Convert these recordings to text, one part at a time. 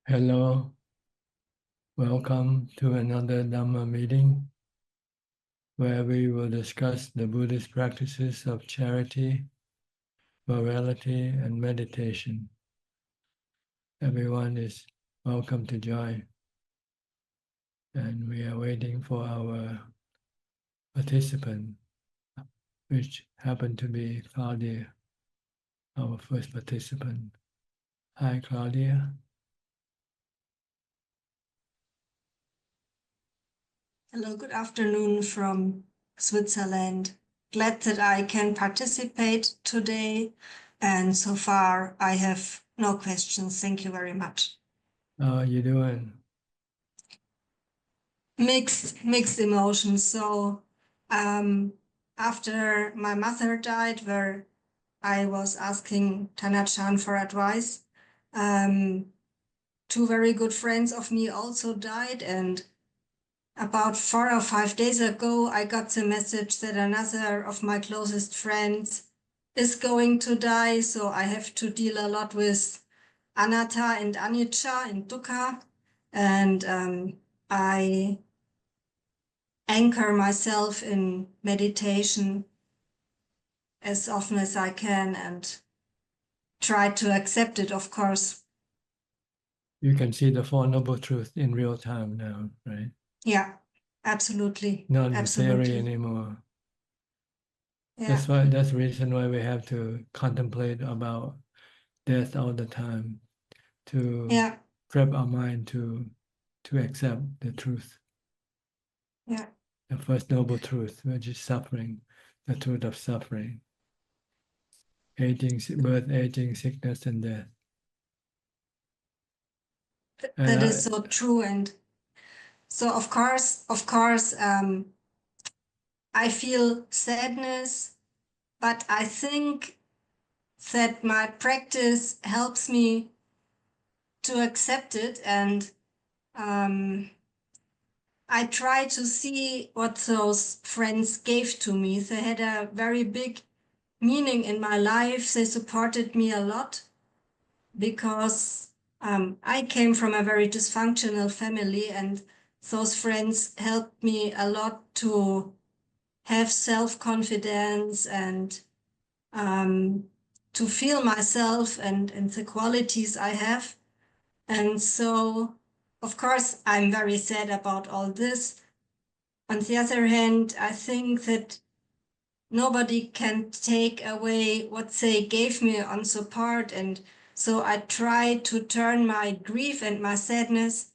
Hello, welcome to another Dhamma meeting where we will discuss the Buddhist practices of charity, morality, and meditation. Everyone is welcome to join, and we are waiting for our participant, which happened to be Claudia, our first participant. Hi, Claudia. Hello, good afternoon from Switzerland. Glad that I can participate today. And so far, I have no questions. Thank you very much. How are you doing? Mixed emotions. So after my mother died, where I was asking Tanachan for advice, two very good friends of me also died, and about 4 or 5 days ago, I got the message that another of my closest friends is going to die. So I have to deal a lot with anatta and anicca and dukkha. And I anchor myself in meditation as often as I can and try to accept it, of course. You can see the Four Noble Truths in real time now, right? Yeah, absolutely. Not in Absolutely. theory anymore. Yeah. That's the reason why we have to contemplate about death all the time, to prep our mind to accept the truth. Yeah. The first noble truth, which is suffering, the truth of suffering. Birth, aging, sickness, and death. That is so true. And so of course, I feel sadness, but I think that my practice helps me to accept it. And I try to see what those friends gave to me. They had a very big meaning in my life. They supported me a lot because I came from a very dysfunctional family, and those friends helped me a lot to have self-confidence and to feel myself and the qualities I have. And so, of course, I'm very sad about all this. On the other hand, I think that nobody can take away what they gave me on support. And so I try to turn my grief and my sadness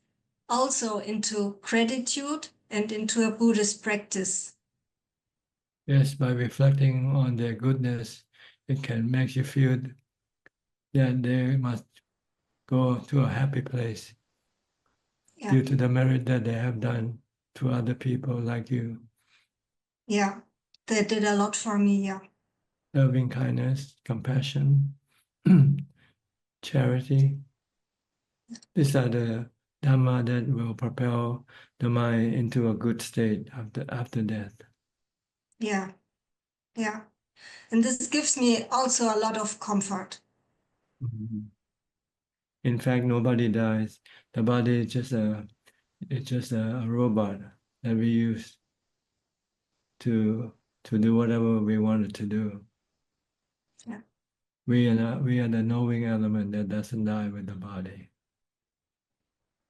also into gratitude and into a Buddhist practice. Yes, by reflecting on their goodness, it can make you feel that they must go to a happy place due to the merit that they have done to other people like you. Yeah, they did a lot for me, yeah. Loving kindness, compassion, charity. These are the Dhamma that will propel the mind into a good state after death. Yeah, yeah. And this gives me also a lot of comfort. Mm-hmm. In fact, nobody dies. The body is just a robot that we use to do whatever we wanted to do. Yeah. We are the knowing element that doesn't die with the body.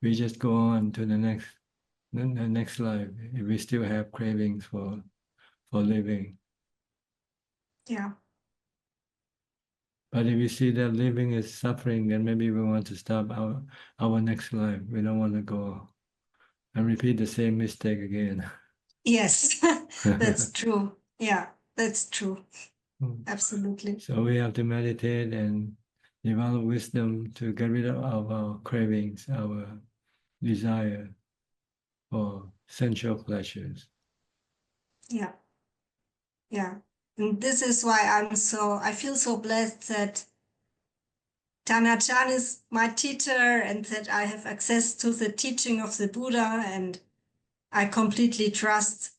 We just go on to the next life if we still have cravings for living. Yeah. But if we see that living is suffering, then maybe we want to stop our next life. We don't want to go and repeat the same mistake again. Yes, that's true. Yeah, that's true. Absolutely. So we have to meditate and develop wisdom to get rid of our cravings, our desire for sensual pleasures. Yeah. Yeah. And this is why I feel so blessed that Tanachan is my teacher and that I have access to the teaching of the Buddha, and I completely trust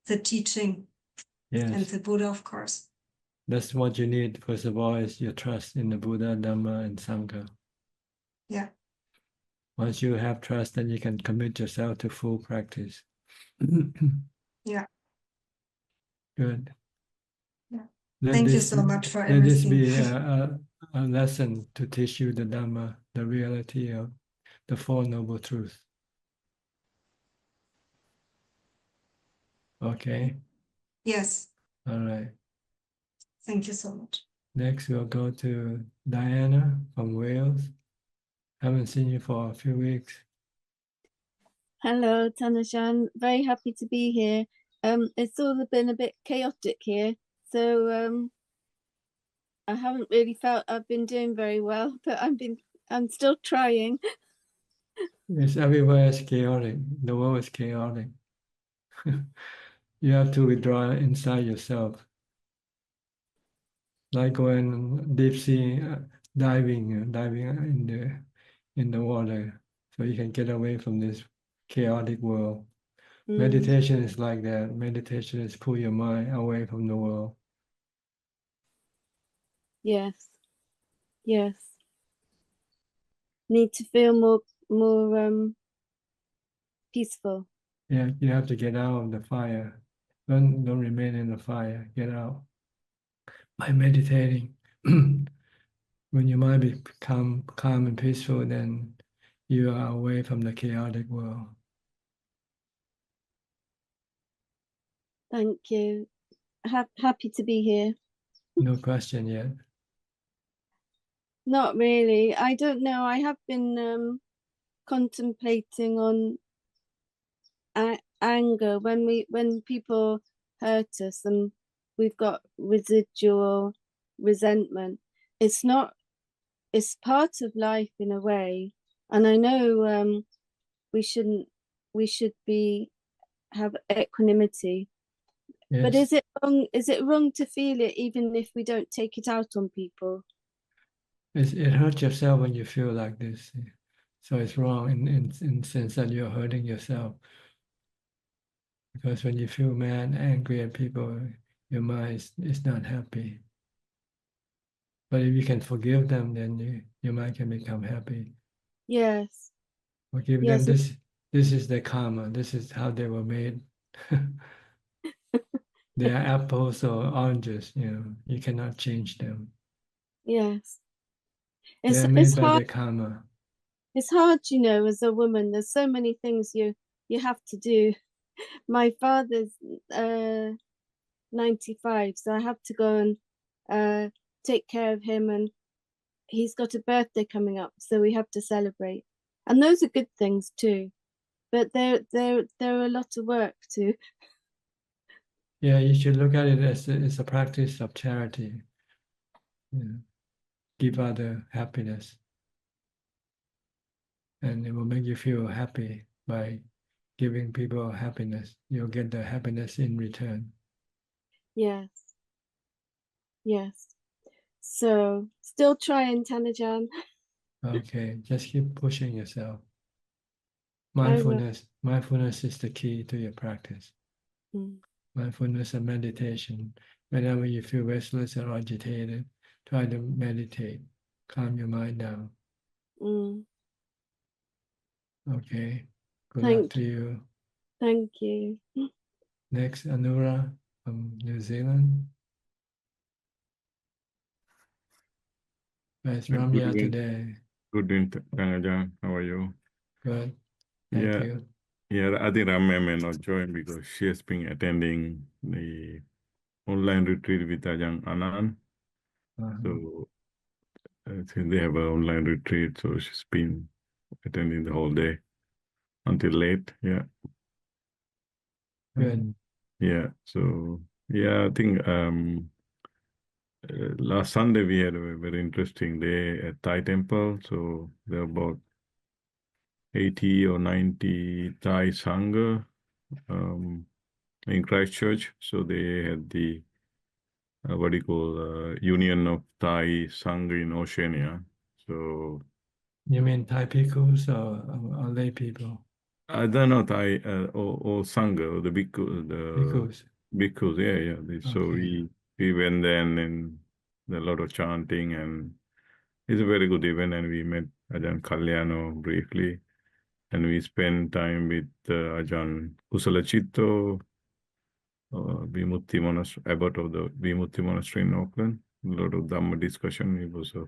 the teaching and the Buddha, of course. That's what you need, first of all, is your trust in the Buddha, Dhamma, and Sangha. Yeah. Once you have trust, then you can commit yourself to full practice. Yeah. Good. Yeah. Let Thank you this, so much for let this everything. be a lesson to teach you the Dhamma, the reality of the Four Noble Truths. Okay? Yes. All right. Thank you so much. Next, we'll go to Diana from Wales. Haven't seen you for a few weeks. Hello, Tanashan. Very happy to be here. It's all been a bit chaotic here, so I haven't really felt I've been doing very well, but I'm still trying. It's everywhere is chaotic. The world is chaotic. You have to withdraw inside yourself. Like going deep sea diving in the water, so you can get away from this chaotic world. Meditation is like that. Meditation is pull your mind away from the world. Yes, yes. Need to feel more peaceful. Yeah, you have to get out of the fire. Don't remain in the fire. Get out by meditating. When your mind become calm and peaceful, then you are away from the chaotic world. Thank you. Happy to be here. No question yet. Not really. I don't know. I have been contemplating on anger when people hurt us and we've got residual resentment. It's part of life in a way, and I know we should have equanimity. Yes. But is it wrong to feel it even if we don't take it out on people? It hurts yourself when you feel like this. So it's wrong in the sense that you're hurting yourself. Because when you feel mad, angry at people, your mind is not happy. But if you can forgive them, then your mind can become happy. Yes. Forgive Yes. them. This is their karma. This is how they were made. They are apples or oranges. You cannot change them. Yes. They are made by hard. their karma. It's hard, as a woman. There's so many things you have to do. My father's 95, so I have to go and take care of him, and he's got a birthday coming up, so we have to celebrate. And those are good things too, but they're a lot of work too. Yeah, you should look at it as a practice of charity. Give other happiness. And it will make you feel happy by giving people happiness. You'll get the happiness in return. Yes. Yes. So still trying, Tanajan. Okay, just keep pushing yourself. Mindfulness is the key to your practice. Mindfulness and meditation. Whenever you feel restless or agitated, try to meditate. Calm your mind down. Okay. Good luck to you. Thank you. Next, Anura from New Zealand. Where's Ramya today? Good evening, Ajahn. How are you? Good. Thank you. Yeah, I think Ramya may not join because she has been attending the online retreat with Ajahn Anand. So since they have an online retreat, so she's been attending the whole day until late. Yeah. Good. I think last Sunday we had a very interesting day at Thai temple. So there are about 80 or 90 Thai Sangha in Christchurch. So they had the Union of Thai Sangha in Oceania. So you mean Thai peoples or lay people? I don't know Thai or Sangha, or the Bhikkhus. Bhikkhus, yeah. So we went there and then a lot of chanting, and it's a very good event, and we met Ajahn Kalyano briefly, and we spent time with Ajahn Kusalachitto, Vimutti Monastery, abbot of the Vimutti Monastery in Auckland. A lot of Dhamma discussion. It was a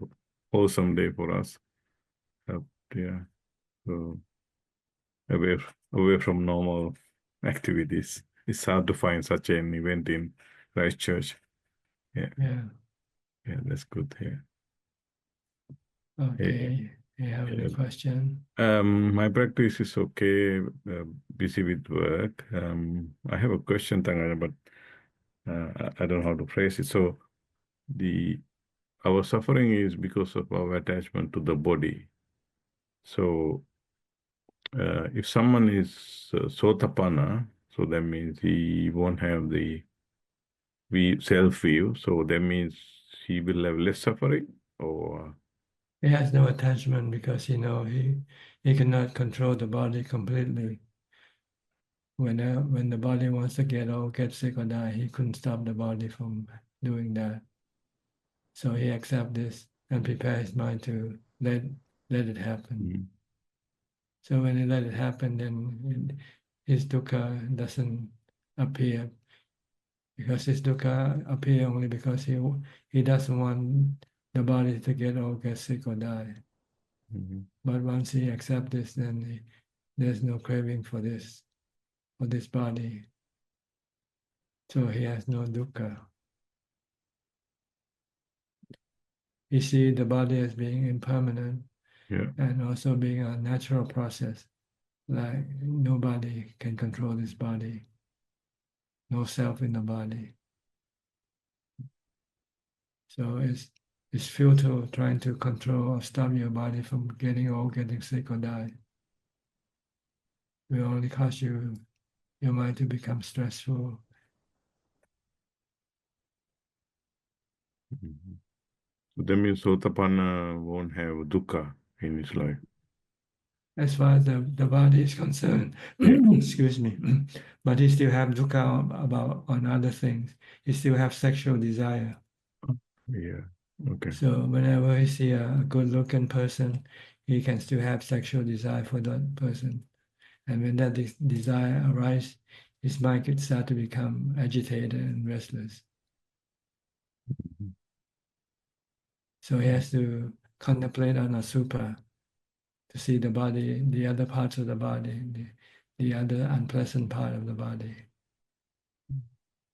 wholesome day for us. Yeah, so away from normal activities. It's hard to find such an event in Christchurch. Yeah, that's good. Yeah. Okay. You have any question? My practice is okay. Busy with work. I have a question, Tangana, but I don't know how to phrase it. So, our suffering is because of our attachment to the body. So, if someone is Sotapanna, so that means he won't have the self-view. So that means he will have less suffering, or He has no attachment because he cannot control the body completely. When the body wants to get old, get sick, or die, he couldn't stop the body from doing that. So he accepts this and prepares his mind to let it happen. So when he let it happen, then his dukkha doesn't appear, because his dukkha appear only because he doesn't want the body to get old, get sick, or die. But once he accepts this, then there's no craving for this body. So he has no dukkha. He sees the body as being impermanent, and also being a natural process. Like nobody can control this body. No self in the body. So it's futile trying to control or stop your body from getting old, getting sick, or die. It will only cause your mind to become stressful. So that means Sotapanna won't have dukkha in his life. As far as the body is concerned, excuse me, but he still have dukkha on other things. He still have sexual desire. Yeah. Okay. So whenever he see a good-looking person, he can still have sexual desire for that person. And when that desire arises, his mind could start to become agitated and restless. So he has to contemplate on asubha to see the body, the other parts of the body, the other unpleasant part of the body.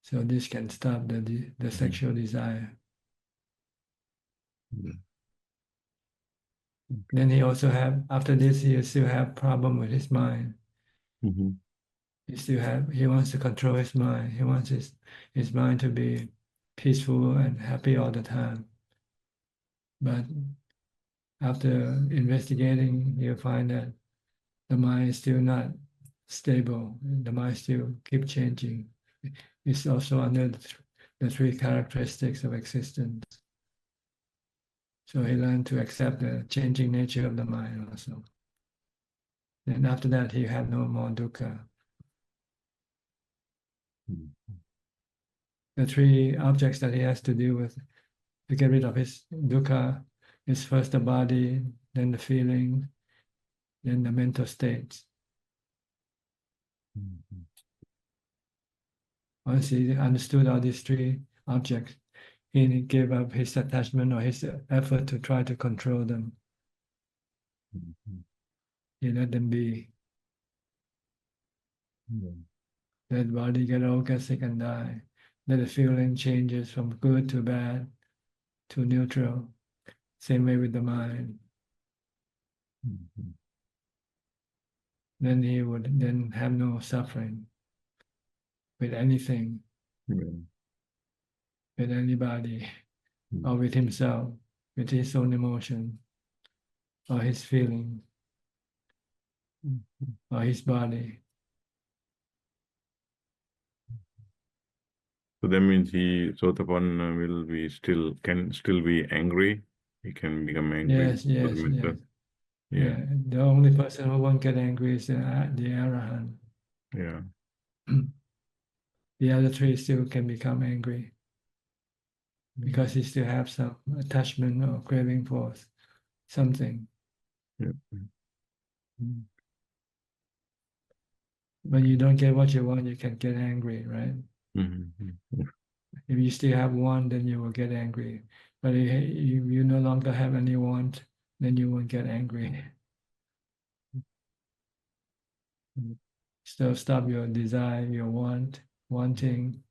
So this can stop the sexual desire. Then he also after this, he still have problem with his mind. He wants to control his mind. He wants his mind to be peaceful and happy all the time. But after investigating, he'll find that the mind is still not stable. The mind still keep changing. It's also under the three characteristics of existence. So he learned to accept the changing nature of the mind also. Then after that, he had no more dukkha. The three objects that he has to deal with to get rid of his dukkha is first the body, then the feeling, then the mental states. Once he understood all these three objects, he gave up his attachment or his effort to try to control them. He let them be. Let the body get old, get sick, and die. Let the feeling changes from good to bad to neutral. Same way with the mind. Then he would then have no suffering with anything, with anybody, or with himself, with his own emotion, or his feeling, or his body. So that means Sotapanna can still be angry. He can become angry. Yes. Yeah. The only person who won't get angry is the Arahant. Yeah. The other three still can become angry because he still have some attachment or craving for something. Yeah. When you don't get what you want, you can get angry, right? Mm-hmm. If you still have want, then you will get angry. But if you no longer have any want, then you won't get angry. So stop your desire, your wanting.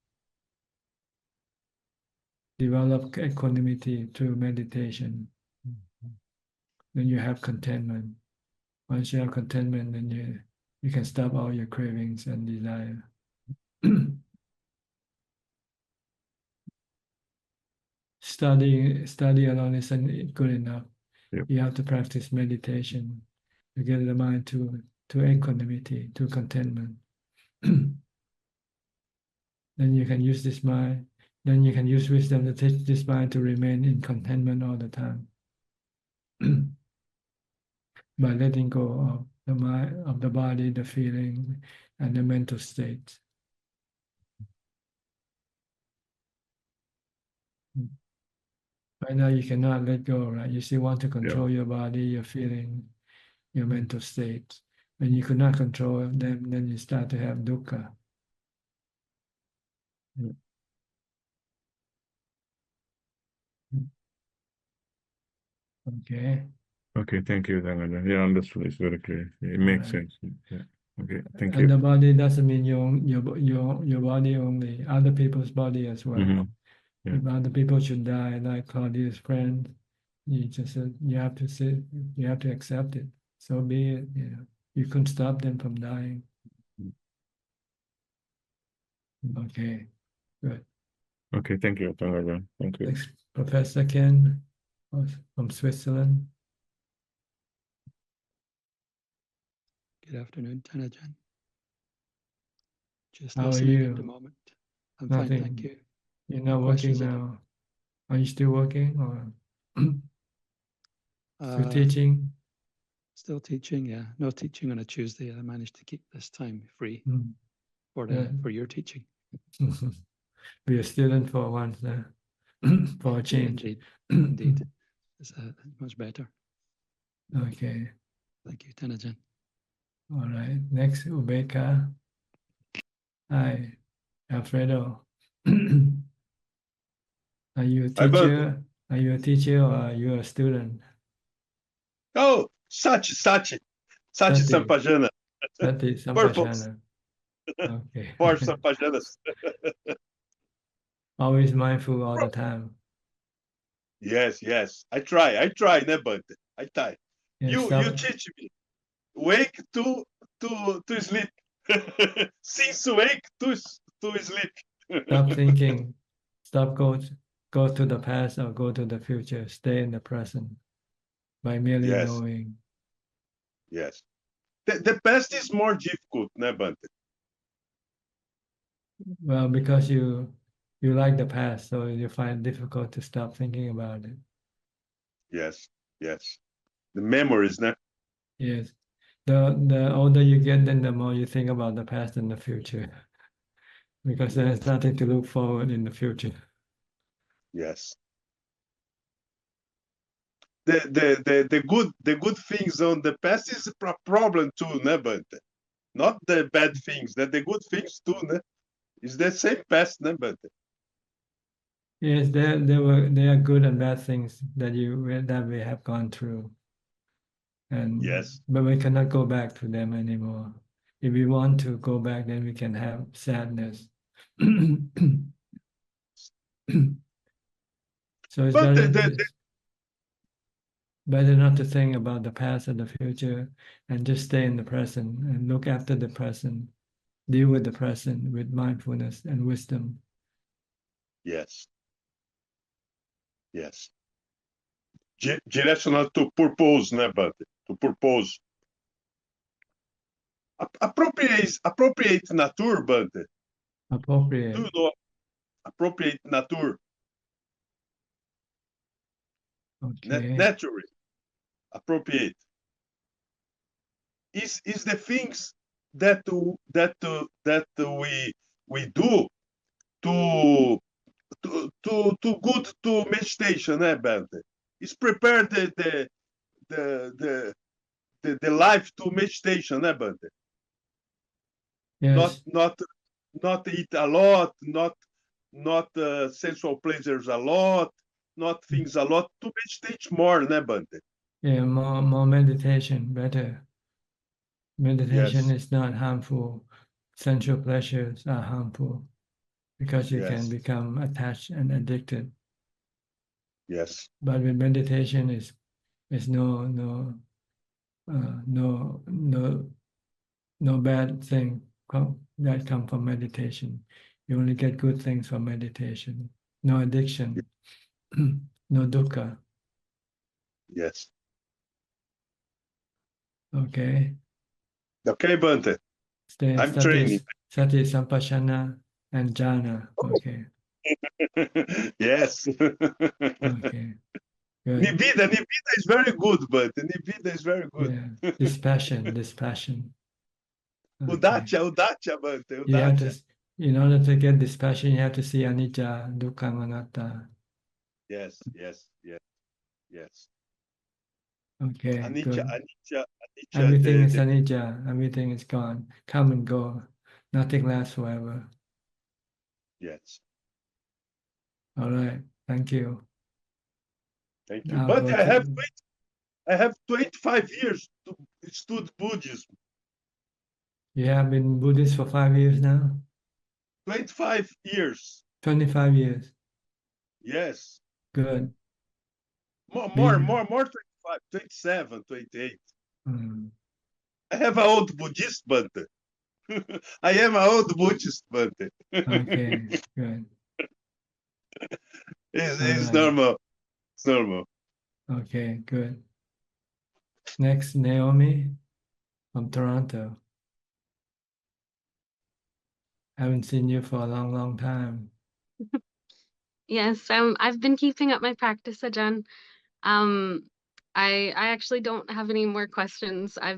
Develop equanimity through meditation. Then you have contentment. Once you have contentment, then you can stop all your cravings and desire. Study alone isn't good enough. Yep. You have to practice meditation to get the mind to equanimity, to contentment. Then you can use this mind. Then you can use wisdom to teach this mind to remain in contentment all the time. By letting go of the mind, of the body, the feeling, and the mental state. Right now you cannot let go, right? You still want to control your body, your feeling, your mental state. When you could not control them, then you start to have dukkha. Okay. Okay, thank you, Ajahn. Yeah, understood. It's very clear. It makes sense. Yeah. Okay, thank And you. the body doesn't mean your body only, other people's body as well. Mm-hmm. Yeah. If other people should die, like Claudia's friend, you have to sit, you have to accept it. So be it. You couldn't stop them from dying. Okay, good. Okay, thank you, Ajahn. Thank you. Next, Professor Ken from Switzerland. Good afternoon, Ajahn. Just How are listening you? at the moment. I'm Nothing. fine, thank you. You're not No working questions at now. Are you still working or still all. teaching? Still teaching, yeah. No teaching on a Tuesday. I managed to keep this time free Yeah. for your teaching. Be a student for once, for a change. Indeed, indeed. It's much better. Okay. Thank you, Ajahn. All right. Next, Ubeka. Hi, Alfredo. Are you a teacher? Are you a teacher or are you a student? Oh, Sati Sampajana. Sati Sampajana. Okay. For Sampajanas. Always mindful all the time. Yes. I try, but I try. Yeah, You teach me. Wake to sleep. Since wake to sleep. Stop thinking. Stop go to the past or go to the future. Stay in the present by merely knowing. Yes. The past is more difficult, but Well, because you like the past, so you find it difficult to stop thinking about it. yes. The memories, no? Yes. The older you get, then the more you think about the past and the future. Because there's nothing to look forward in the future. Yes. The good things on the past is a problem too, no? But not the bad things. The good things too, no? Is the same past, no? But Yes, there are good and bad things that we have gone through. And yes. but we cannot go back to them anymore. If we want to go back, then we can have sadness. So it's But better not to think about the past and the future and just stay in the present and look after the present, deal with the present with mindfulness and wisdom. Yes. Directional to purpose, no? But to purpose. Appropriate nature, but Appropriate. do know appropriate nature. Okay. Naturally appropriate is the things that we do to good to meditation, but it's prepare the life to meditation, né, Bante? Yes. Not eat a lot, not sensual pleasures a lot, not things a lot, to meditate more, né, Bante? Yeah, more meditation, better. Meditation Yes. is not harmful. Sensual pleasures are harmful because you can Yes. become attached and addicted. Yes. But with meditation is no bad thing that come from meditation. You only get good things from meditation. No addiction, no dukkha. Yes. Okay. Okay, Bante. Stay I'm training. sati sampashana and jhana. Okay. Yes. Okay. Good. Nibbida is very good, Bante. Nibbida is very good. Yeah. Dispassion. Okay. Udacha, Bante. You have to, Udacha. in order to get dispassion, you have to see anicca, dukkha, anatta. Yes. Okay, Anicca, good. anicca. Everything is anicca. Everything is gone. Come and go. Nothing lasts forever. Yes. All right. Thank you. Thank you. Now But go I have 25 years to study Buddhism. You have been Buddhist for 5 years now? 25 years. 25 years. Yes. Good. More, Yeah. 25, 27, 28. Mm. I have an old Buddhist, Bante. I am an old Buddhist, Bante. Okay, good. It's right. normal. It's normal. Okay, good. Next, Naomi from Toronto. Haven't seen you for a long time. Yes, I've been keeping up my practice, Ajahn. I actually don't have any more questions. I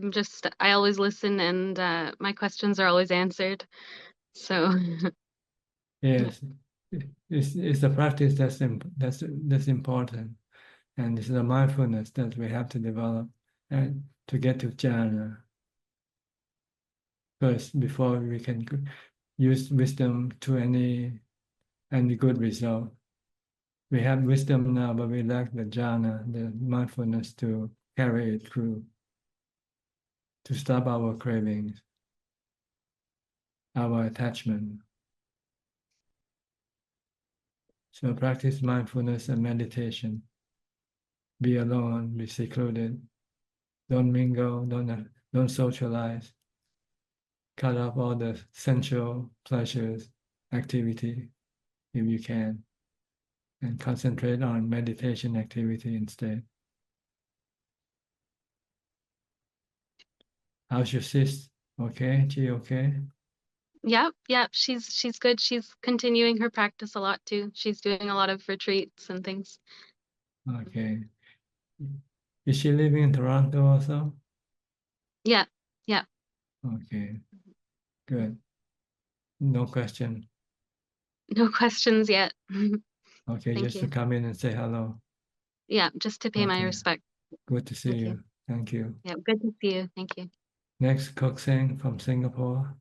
always listen, and my questions are always answered. So Yes, it's the practice that's important, and it's the mindfulness that we have to develop and to get to jhana first before we can use wisdom to any good result. We have wisdom now, but we lack the jhana, the mindfulness to carry it through, to stop our cravings, our attachment. So practice mindfulness and meditation. Be alone, be secluded. Don't mingle, don't socialize. Cut off all the sensual pleasures, activity, if you can, and concentrate on meditation activity instead. How's your sis? Okay, she okay? yep, she's good. She's continuing her practice a lot too. She's doing a lot of retreats and things. Okay. Is she living in Toronto also? Yeah. Okay, good. No question. No questions yet. Okay, Thank just to you. come in and say hello. Yeah, just to pay my Okay. respect. Good to see Thank you. you. Thank you. Yeah, good to see you. Thank you. Next, Kok Seng from Singapore.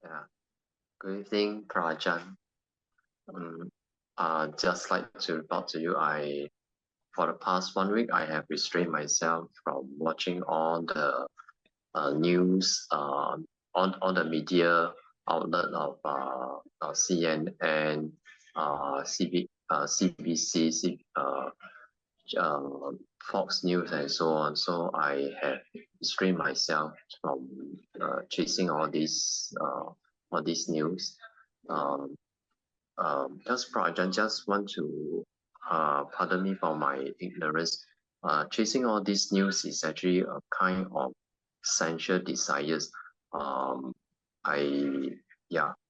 Yeah. Good evening, Prajan. Just like to report to you, for the past 1 week, I have restrained myself from watching all the news on the media outlet of CNN, CBC, Fox News, and so on. So I have restrained myself from chasing all these news. Just Prajan, just want to pardon me for my ignorance. Chasing all these news is actually a kind of sensual desires. Can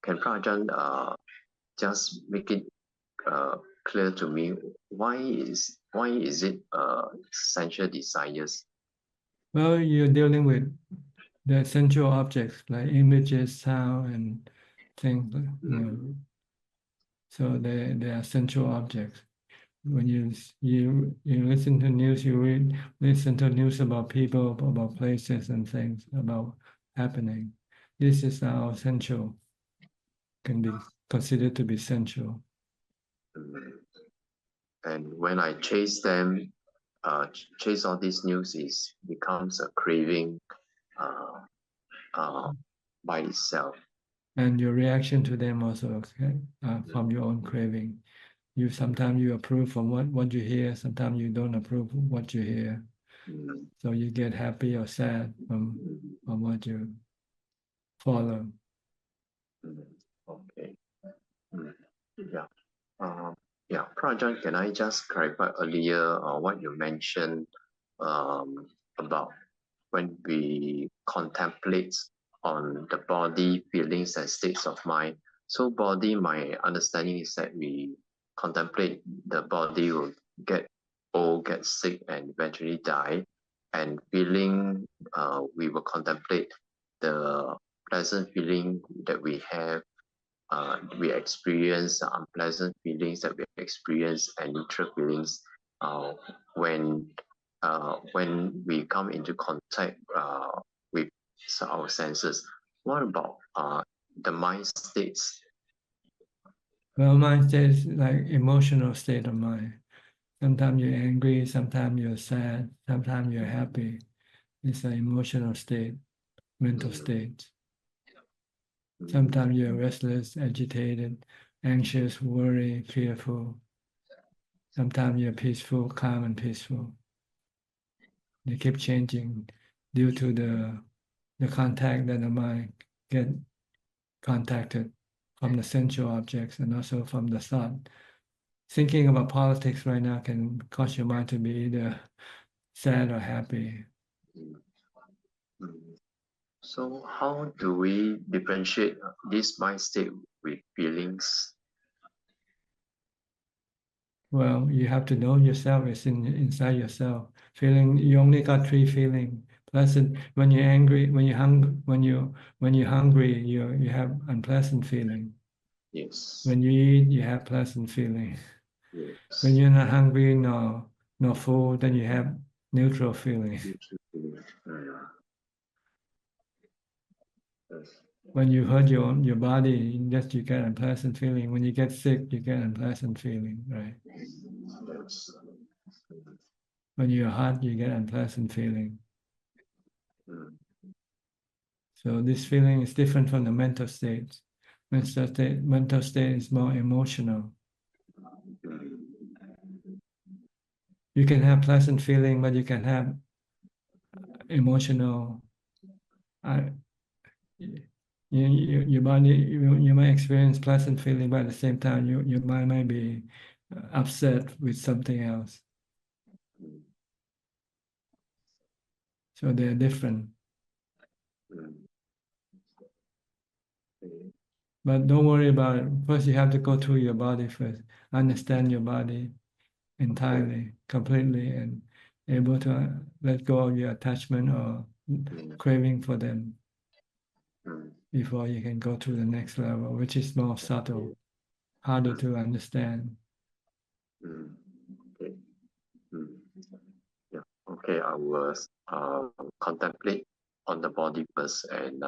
Prajan just make it clear to me why is it sensual desires? Well, you're dealing with the sensual objects like images, sound, and things. You know. So they are sensual objects. when you listen to news, you listen to news about people, about places and things, about happening. This is our sensual, can be considered to be sensual. And when I chase them, chase all these news, is becomes a craving by itself. And your reaction to them also, okay, from your own craving. Sometimes you approve from what you hear, sometimes you don't approve of what you hear. So you get happy or sad from what you follow. Okay. Yeah. Yeah, Prajan, can I just clarify earlier what you mentioned about when we contemplate on the body, feelings, and states of mind? So body, my understanding is that we contemplate the body will get old, get sick, and eventually die. And feeling, we will contemplate the pleasant feeling that we have. We experience unpleasant feelings that we experience and neutral feelings when we come into contact with our senses. What about the mind states? Well, mind state is like emotional state of mind. Sometimes you're angry, sometimes you're sad, sometimes you're happy. It's an emotional state, mental state. Sometimes you're restless, agitated, anxious, worried, fearful. Sometimes you're peaceful, calm and peaceful. They keep changing due to the contact that the mind get contacted from the sensual objects and also from the thought. Thinking about politics right now can cause your mind to be either sad or happy. So how do we differentiate this mind state with feelings? Well, you have to know yourself. It's inside yourself. Feeling. You only got three feelings. Pleasant. When you're angry, when you're hungry, you have unpleasant feeling. Yes. When you eat, you have pleasant feeling. Yes. When you're not hungry nor full, then you have neutral feeling. When you hurt your body, just you get unpleasant feeling. When you get sick, you get unpleasant feeling, right? When you're hot, you get unpleasant feeling. So this feeling is different from the mental state. Mental state is more emotional. You can have pleasant feeling, but you can have emotional. Your body, you might experience pleasant feeling, but at the same time, your mind might be upset with something else. So they're different. But don't worry about it. First, you have to go through your body first. Understand your body entirely, completely, and able to let go of your attachment or craving for them before you can go to the next level, which is more subtle, harder to understand. Okay. Yeah. Okay. I will contemplate on the body first, and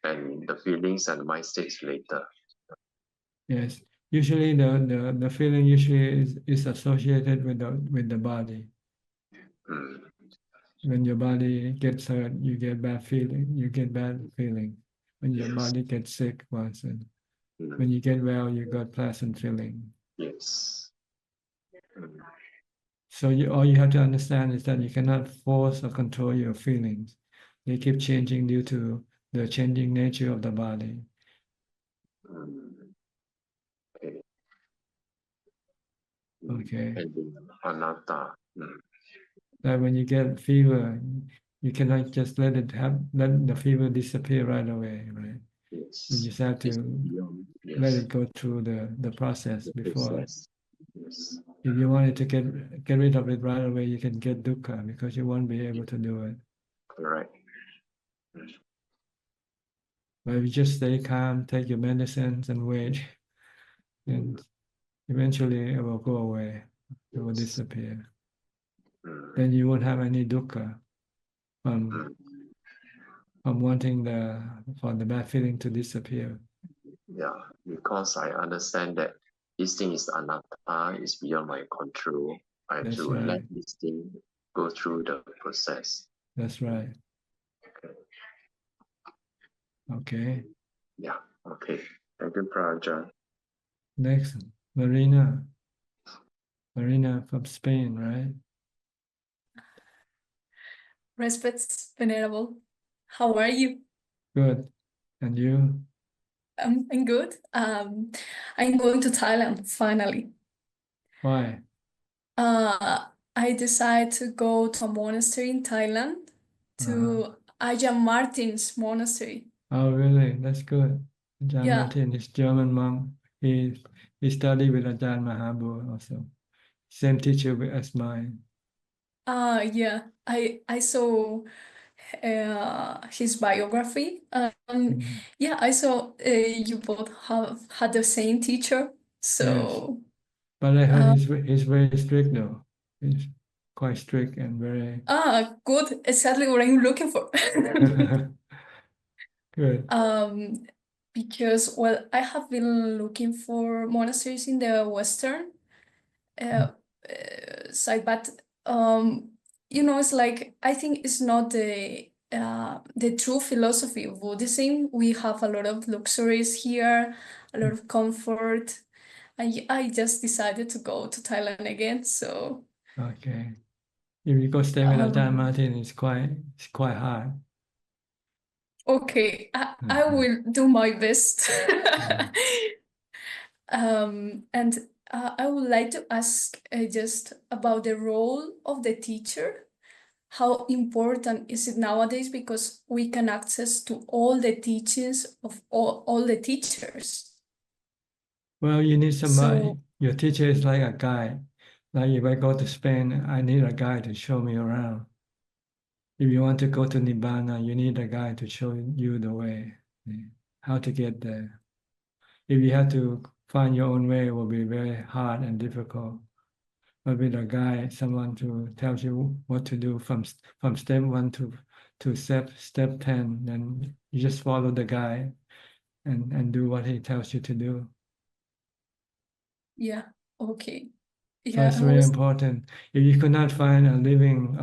and the feelings and mind states later. Yes. Usually the feeling usually is associated with the body. When your body gets hurt, you get bad feeling. You get bad feeling. When your body gets sick, once, and when you get well, you got pleasant feeling. Yes. So all you have to understand is that you cannot force or control your feelings. They keep changing due to the changing nature of the body. Okay. Anatta. That when you get fever, you cannot just let the fever disappear right away, right? Yes. You just have to let it go through the process before. Yes. If you wanted to get rid of it right away, you can get dukkha because you won't be able to do it. Correct. But if you just stay calm, take your medicines and wait, and Eventually it will go away. It will disappear. Mm, Then you won't have any dukkha from, mm. from wanting for the bad feeling to disappear. Yeah, because I understand that this thing is anatta, is beyond my control. I have That's to let right. this thing go through the process. That's right. Okay. Yeah, okay. Thank you, Praja. Next, Marina. Marina from Spain, right? Respects, Venerable. How are you? Good. And you? I'm good. I'm going to Thailand finally. Why? I decided to go to a monastery in Thailand, to Ajahn Martin's monastery. Oh, really? That's good. Ajahn Yeah. Martin is German monk. He studied with Ajahn Mahabur also. Same teacher as mine. Yeah. I saw his biography. Yeah, I saw you both have had the same teacher. So But I heard he's very strict though. He's quite strict and very good. Exactly what I'm looking for. good. Because well, I have been looking for monasteries in the Western side, but it's like I think it's not the true philosophy of Buddhism. We have a lot of luxuries here, a lot of comfort. I just decided to go to Thailand again. So Okay. If you go stay with Ajahn Martin, it's quite hard. okay, I will do my best. And I would like to ask just about the role of the teacher. How important is it nowadays? Because we can access to all the teachings of all the teachers. Well, you need somebody. So, Your teacher is like a guide. Like if I go to Spain, I need a guide to show me around. If you want to go to Nibbana, you need a guide to show you the way, how to get there. If you have to find your own way, it will be very hard and difficult. But with a guide, someone to tell you what to do from step one to step 10, then you just follow the guide and do what he tells you to do. yeah, okay. So Yeah, it's I very was important. If you could not find a living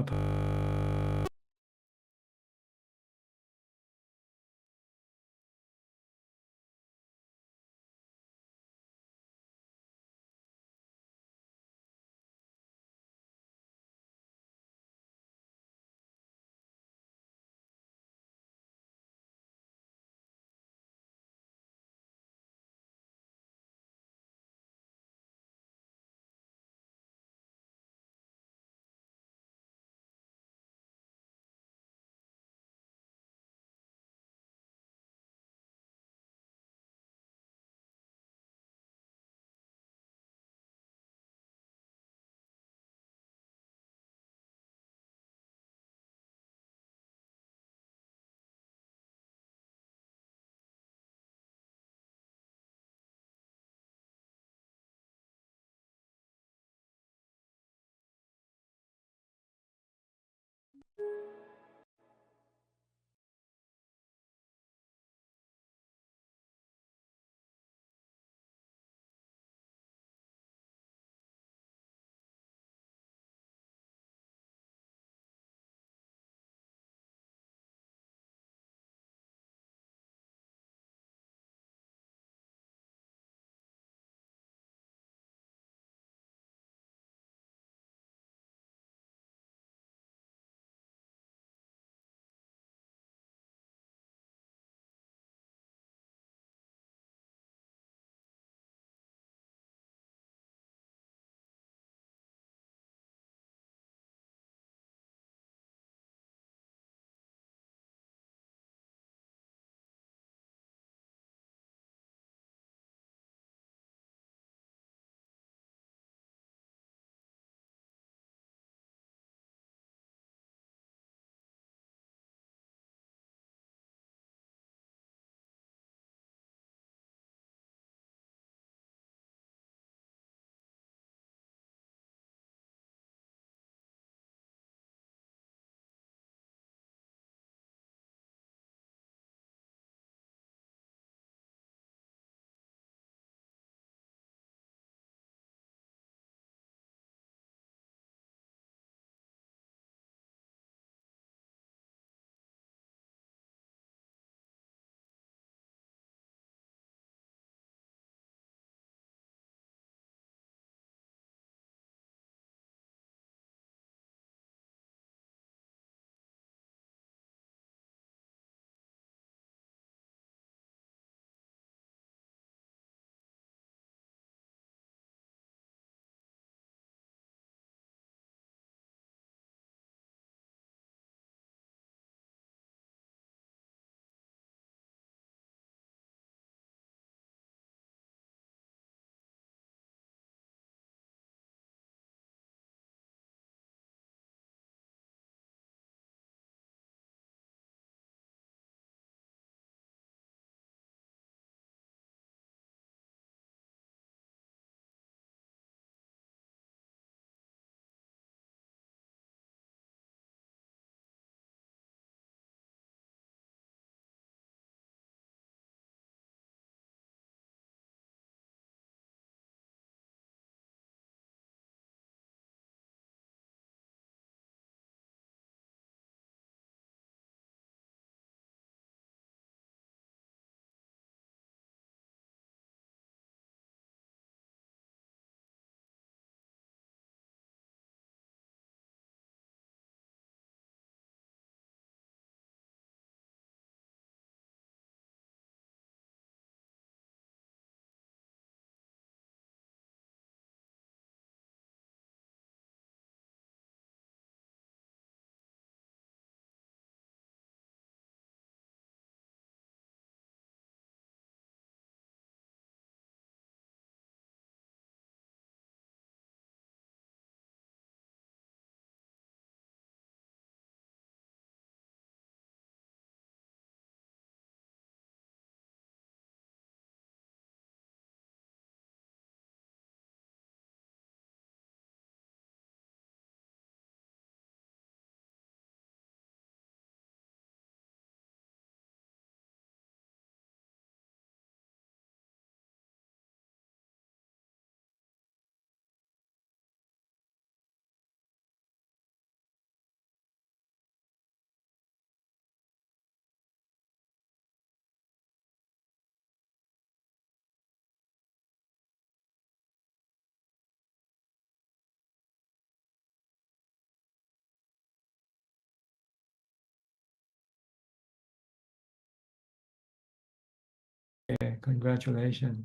Congratulations.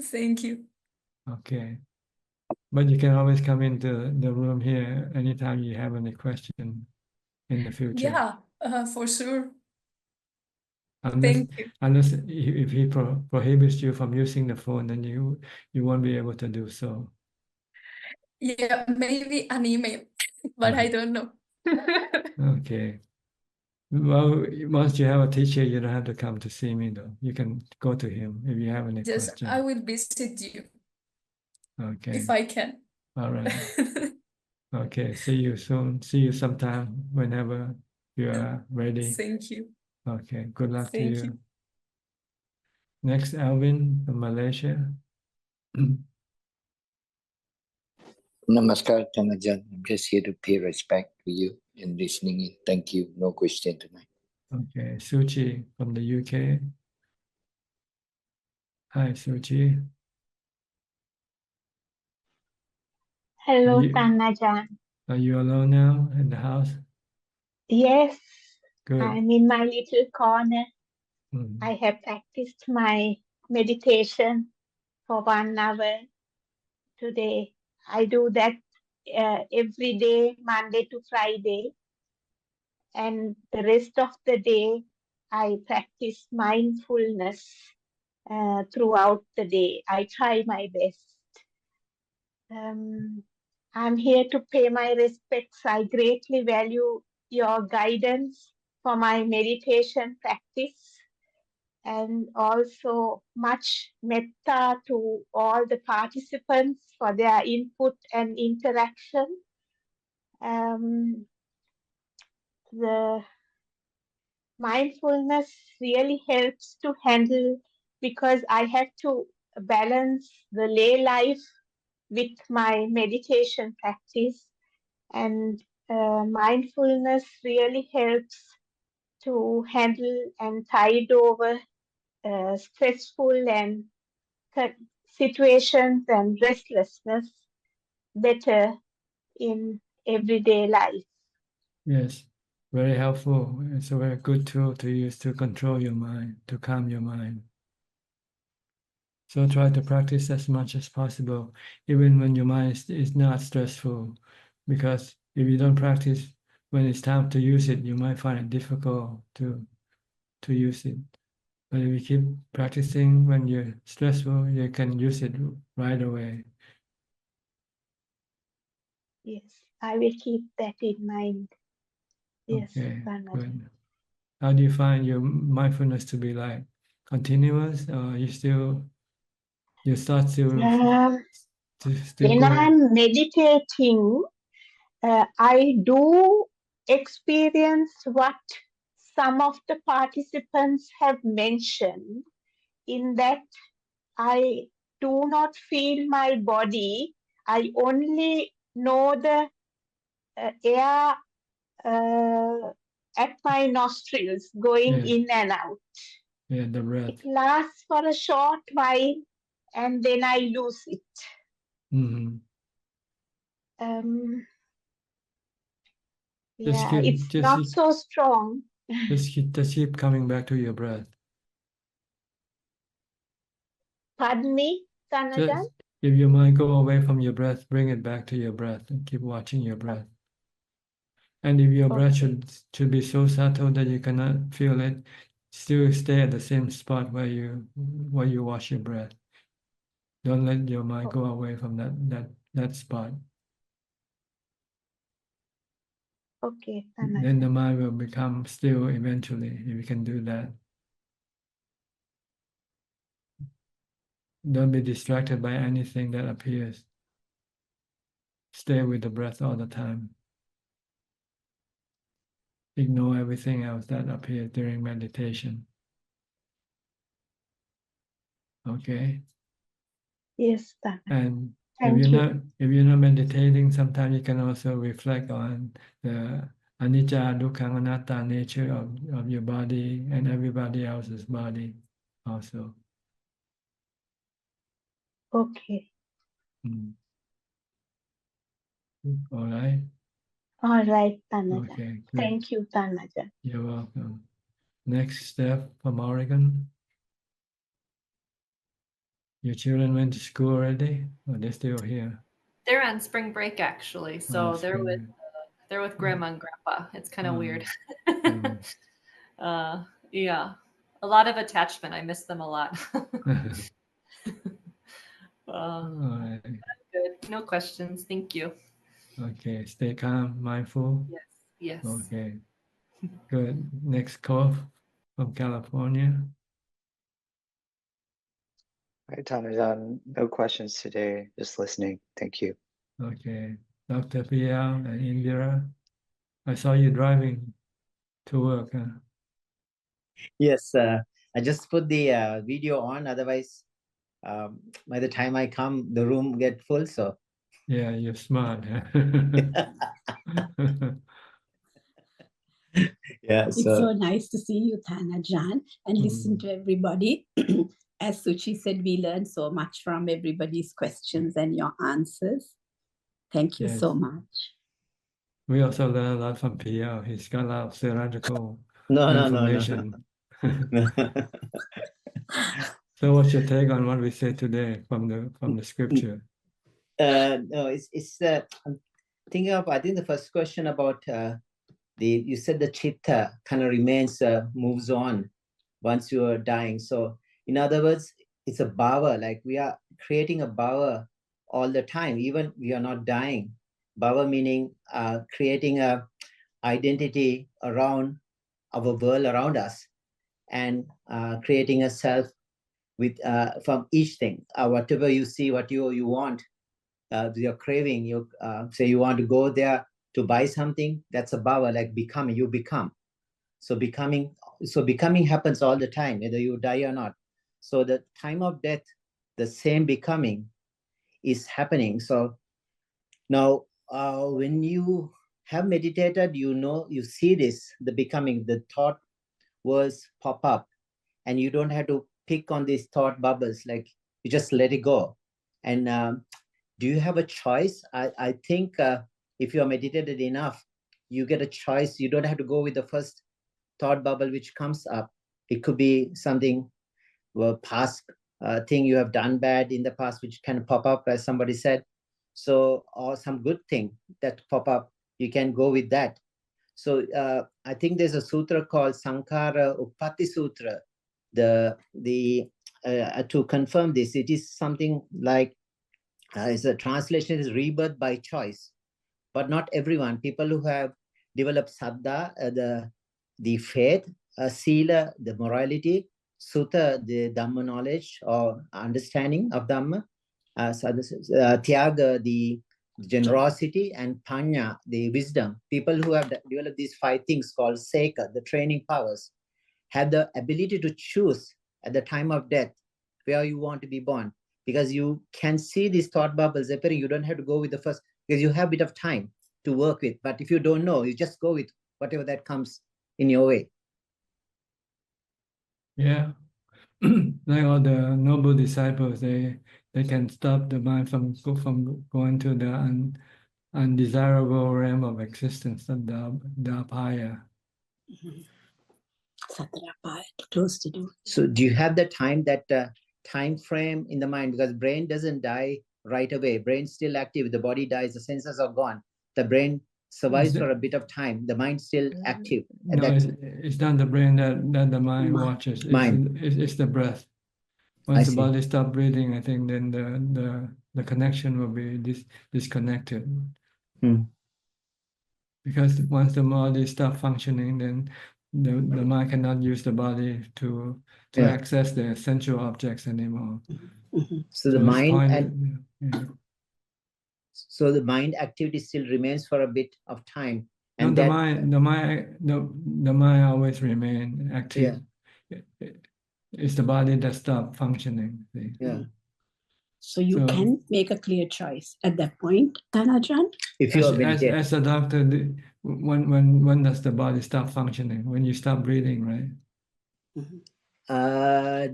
Thank you. Okay. But you can always come into the room here anytime you have any question in the future. Yeah, for sure. Unless, Thank you. unless if he prohibits you from using the phone, then you won't be able to do so. Yeah, maybe an email, but I don't know. Okay. Well, once you have a teacher, you don't have to come to see me though. You can go to him if you have any Yes, question. I will visit you Okay. if I can. All right. Okay. See you soon. See you sometime whenever you are ready. Thank you. Okay. Good luck to Thank you. you. Next, Alvin from Malaysia. Namaskar, Ajahn. I'm just here to pay respect to you and listening in. Thank you. No question tonight. Okay. Suchi from the UK. Hi, Suchi. Hello, you- Ajahn. Are you alone now in the house? Yes, Good. I'm in my little corner. Mm. I have practiced my meditation for 1 hour today. I do that every day, Monday to Friday. And the rest of the day, I practice mindfulness throughout the day. I try my best. I'm here to pay my respects. I greatly value your guidance for my meditation practice, and also much metta to all the participants for their input and interaction. The mindfulness really helps to handle, because I have to balance the lay life with my meditation practice, and mindfulness really helps to handle and tide over stressful and situations and restlessness better in everyday life. Yes, very helpful. It's a very good tool to use to control your mind, to calm your mind. So try to practice as much as possible, even when your mind is not stressful, because if you don't practice when it's time to use it, you might find it difficult to use it. But if you keep practicing when you're stressful, you can use it right away. Yes, I will keep that in mind. Yes, Okay, Ajahn. good. How do you find your mindfulness to be like continuous, or you start to When go? I'm meditating, I do experience what some of the participants have mentioned, in that I do not feel my body. I only know the air at my nostrils going in and out. Yeah, the breath. It lasts for a short while and then I lose it. Mm-hmm. Yeah, it's not so strong. Just keep coming back to your breath. Pardon me, Ajahn? If your mind go away from your breath, bring it back to your breath and keep watching your breath. And if your breath should be so subtle that you cannot feel it, still stay at the same spot where you watch your breath. Don't let your mind go away from that spot. Okay, then the mind will become still eventually, if you can do that. Don't be distracted by anything that appears. Stay with the breath all the time. Ignore everything else that appears during meditation. Okay? Yes, and Thank you. if you're not meditating, sometimes you can also reflect on the anicca, dukkha, anatta nature of your body and everybody else's body also. Okay. All right. All right, Ajahn. Okay, good. Thank you, Ajahn. You're welcome. Next step from Oregon. Your children went to school already, or they're still here? They're on spring break actually, so they're spring with grandma and grandpa. It's kind of weird. mm. Yeah, a lot of attachment. I miss them a lot. All right. Good. No questions. Thank you. Okay, stay calm, mindful. Yes. Yes. Okay, good. Next call from California. Right, Ajahn, no questions today, just listening. Thank you. Okay, Dr. Piao and Indira. I saw you driving to work. Huh? Yes, I just put the video on. Otherwise, by the time I come, the room get full. So yeah, you're smart. Huh? Yeah, it's so nice to see you, Ajahn, and listen to everybody. As Suchi said, we learned so much from everybody's questions and your answers. Thank you so much. We also learn a lot from Piao. He's got a lot of theoretical No. information. So what's your take on what we said today from the scripture? No, it's I'm thinking of, I think the first question about you said the chitta kind of remains, moves on once you are dying. So in other words, it's a bhava, like we are creating a bhava all the time, even we are not dying. Bhava meaning creating a identity around our world around us, and creating a self with from each thing. Whatever you see, what you want, you're craving, you say you want to go there to buy something, that's a bhava, like becoming, you become. So becoming happens all the time, whether you die or not. So the time of death, the same becoming is happening. So now when you have meditated, you see this, the becoming, the thought words pop up, and you don't have to pick on these thought bubbles, like you just let it go. And do you have a choice? I think if you are meditated enough, you get a choice. You don't have to go with the first thought bubble which comes up. It could be something, past thing you have done bad in the past, which can pop up, as somebody said. So, or some good thing that pop up, you can go with that. So I think there's a sutra called Sankara Uppati Sutra. To confirm this, it is something like, it's a translation is rebirth by choice, but not everyone. People who have developed saddha, the faith, sila, the morality, sutta, the Dhamma knowledge or understanding of Dhamma, tyaga, the generosity, and panya, the wisdom. People who have developed these 5 things called seka, the training powers, have the ability to choose at the time of death where you want to be born, because you can see these thought bubbles appearing. You don't have to go with the first, because you have a bit of time to work with. But if you don't know, you just go with whatever that comes in your way. Yeah. Like all the noble disciples, they can stop the mind from going to the undesirable realm of existence, the apaya. Close to do. So do you have the time, that time frame in the mind? Because brain doesn't die right away. Brain's still active. The body dies, the senses are gone. The brain survives for a bit of time. The mind's still active. No, it's not the brain that the mind watches. It's the breath. Once the body stops breathing, I think then the connection will be disconnected. Because once the body stops functioning, then the mind cannot use the body to access the essential objects anymore. So the mind so the mind activity still remains for a bit of time. And the mind always remain active. Yeah. It's the body that stops functioning. See? Yeah. So you can make a clear choice at that point, Ajahn? If you are as a doctor, when does the body stop functioning? When you stop breathing, right?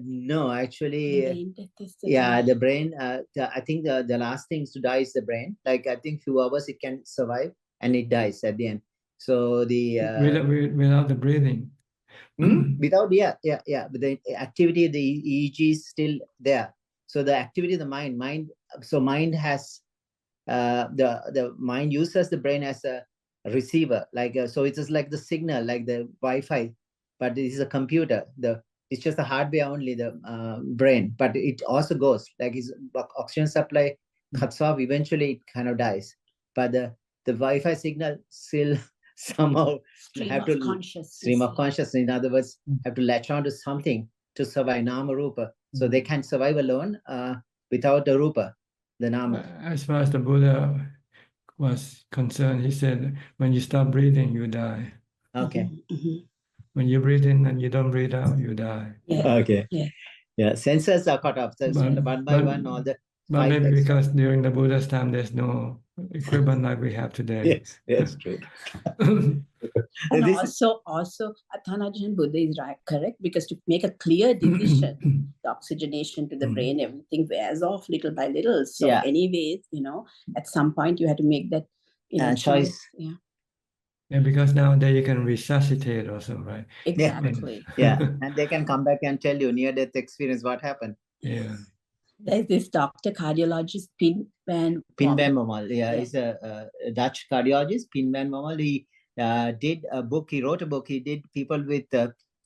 No, actually, the brain. I think the last things to die is the brain. Like I think few hours it can survive and it dies at the end. So the without the breathing. Without but the activity, the EEG is still there. So the activity of the mind, so mind has, the mind uses the brain as a receiver, like, so it's just like the signal, like the Wi-Fi, but this is a computer. It's just the hardware only, the brain, but it also goes, like its oxygen supply cuts off, eventually it kind of dies. But the Wi-Fi signal still somehow have to stream of consciousness. In other words, have to latch on to something to survive Nama Rupa. So they can survive alone without the Rupa, the Nama. As far as the Buddha was concerned, he said, when you stop breathing, you die. Okay. When you breathe in and you don't breathe out, you die. Okay. Yeah, sensors are cut off. So one by one, all the but maybe because during the Buddha's time, there's no equipment like we have today. Yes, true. And also, Athanajan Buddha is right, correct? Because to make a clear decision, the oxygenation to the brain, everything wears off little by little. So anyways, at some point you had to make that choice. Yeah. Yeah, because nowadays you can resuscitate also, right? Exactly. Yeah, and they can come back and tell you near-death experience what happened. Yeah. There's this doctor, cardiologist, Pin van Momal. Yeah, he's a Dutch cardiologist, Pin van Momal. He did a book, he wrote a book, he did people with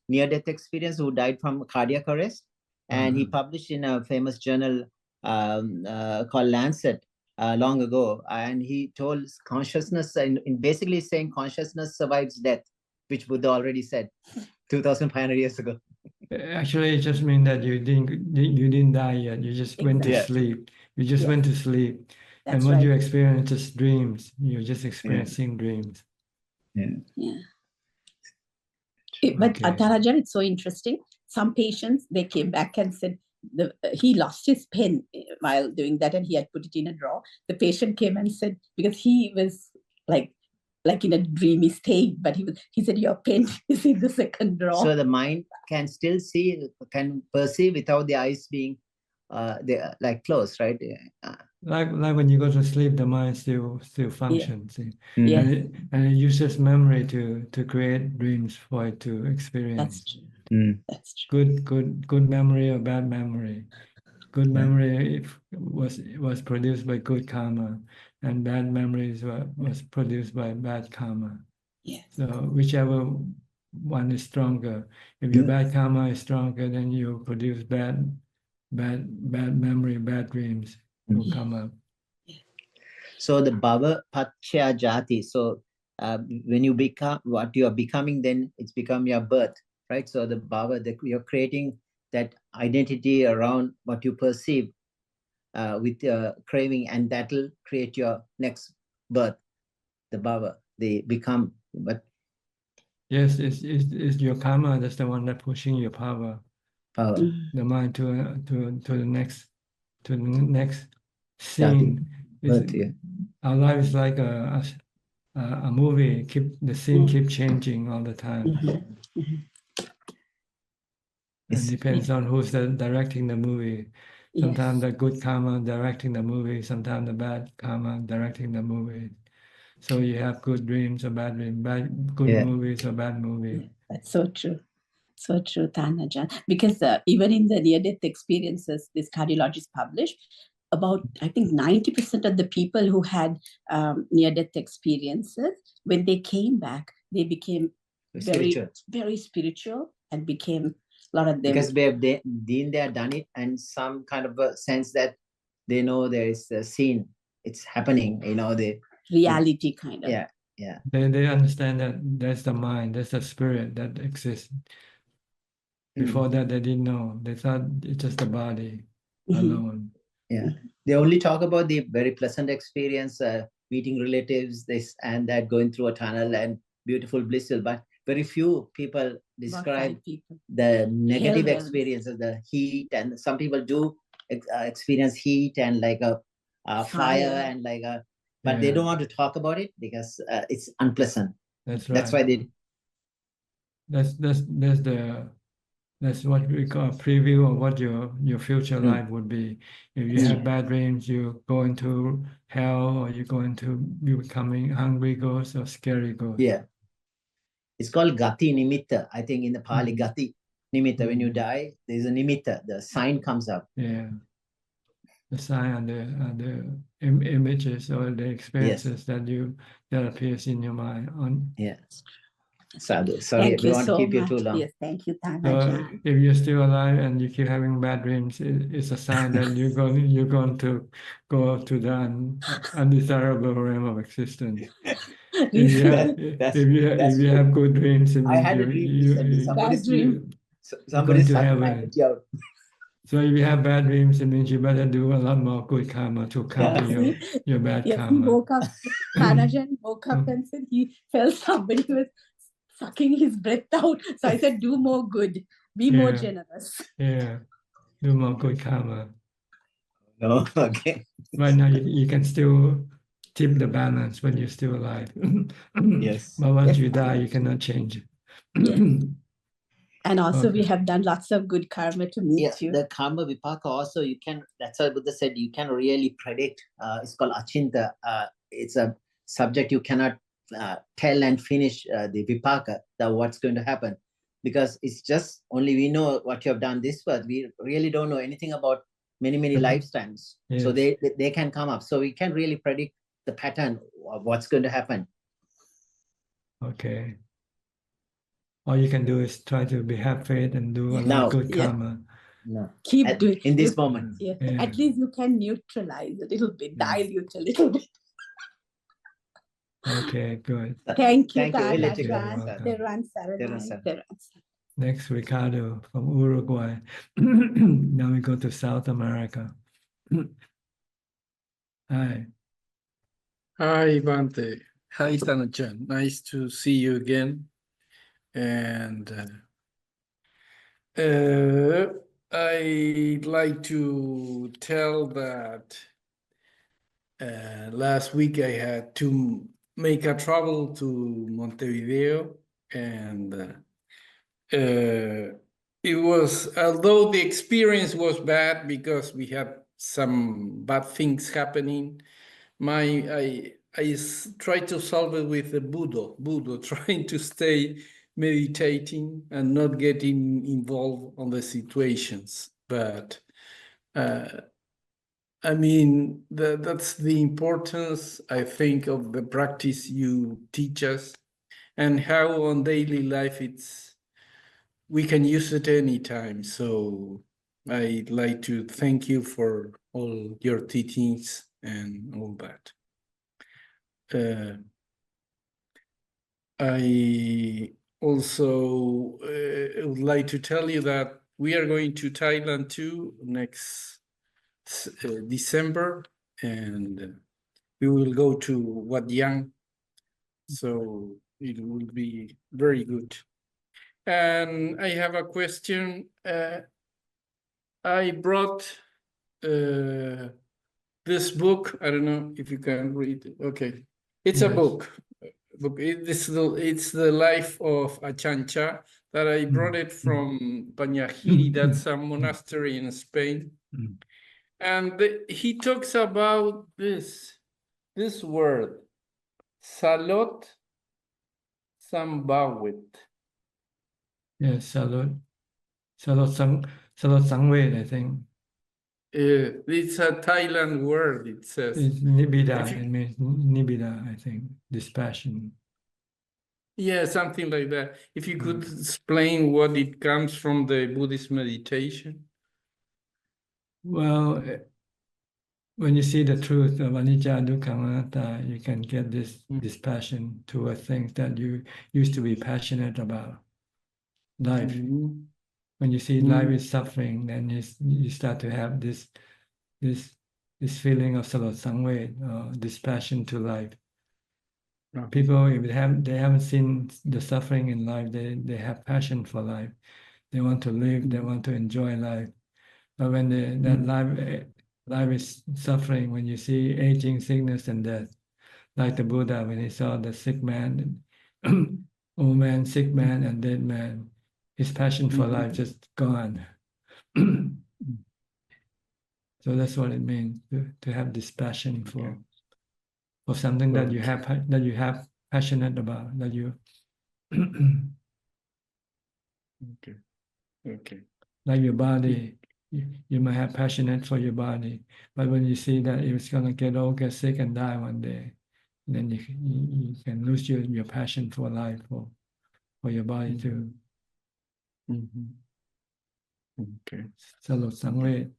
near-death experience who died from cardiac arrest. And he published in a famous journal called Lancet long ago. And he told consciousness, in basically saying consciousness survives death, which Buddha already said 2,500 years ago. Actually, it just means that you didn't die yet. You just went to sleep. You just went to sleep. And what you experience is dreams. You're just experiencing dreams. But Athanajan, it's so interesting. Some patients, they came back and said he lost his pen while doing that and he had put it in a drawer. The patient came and said, because he was like in a dreamy state, but he said, your pen is in the second drawer. So the mind can still see, can perceive without the eyes being like closed, right? Like when you go to sleep, the mind still functions. And it uses memory to create dreams for it to experience. That's true. That's true. Good memory or bad memory. Good memory was produced by good karma, and bad memories was produced by bad karma. Yes. So whichever one is stronger. If your bad karma is stronger, then you produce bad memory, bad dreams will come up. So the bhava pachya jati. So when you become what you are becoming, then it's become your birth, right? So the bhava, you're creating that identity around what you perceive with craving, and that'll create your next birth. The bhava, they become. But yes, it's your karma that's the one that pushing your power. The mind to the next scene. Our life is like a movie. The scene keep changing all the time. It depends on who's directing the movie. Sometimes the good karma directing the movie, sometimes the bad karma directing the movie. So you have good dreams or bad dreams, good movies or bad movies. That's so true. So true, Thanajan. Because even in the near-death experiences, this cardiologist published, about, I think, 90% of the people who had near-death experiences, when they came back, they became very spiritual and became a lot of them. Because they have been there, done it, and some kind of a sense that they know there is a scene, it's happening, the reality kind of. Yeah. They understand that there's the mind, there's the spirit that exists. Before that, they didn't know. They thought it's just the body alone. Yeah. They only talk about the very pleasant experience, meeting relatives, this and that, going through a tunnel and beautiful blissful, but very few people describe the negative experiences, the heat, and some people do experience heat and like a fire and like a, but they don't want to talk about it because it's unpleasant. That's right. That's why they. That's what we call a preview of what your future life would be. If you have bad dreams, you go into hell, or you go into becoming hungry ghosts or scary ghosts. Yeah. It's called Gati Nimitta. I think in the Pali, Gati Nimitta, when you die, there's a Nimitta, the sign comes up. Yeah. the sign and the images or the experiences that appears in your mind. Yes. Sadhu. Sorry, Thank we you want to so keep you much. too long. Yes, thank you, So Ajahn. if you're still alive and you keep having bad dreams, it's a sign that you're going to go to the undesirable realm of existence. If you have good dreams, it I means had a dream recently. going to sucked my heaven. energy out. So if you have bad dreams, it means you better do a lot more good karma to counter your bad Yes, he karma. woke up, Ajahn woke up and said he felt somebody was sucking his breath out. So I said, do more good, be more generous. Yeah, do more good karma. No, okay. Right now, you can still tip the balance when you're still alive. Yes. But once Yes, you die, you cannot change it. Yes. And also we Okay. have done lots of good karma to meet you. The karma vipaka also, you can, that's why Buddha said you can really predict. It's called achinta. It's a subject you cannot tell and finish the vipaka, what's going to happen. Because it's just only we know what you have done this birth. We really don't know anything about many lifetimes. So Yes. they can come up. So we can really predict the pattern of what's going to happen. Okay. All you can do is try to have faith and do a lot of good karma. No. Keep doing in this moment. Yeah. Yeah. At least you can neutralize a little bit, dilute a little bit. Okay, good. Thank you, We'll let you go. Ajahn. Teran Saranai. Saranai. Teran Next, Ricardo from Uruguay. Now we go to South America. Hi. Hi, Bante. Hi, Tanajan. Nice to see you again. And I'd like to tell that last week I had to make a travel to Montevideo, and it was, although the experience was bad because we had some bad things happening, I tried to solve it with the Buddha, trying to stay meditating and not getting involved on the situations. But I mean, that's the importance, I think, of the practice you teach us, and how on daily life we can use it anytime. So I'd like to thank you for all your teachings and all that. I also would like to tell you that we are going to Thailand too next December, and we will go to Wat Yang, so it will be very good. And I have a question. I brought this book. I don't know if you can read it. Okay, it's a book. It's the life of Ajahn that I brought it from Panyahiri. That's a monastery in Spain. And he talks about this word, Salot Sambawit. Yes, Salot Sangwet, I think. It's a Thailand word, it says. It's Nibbida, it means Nibbida, I think, dispassion. Yeah, something like that. If you could explain what it comes from the Buddhist meditation. Well, when you see the truth of anicca, dukkha, anatta, you can get this dispassion toward things that you used to be passionate about. Life. When you see life is suffering, then you start to have this feeling of salot sangwet, dispassion to life. People, if they haven't seen the suffering in life, they have passion for life. They want to live. They want to enjoy life. But when that life is suffering, when you see aging, sickness, and death, like the Buddha when he saw the sick man, old man, sick man, and dead man, his passion for life just gone. So that's what it means to have this passion for something that you have passionate about, that you Okay. like your body. you might have passionate for your body, but when you see that it's gonna get old, get sick, and die one day, then you can lose your passion for life, for your body too. Okay. Salot Sangwe.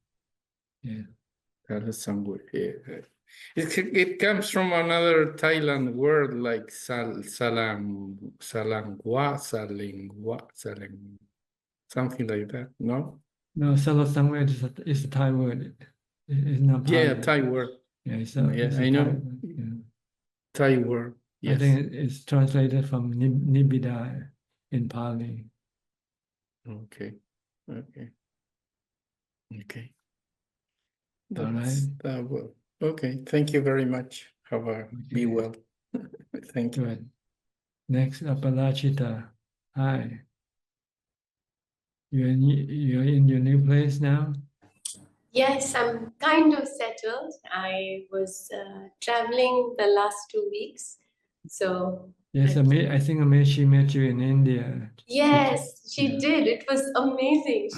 Yeah. It comes from another Thailand word like salangwa, something like that. No? No, Salot Sangwe is a Thai word. It's not Yeah, Pali. Thai word. Yeah, it's Yeah, a I Thai know. word, yeah. Thai word. I Yes. think it's translated from Nibbida in Pali. Okay. Okay. Okay. All right. That's that well. Okay. Thank you very much. Be well. Thank you. Good. Next, Apalachita. Hi. You're in your new place now? Yes, I'm kind of settled. I was traveling the last 2 weeks. So, Yes, I think she met you in India. yes, she did. It was amazing.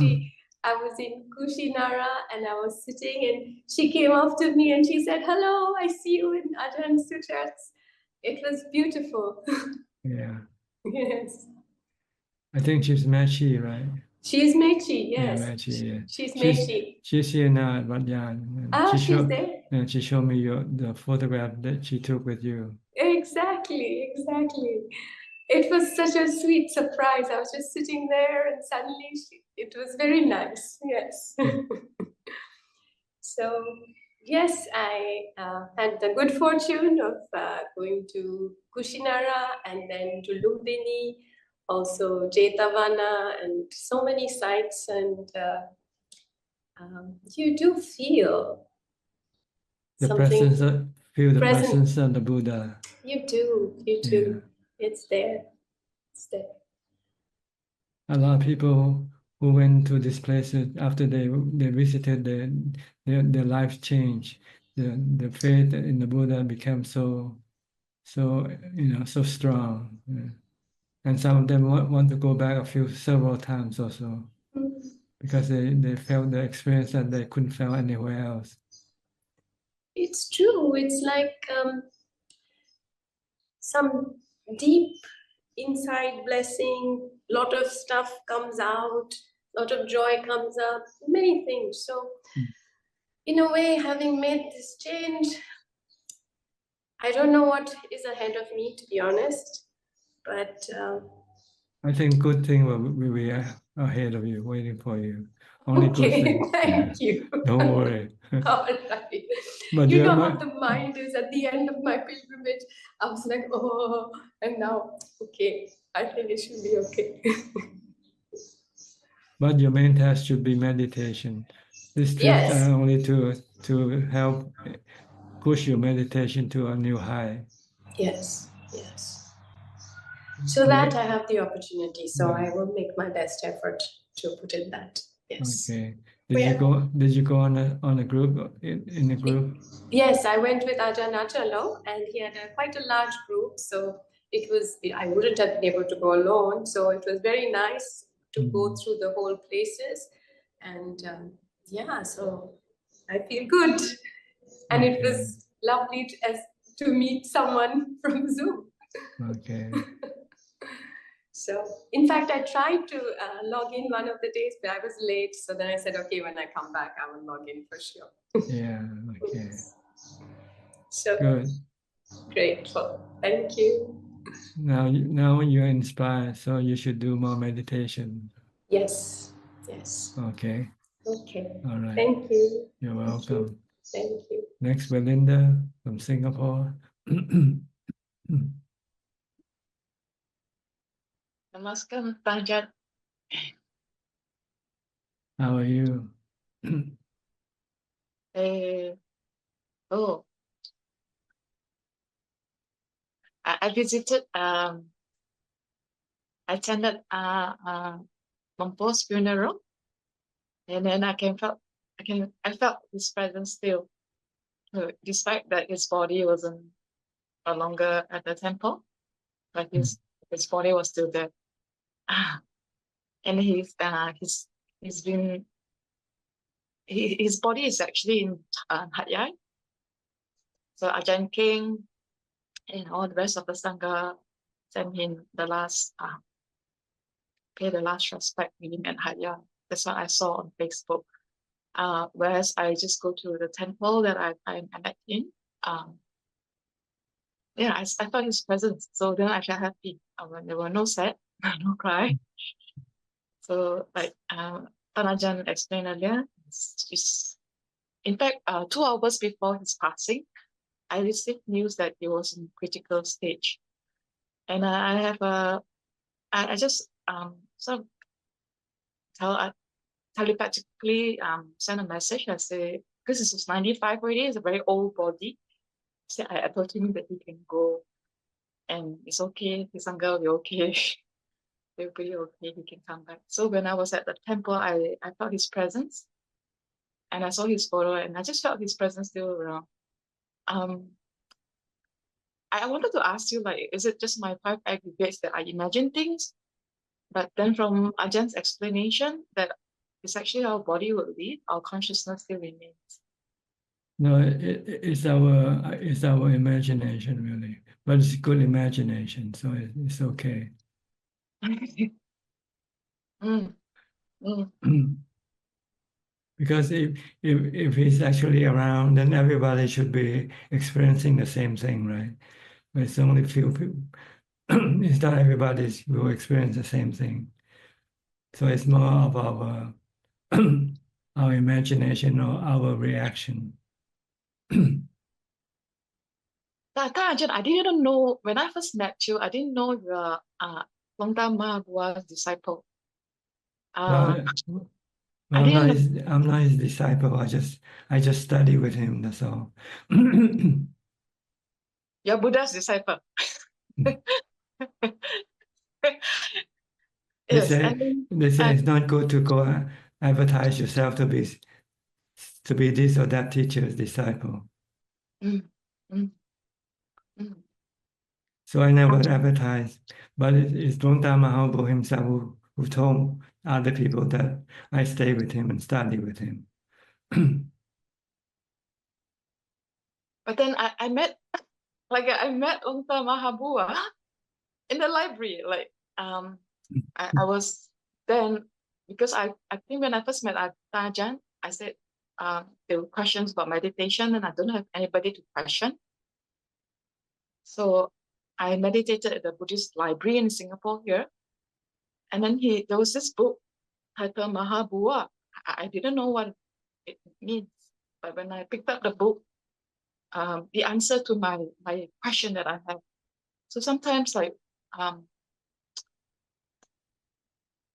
I was in Kushinara and I was sitting and she came up to me and she said, "Hello, I see you in Ajahn Suchart." It was beautiful. Yeah. Yes. I think she's Mechi, right? She's Mechi, Yeah, yes. Mechi, yeah. She's Mechi. She's here now at Wat Yan. Ah, she's there. And she showed me the photograph that she took with you. Exactly, exactly. It was such a sweet surprise. I was just sitting there and suddenly it was very nice. Yes. So, yes, I had the good fortune of going to Kushinara and then to Lumbini, also Jetavana, and so many sites. And you do feel The something presence of the Buddha. You do. It's there. It's there. A lot of people who went to these places after they visited, their lives changed. The faith in the Buddha became so strong. Yeah. And some of them want to go back several times also, because they felt the experience that they couldn't feel anywhere else. It's true. It's like some deep inside blessing. Lot of stuff comes out. Lot of joy comes up. Many things. So, in a way, having made this change, I don't know what is ahead of me, to be honest. But I think good thing will be ahead of you, waiting for you. Only good okay, things. thank you. Don't worry. All right. But you yeah, know how the mind is at the end of my pilgrimage. I was like, oh, and now, okay, I think it should be okay. But your main task should be meditation. These trips Yes. are only to help push your meditation to a new high. Yes, yes. So that I have the opportunity. So I will make my best effort to put in that. Yes. Okay. Did you go on a group in a group? Yes, I went with Ajahn and he had quite a large group. So I wouldn't have been able to go alone. So it was very nice to go through the whole places. And so I feel good. And it was lovely to meet someone from Zoom. Okay. So, in fact, I tried to log in one of the days, but I was late. So then I said, okay, when I come back, I will log in for sure. Yeah, okay. So, good. Grateful. Thank you. Now you're inspired, so you should do more meditation. Yes, yes. Okay. Okay. All right. Thank you. You're welcome. Thank you. Next, Belinda from Singapore. Namaskar, Ajahn. How are you? I visited, I attended Mampo's funeral, and then I felt his presence still, despite that his body wasn't no longer at the temple, but his body was still there. And he's been his body is actually in Hat Yai. So Ajahn King and all the rest of the Sangha sent him the last, pay the last respect to him at Hat Yai. That's what I saw on Facebook. Whereas I just go to the temple that I met in. Yeah, I felt his presence. So then I felt happy. When there were no sad, no cry. So like Ajahn explained earlier, in fact, 2 hours before his passing, I received news that he was in critical stage. And I just sort of telepathically sent a message. I say, because this is 95 already, it's a very old body. So I told him that he can go and it's okay, his Sangha will be okay. He'll be okay, he can come back. So when I was at the temple, I felt his presence and I saw his photo and I just felt his presence still around. I wanted to ask you, like, is it just my 5 aggregates that I imagine things? But then from Ajahn explanation that it's actually our body will leave, our consciousness still remains. No, it's our imagination really, but it's good imagination, so it's okay. Because if he's actually around, then everybody should be experiencing the same thing, right? But it's only few people. It's not everybody will experience the same thing. So it's more of our our imagination or our reaction. Ajahn, I didn't know, when I first met you, I didn't know you're Longda Mahabua's disciple. Well, I'm not his disciple. I just study with him. That's all. You're Buddha's disciple. They say it's not good to go advertise yourself to be this or that teacher's disciple. So I never advertise, but it's Longda Mahabuddha himself who told other people that I stay with him and study with him. But then I met Longda Mahabua in the library. Like I was then, because I think when I first met Ajahn, I said there were questions about meditation and I don't have anybody to question. So I meditated at the Buddhist library in Singapore here. And then there was this book titled Mahabua. I didn't know what it means. But when I picked up the book, the answer to my question that I have. So sometimes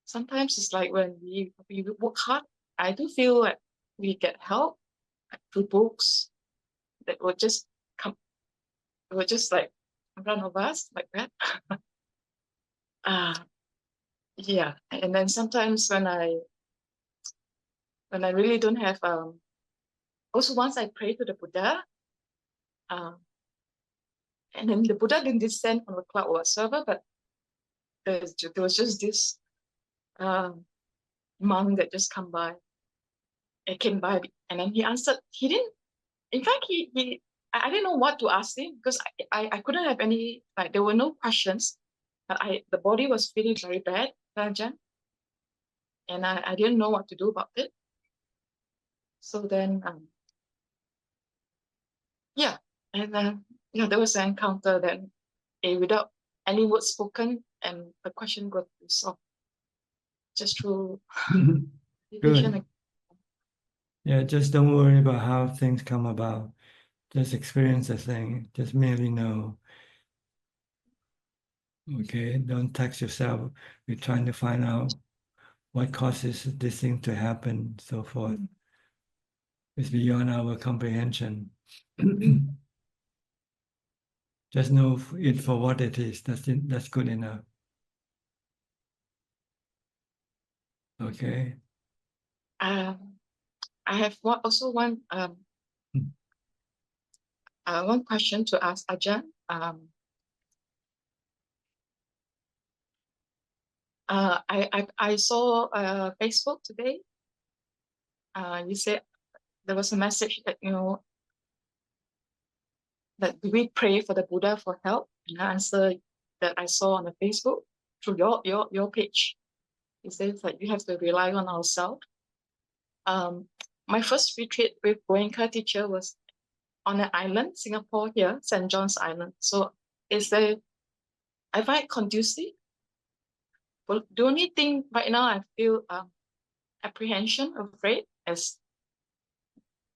sometimes it's like when we work hard, I do feel like we get help through books that will just like in front of us like that. Yeah, and then sometimes when I really don't have also once I pray to the Buddha, and then the Buddha didn't descend from the cloud whatsoever, but there was just this monk that just came by, and then he answered. He didn't. In fact, I didn't know what to ask him because I couldn't have any, like, there were no questions. But the body was feeling very bad, Ajahn, and I didn't know what to do about it. So then, yeah, and then there was an encounter then, without any words spoken, and the question got resolved just through Good. Yeah, just don't worry about how things come about. Just experience the thing. Just merely know. Okay, don't tax yourself with trying to find out what causes this thing to happen, so forth. It's beyond our comprehension. Just know it for what it is. That's good enough. Okay. I have also one question to ask Ajahn. I saw Facebook today. you said there was a message that, you know, that we pray for the Buddha for help. And the answer that I saw on the Facebook through your page, it says that you have to rely on ourselves. My first retreat with Goenka teacher was on an island, Singapore here, St. John's Island. So I find it conducive. Well, the only thing right now I feel apprehension, afraid, as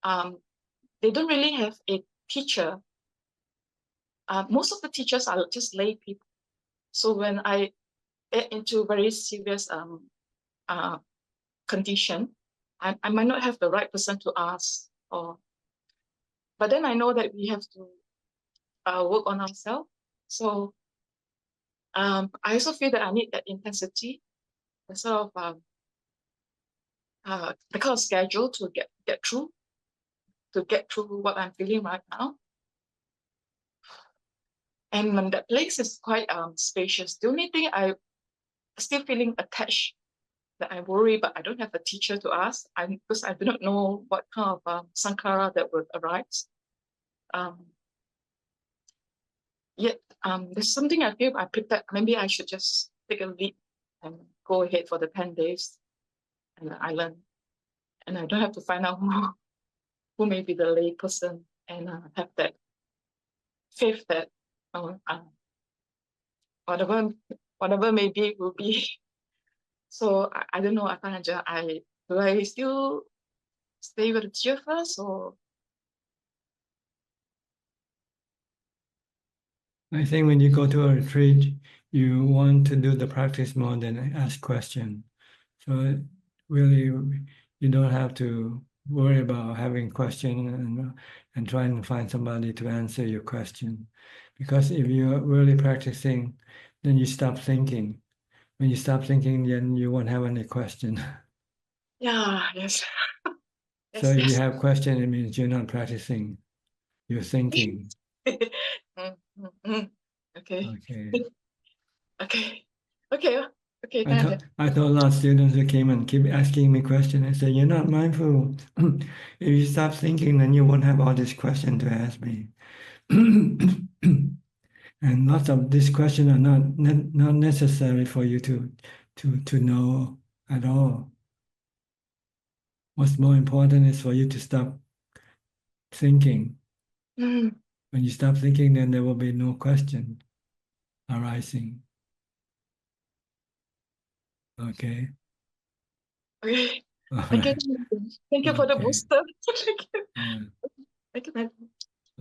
they don't really have a teacher. Most of the teachers are just lay people. So when I get into very serious condition, I might not have the right person to ask. But then I know that we have to work on ourselves. So I also feel that I need that intensity, the sort of the kind of schedule to get through what I'm feeling right now. And when that place is quite spacious, the only thing I'm still feeling attached, that I worry, but I don't have a teacher to ask, because I do not know what kind of sankhara that would arise. Yet there's something I feel I picked up. Maybe I should just take a leap and go ahead for the 10 days in the island, and I don't have to find out who may be the lay person, and have that faith that whatever maybe will be. So I don't know, Akanaja, do I still stay with the teacher first, or? I think when you go to a retreat, you want to do the practice more than ask questions. So really, you don't have to worry about having questions and trying to find somebody to answer your question. Because if you're really practicing, then you stop thinking. When you stop thinking, then you won't have any question. Yeah, yes. So if you have question, it means you're not practicing. You're thinking. Okay. Okay. Okay. I told a lot of students who came and keep asking me questions. I said, you're not mindful. If you stop thinking, then you won't have all these questions to ask me. And lots of these questions are not necessary for you to know at all. What's more important is for you to stop thinking. When you stop thinking, then there will be no question arising. Okay. Okay. All Thank right. you. Thank you for the Okay. booster. Thank you. Yeah. Thank you.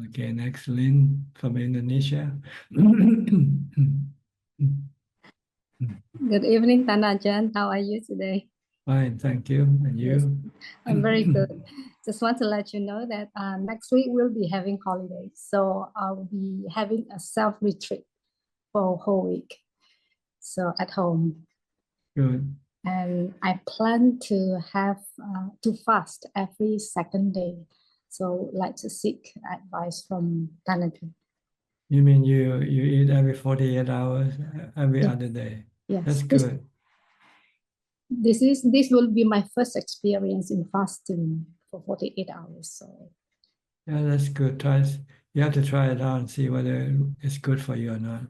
Okay, next, Lynn from Indonesia. Good evening, Tanajan. How are you today? Fine, thank you. And you? I'm very good. Just want to let you know that next week we'll be having holidays. So I'll be having a self-retreat for a whole week. So at home. Good. And I plan to have to fast every second day. So like to seek advice from Tanajan. You mean you eat every 48 hours, every other day? Yes. That's good. This will be my first experience in fasting for 48 hours. So Yeah, that's good. You have to try it out and see whether it's good for you or not.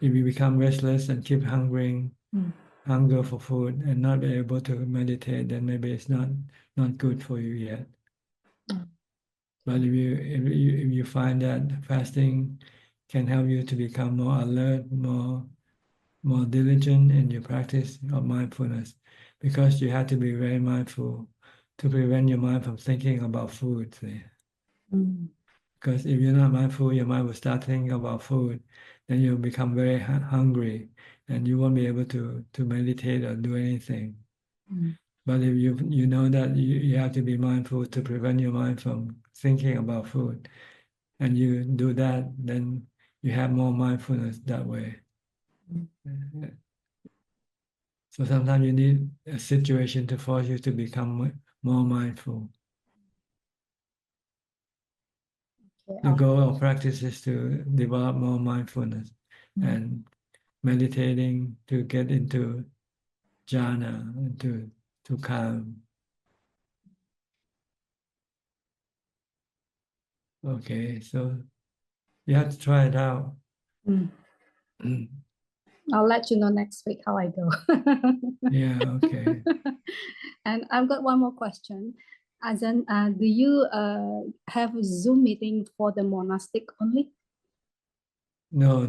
If you become restless and keep hunger for food and not be able to meditate, then maybe it's not good for you yet. But if you find that fasting can help you to become more alert, more diligent in your practice of mindfulness, because you have to be very mindful to prevent your mind from thinking about food. See? Because if you're not mindful, your mind will start thinking about food, then you'll become very hungry, and you won't be able to meditate or do anything. But if you know that you have to be mindful to prevent your mind from thinking about food, and you do that, then you have more mindfulness that way. So sometimes you need a situation to force you to become more mindful. The goal of practice is to develop more mindfulness and meditating to get into jhana, to calm. Okay, so you have to try it out. I'll let you know next week how I go. Yeah, okay. And I've got one more question. Ajahn, do you have a Zoom meeting for the monastic only? No,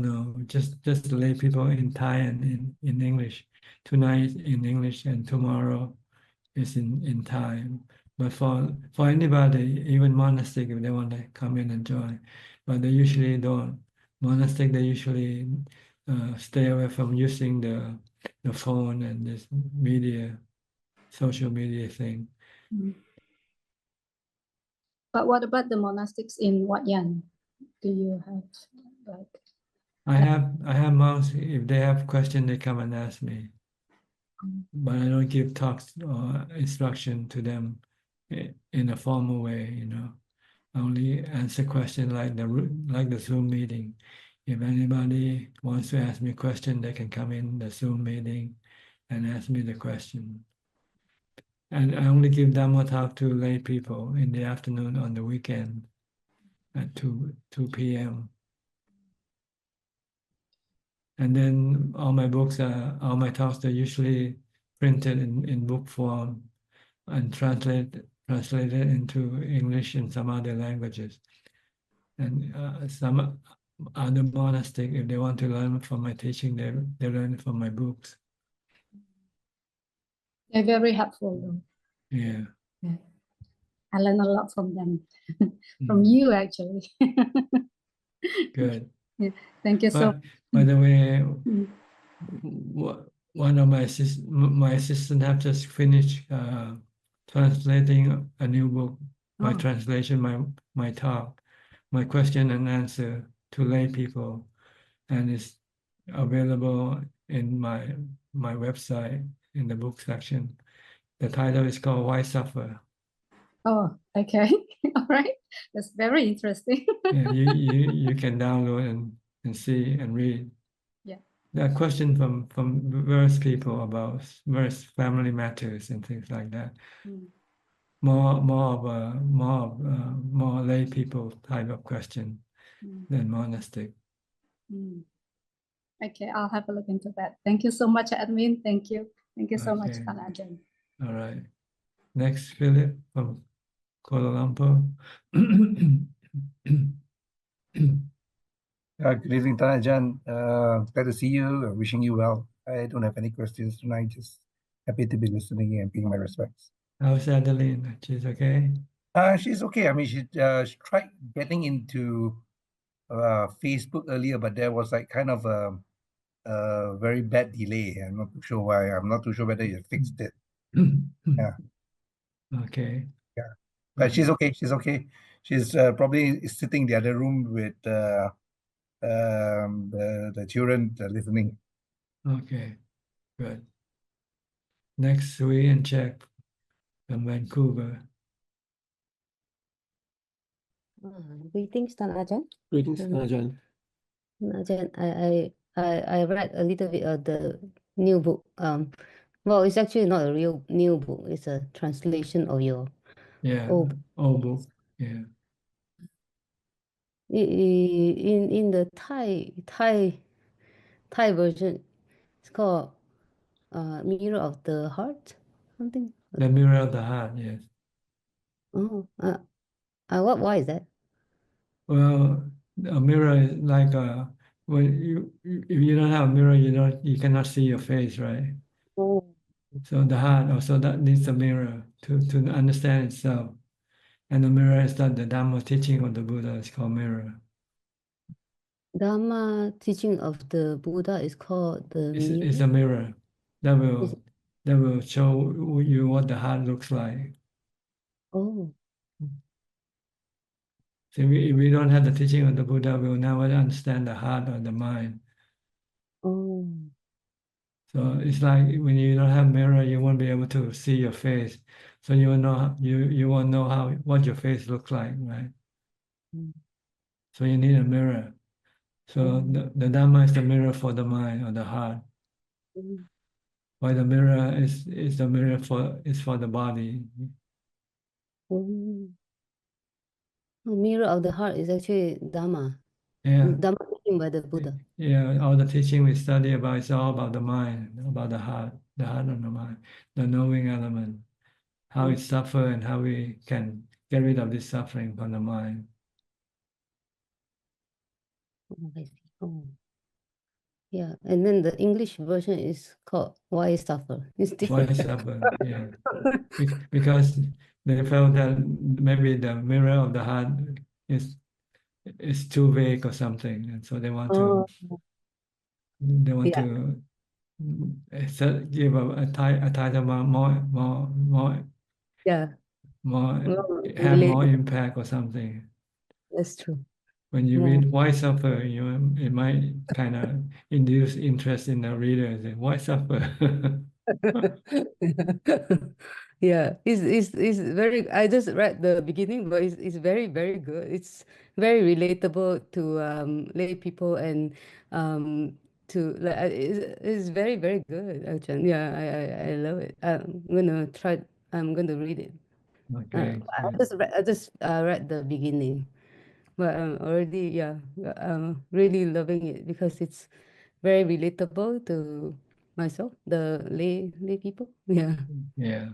just lay people in Thai and in English. Tonight in English and tomorrow is in Thai. But for anybody, even monastic, if they want to come in and join, but they usually don't. Monastic, they usually stay away from using the phone and this media, social media thing. But what about the monastics in Wat Yan? Do you have like? I have monks. If they have questions, they come and ask me. But I don't give talks or instruction to them in a formal way. You know, I only answer questions like the Zoom meeting. If anybody wants to ask me a question, they can come in the Zoom meeting and ask me the question. And I only give Dhamma talk to lay people in the afternoon on the weekend at 2 p.m. And then all my talks are usually printed in book form and translated into English and some other languages. And some other monastic, if they want to learn from my teaching, they learn from my books. They're very helpful though. Yeah. Yeah. I learn a lot from them, from you actually. Good. Yeah. Thank you so. By the way, one of my assistant have just finished translating a new book. My translation, my talk, my question and answer to lay people, and it's available in my website in the book section. The title is called Why Suffer? Oh, okay. All right. That's very interesting. Yeah, you can download and see and read. Yeah. There are questions from various people about various family matters and things like that. More lay people type of question than monastic. Okay, I'll have a look into that. Thank you so much, admin. Thank you. Thank you so much, Okay. Ajahn. All right. Next, Philip from Kuala Lumpur. Good evening, Ajahn. Glad to see you. Wishing you well. I don't have any questions tonight. Just happy to be listening and paying my respects. How's Adeline? She's okay? She's okay. I mean, she tried getting into Facebook earlier, but there was like kind of a very bad delay. I'm not too sure why. I'm not too sure whether you fixed it. Yeah. Okay. Yeah. But she's okay. She's okay. She's probably sitting in the other room with the children listening. Okay, good. Next, we in Czech from Vancouver. Greetings, Tan Ajahn. Greetings, Ajahn. Ajahn, I read a little bit of the new book. Well, it's actually not a real new book. It's a translation of your old book. Yeah. In the Thai version, it's called Mirror of the Heart, something. The Mirror of the Heart. Yes. Oh, why is that? Well, a mirror is like when if you don't have a mirror, you cannot see your face, right? Oh. So the heart also that needs a mirror to understand itself. And the mirror is that the Dhamma teaching of the Buddha is called mirror. Dhamma teaching of the Buddha is called the mirror. It's a mirror that will show you what the heart looks like. Oh. So if we don't have the teaching of the Buddha, we will never understand the heart or the mind. Oh. So it's like when you don't have mirror, you won't be able to see your face. So you will know you won't know what your face looks like, right? So you need a mirror. So the Dhamma is the mirror for the mind or the heart. While the mirror is the mirror for the body. Mirror of the heart is actually Dhamma. Yeah. Dhamma teaching by the Buddha. Yeah, all the teaching we study about is all about the mind, about the heart and the mind, the knowing element, how it suffers and how we can get rid of this suffering from the mind. Oh, I see. Oh. Yeah, and then the English version is called Why Suffer. It's Why different. suffer? Yeah. Because they felt that maybe the mirror of the heart is too vague or something, and so they want Oh, yeah. to give a title more Yeah. more have Relate. more impact or something. That's true. When you Yeah. read Why Suffer, it might kind of induce interest in the reader. Say, why suffer? Yeah, it's very. I just read the beginning, but it's very very good. It's very relatable to lay people and to like it's very very good. Actually, yeah, I love it. I'm gonna try. I'm gonna read it. Okay. I just read the beginning, but I'm already really loving it because it's very relatable to myself, the lay people. Yeah. Yeah.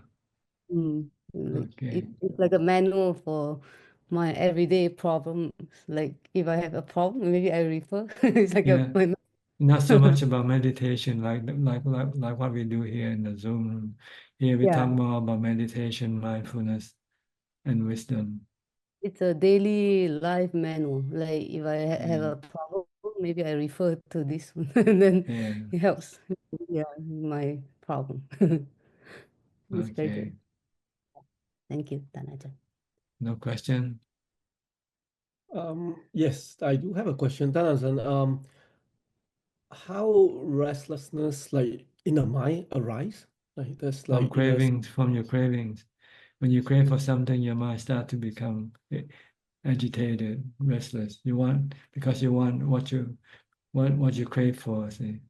Like Okay. it's like a manual for my everyday problems. Like if I have a problem, maybe I refer. It's like Yeah. a Not so much about meditation like what we do here in the Zoom room. Here we yeah. talk more about meditation, mindfulness, and wisdom. It's a daily life manual. Like if I have Yeah. a problem, maybe I refer to this one, and then Yeah. it helps. Yeah, my problem. It's very Okay. good. Thank you, Tanaja. No question? Yes, I do have a question, Dhananjan. How restlessness like in the mind arise? Like that's From like in a cravings, from your cravings. When you crave for something, your mind start to become agitated, restless. Because you want what you crave for. See,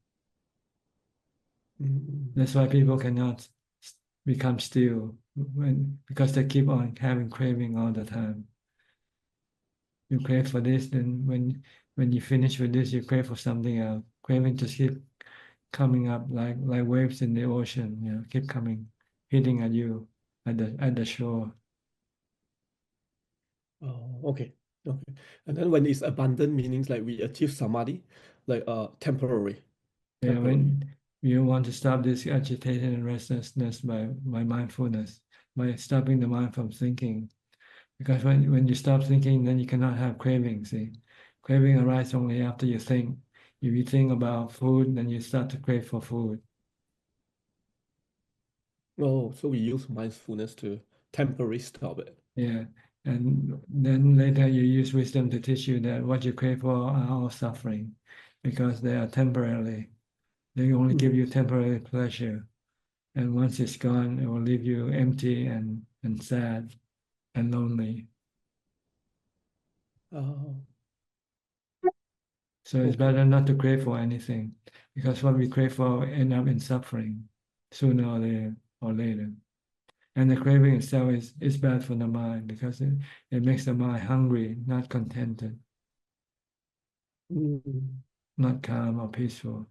that's why people cannot become still because they keep on having craving all the time. You crave for this, then when you finish with this, you crave for something else. Craving just keep coming up like waves in the ocean. Keep coming, hitting at you at the shore. Oh, okay. Okay. And then when it's abundant, meanings like we achieve samadhi, like temporary. Yeah, Temporary. when you want to stop this agitation and restlessness by mindfulness, by stopping the mind from thinking. Because when you stop thinking, then you cannot have craving, see. Craving arises only after you think. If you think about food, then you start to crave for food. Oh, so we use mindfulness to temporarily stop it. Yeah. And then later you use wisdom to teach you that what you crave for are all suffering because they are temporarily. They only give you temporary pleasure. And once it's gone, it will leave you empty and sad and lonely. Oh. So it's better not to crave for anything because what we crave for end up in suffering sooner or later. And the craving itself is bad for the mind because it makes the mind hungry, not contented, not calm or peaceful.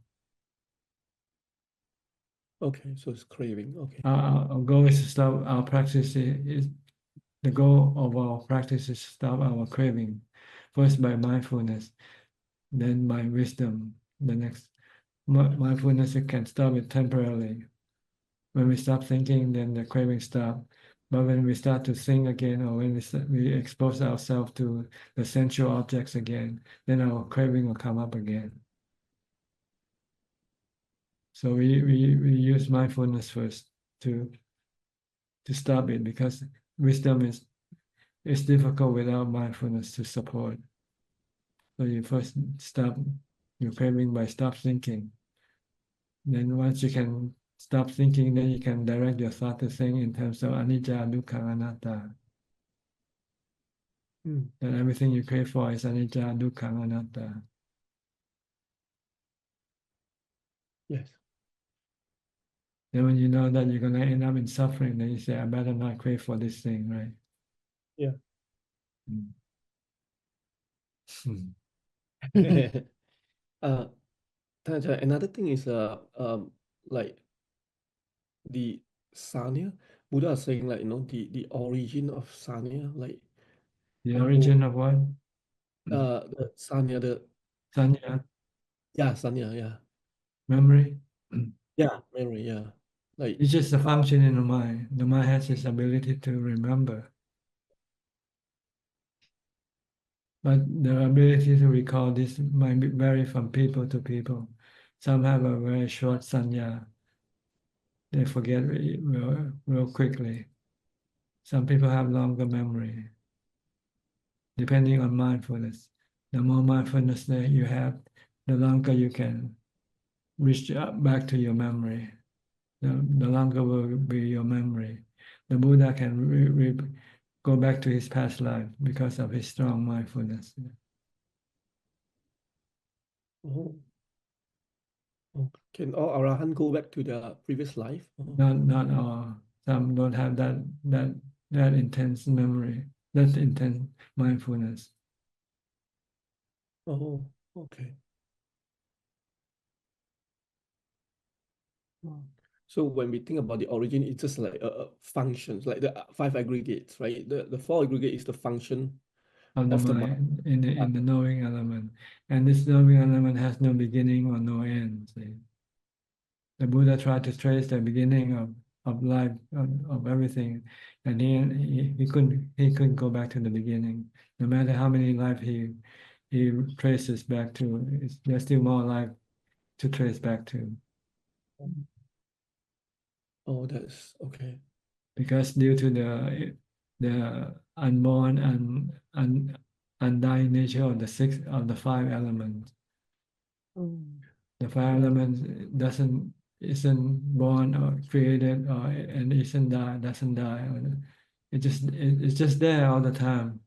Okay, so it's craving. Okay. Our goal is to stop our practice. The goal of our practice is to stop our craving, first by mindfulness, then by wisdom. The next mindfulness can stop it temporarily. When we stop thinking, then the craving stop. But when we start to think again, or when we expose ourselves to the sensual objects again, then our craving will come up again. So we use mindfulness first to stop it because wisdom is difficult without mindfulness to support. So you first stop your craving by stop thinking. Then once you can stop thinking, then you can direct your thought to think in terms of anicca, dukkha, anatta. That everything you crave for is anicca, dukkha, anatta. Yes. Then when you know that you're going to end up in suffering, then you say, I better not crave for this thing, right? Yeah. Tanja, another thing is like the Sanya. Buddha is saying like the origin of Sanya, like The origin of what? the Sanya, the Sanya, Sanya, yeah. memory. Yeah, memory, yeah. Like It's just a function in the mind. The mind has this ability to remember. But the ability to recall this might vary from people to people. Some have a very short sanya. They forget real quickly. Some people have longer memory, depending on mindfulness. The more mindfulness that you have, the longer you can reach back to your memory. The longer will be your memory. The Buddha can go back to his past life because of his strong mindfulness. oh, can all Arahant go back to their previous life? Not all. Some don't have that intense memory, that intense mindfulness. Oh, okay. So when we think about the origin, it's just like functions, like the 5 aggregates, right? The 4 aggregate is the function Of the mind, in the knowing element, and this knowing element has no beginning or no end. See? The Buddha tried to trace the beginning of life, of everything, and he couldn't go back to the beginning. No matter how many life he traces back to, there's still more life to trace back to. Oh, that's okay. Because due to the unborn and undying nature of the 5 elements, the 5 elements isn't born or created and doesn't die. It's just there all the time.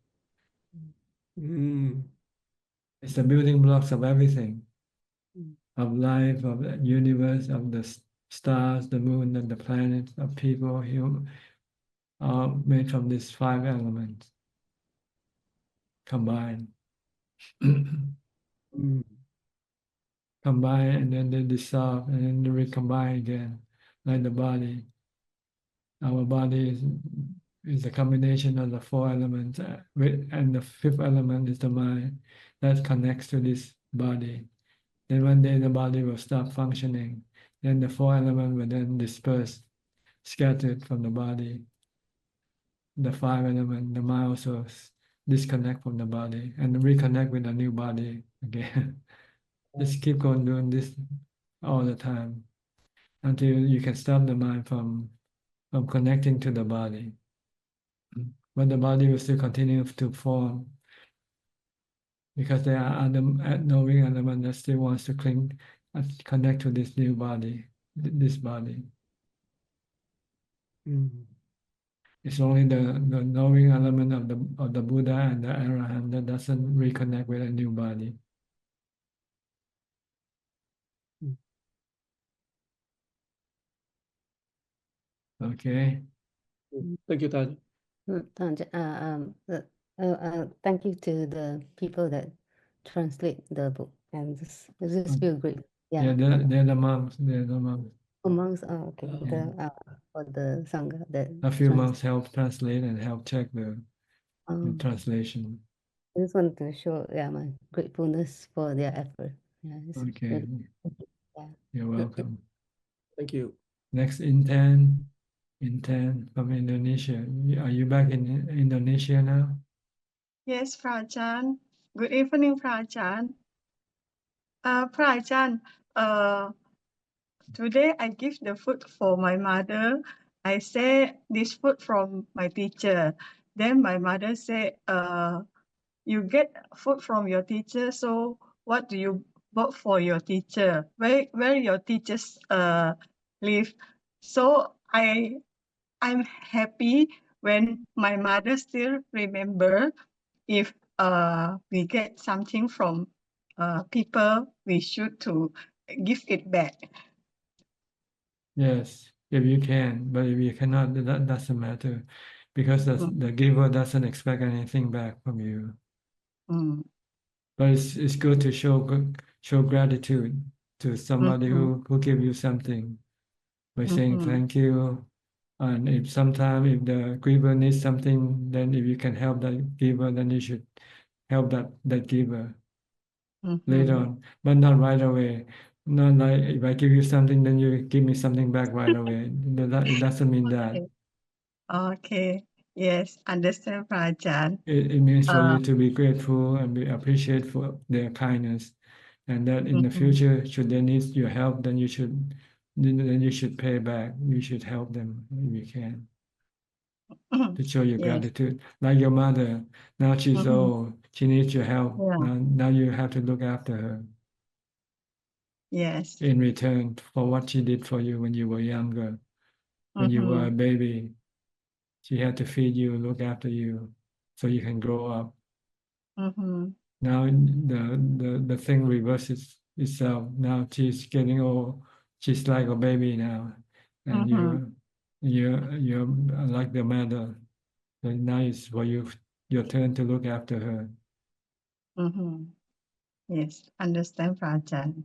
It's the building blocks of everything, of life, of the universe, of the stars, the moon, and the planets, of people, human, are made from these 5 elements combined. Combine and then they dissolve and then they recombine again, like the body. Our body is a combination of the 4 elements, and the 5th element is the mind that connects to this body. Then one day the body will stop functioning. Then the 4 elements will then disperse, scattered from the body. The 5 elements, the mind also disconnect from the body and reconnect with a new body again. Just keep on doing this all the time until you can stop the mind from connecting to the body. But the body will still continue to form because there are other knowing element that still wants to connect to this new body, this body. It's only the knowing element of the Buddha and the Arahant that doesn't reconnect with a new body. Okay. Thank you, Taj. Thank you to the people that translate the book, and this feel great. Yeah, they're the monks. They're the monks. Monks, okay. For the sangha that A few monks help translate and help check the translation. I just want to show my gratefulness for their effort. Okay. Yeah. You're welcome. Thank you. Next, Intan from Indonesia. Are you back in Indonesia now? Yes, Prajan. Good evening, Prajan. Prajan, today I give the food for my mother. I say this food from my teacher. Then my mother say, you get food from your teacher, so what do you bought for your teacher? Where your teachers live? So I'm happy when my mother still remember if we get something from people, we should to give it back. Yes, if you can, but if you cannot, that doesn't matter because the giver doesn't expect anything back from you. But it's good to show gratitude to somebody Mhm. who gave you something by saying Mhm. thank you. And if the giver needs something, then if you can help that giver, then you should help that giver later Mhm. on, but not right away. Not like if I give you something, then you give me something back right away. It doesn't mean that. Okay. Okay. Yes, understand, Prajan. It means for you to be grateful and be appreciate for their kindness, and that in the Mhm. future, should they need your help, then you should pay back. You should help them if you can, to show your Yes. gratitude. Like your mother, now she's Mhm. old, she needs your help. Yeah. Now you have to look after her Yes. in return for what she did for you when you were younger, when you were a Mhm. baby. She had to feed you, look after you, so you can grow up. Mhm. Now the thing reverses itself. Now she's getting old. She's like a baby now, and Mhm. you're like the mother. So now it's for your turn to look after her. Mhm. Yes, understand, Prajan.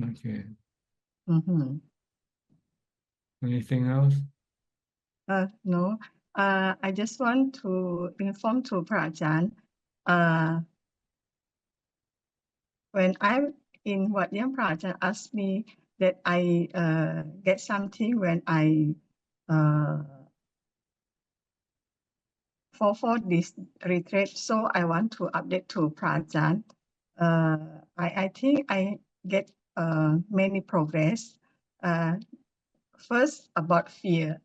Okay. Mhm. Anything else? No. I just want to inform to Prajan. When I'm in Wat Yan, Prajan asked me that I get something when I for this retreat. So I want to update to Prajan. I think I get many progress. First about fear.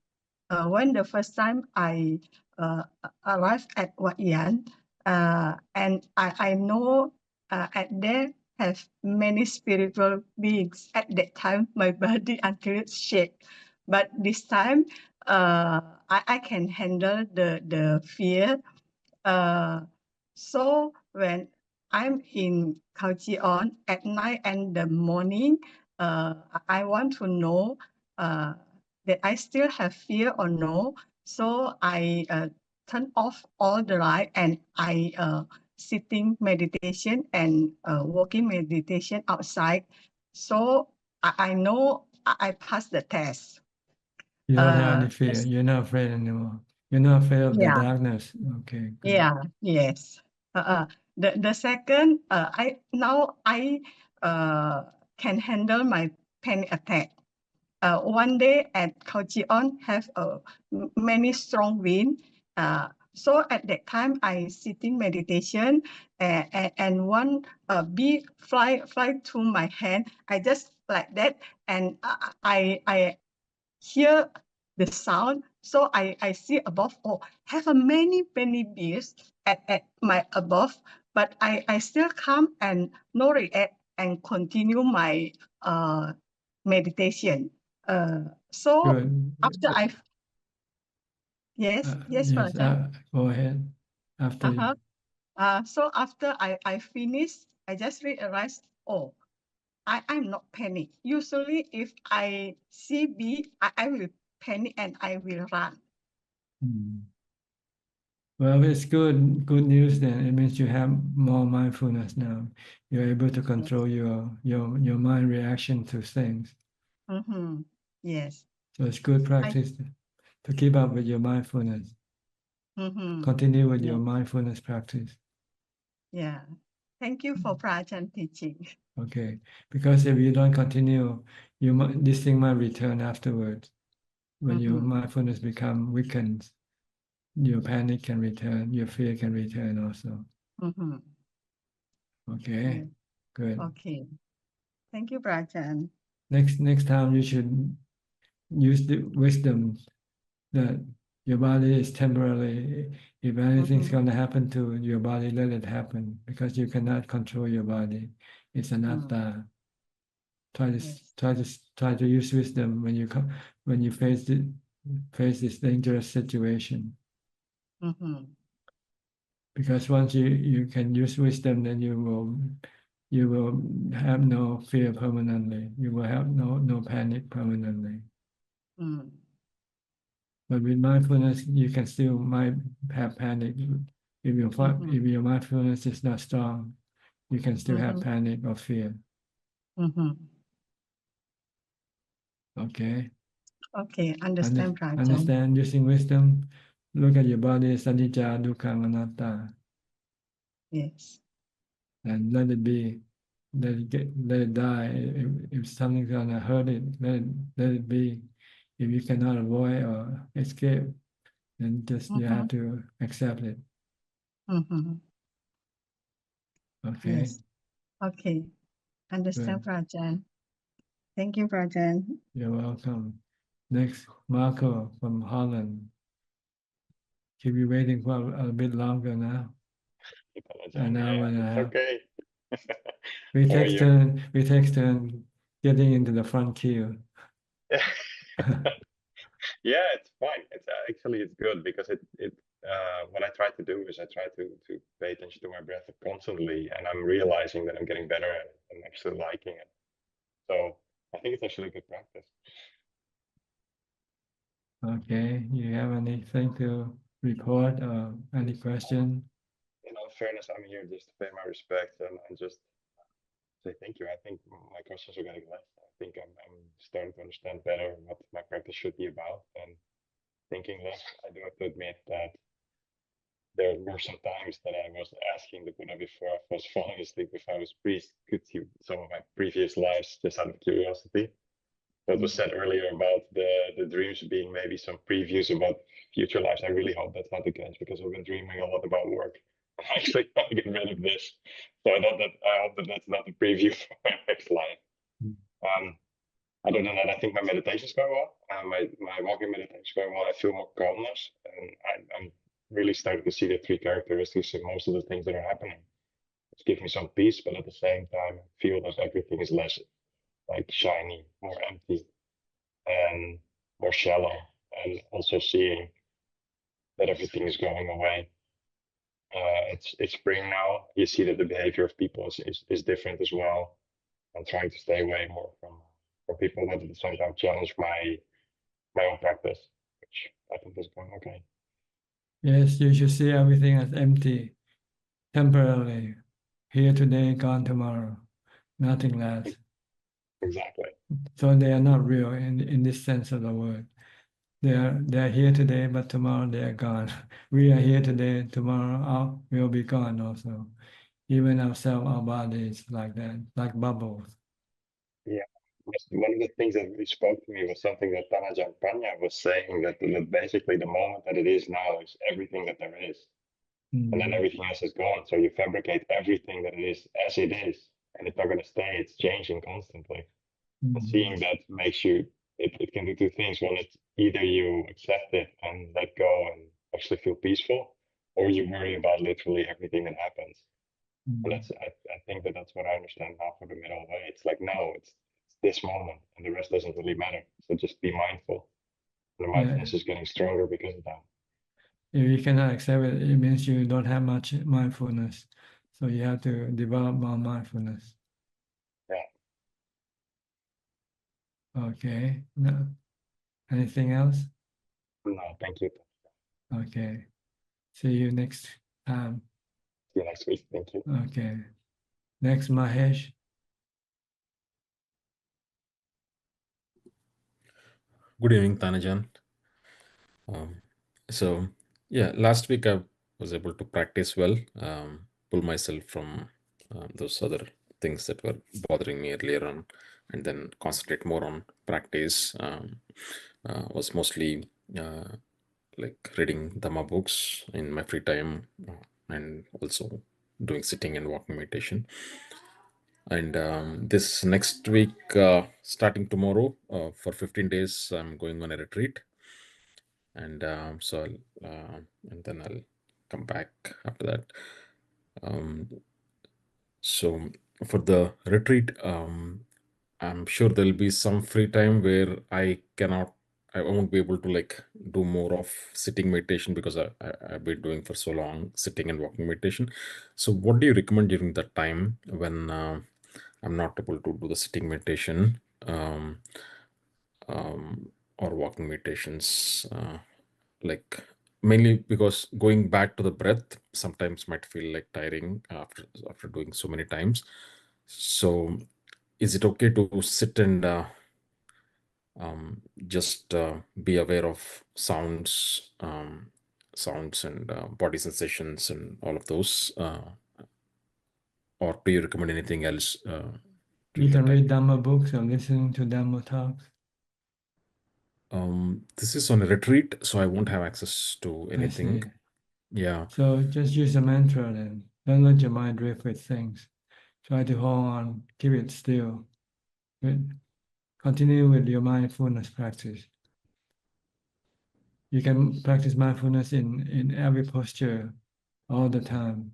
When the first time I arrived at Wat Yan, and I know at there have many spiritual beings. At that time, my body until shake, but this time I can handle the fear. So when I'm in Khao Chi-on at night and the morning, I want to know that I still have fear or no. So I turn off all the light and I sitting meditation and walking meditation outside. So I know I passed the test. You don't have any fear. You're not afraid anymore. You're not afraid of the Yeah. darkness. Okay. Good. Yeah, yes. The second, I can handle my panic attack. One day at Khao Chi-on have many strong wind. So at that time I sitting meditation and one bee fly to my hand. I just like that and I hear the sound. So I see above, have a many bees at my above, but I still come and no react and continue my meditation. So Good. after yes, Yes. Prajan. Go ahead. After you. So after I finish, I just realized, I'm not panic. Usually if I see bee, I will panic and I will run. Well, it's good news then. It means you have more mindfulness now. You're able to control your mind reaction to things. Mm-hmm. Yes. So it's good practice to keep up with your mindfulness. Mm-hmm. Continue with your Yeah. mindfulness practice. Yeah. Thank you for Prajan teaching. Okay. Because if you don't continue, this thing might return afterwards. When your Mm-hmm. mindfulness become weakened, your panic can return, your fear can return also. Mm-hmm. Okay. Yeah. Good. Okay. Thank you, Prajan. Next time you should use the wisdom that your body is temporary. If anything's Mm-hmm. going to happen to your body, let it happen, because you cannot control your body. It's anatta. Try to use wisdom when you face this dangerous situation. Mm-hmm. Because once you can use wisdom, then you will have no fear permanently. You will have no panic permanently. Mm. But with mindfulness, you can might have panic if Mm-hmm. your mindfulness is not strong. you can still have panic or fear. Okay. Okay, understand, Ajahn. Understand using wisdom. Look at your body, sanicca, dukkha, anatta, Yes. and let it be. Let it die. If something's gonna hurt it, let it be. If you cannot avoid or escape, then just you have to accept it. Okay. Yes. Okay. Understand, Ajahn. Thank you, Ajahn. You're welcome. Next, Marco from Holland. Keep you waiting for a bit longer now. An hour and a half. Okay. We How are take you? turn getting into the front queue. Yeah, it's fine. It's actually it's good because what I try to do is I try to pay attention to my breath constantly, and I'm realizing that I'm getting better at it and actually liking it. So I think it's actually a good practice. Okay, you have anything to report or any question? In all fairness, I'm here just to pay my respect and just say thank you. I think my questions are getting less. I think I'm starting to understand better what my practice should be about and thinking less. I do have to admit that there were some times that I was asking the Buddha before I was falling asleep if I was priest, could see some of my previous lives just out of curiosity. What was said earlier about the dreams being maybe some previews about future lives. I really hope that's not the case because I've been dreaming a lot about work. I actually want to get rid of this. So I hope that that's not a preview for my next life. Other than that, I think my meditation is going well. My walking meditation is going well. I feel more calmness, and I'm really starting to see the three characteristics in most of the things that are happening. It's giving me some peace, but at the same time, I feel that everything is less like shiny, more empty, and more shallow, and also seeing that everything is going away. It's spring now. You see that the behavior of people is different as well. I'm trying to stay away more from people that at the same time challenge my own practice, which I think is going okay. Yes, you should see everything as empty, temporarily. Here today, gone tomorrow. Nothing lasts. Exactly. So they are not real in this sense of the word. They are here today, but tomorrow they are gone. We are here today, tomorrow we'll be gone also. Even ourselves, our bodies like that, like bubbles. Yeah. One of the things that really spoke to me was something that Ajahn Panya was saying that basically the moment that it is now is everything that there is. And then everything else is gone. So you fabricate everything that it is as it is. And it's not going to stay, it's changing constantly. And seeing that makes you, it can do two things. One, it's either you accept it and let go and actually feel peaceful, or you worry about literally everything that happens. And I think that's what I understand now for the middle way. It's like, no, it's this moment and the rest doesn't really matter. So just be mindful. And the mindfulness is getting stronger because of that. If you cannot accept it, it means you don't have much mindfulness. So you have to develop more mindfulness. Yeah. Okay. No. Anything else? No, thank you. Okay. See you next time. See you next week. Thank you. Okay. Next, Mahesh. Good evening, Tanajan. So yeah, last week I was able to practice well, pull myself from those other things that were bothering me earlier on, and then concentrate more on practice. Was mostly like reading Dhamma books in my free time, and also doing sitting and walking meditation. And this next week, starting tomorrow, for 15 days, I'm going on a retreat. And so and then I'll come back after that. So for the retreat, I'm sure there'll be some free time where I won't be able to like do more of sitting meditation because I've been doing for so long sitting and walking meditation. So what do you recommend during that time when I'm not able to do the sitting meditation or walking meditations? Like mainly because going back to the breath sometimes might feel like tiring after doing so many times. So is it okay to sit and just be aware of sounds, sounds and body sensations and all of those, or do you recommend anything else? You can read Dhamma books or listening to Dhamma talks. This is on a retreat, so I won't have access to I anything. see. Yeah. So just use a mantra then. Don't let your mind drift with things. Try to hold on, keep it still. Continue with your mindfulness practice. You can practice mindfulness in every posture all the time,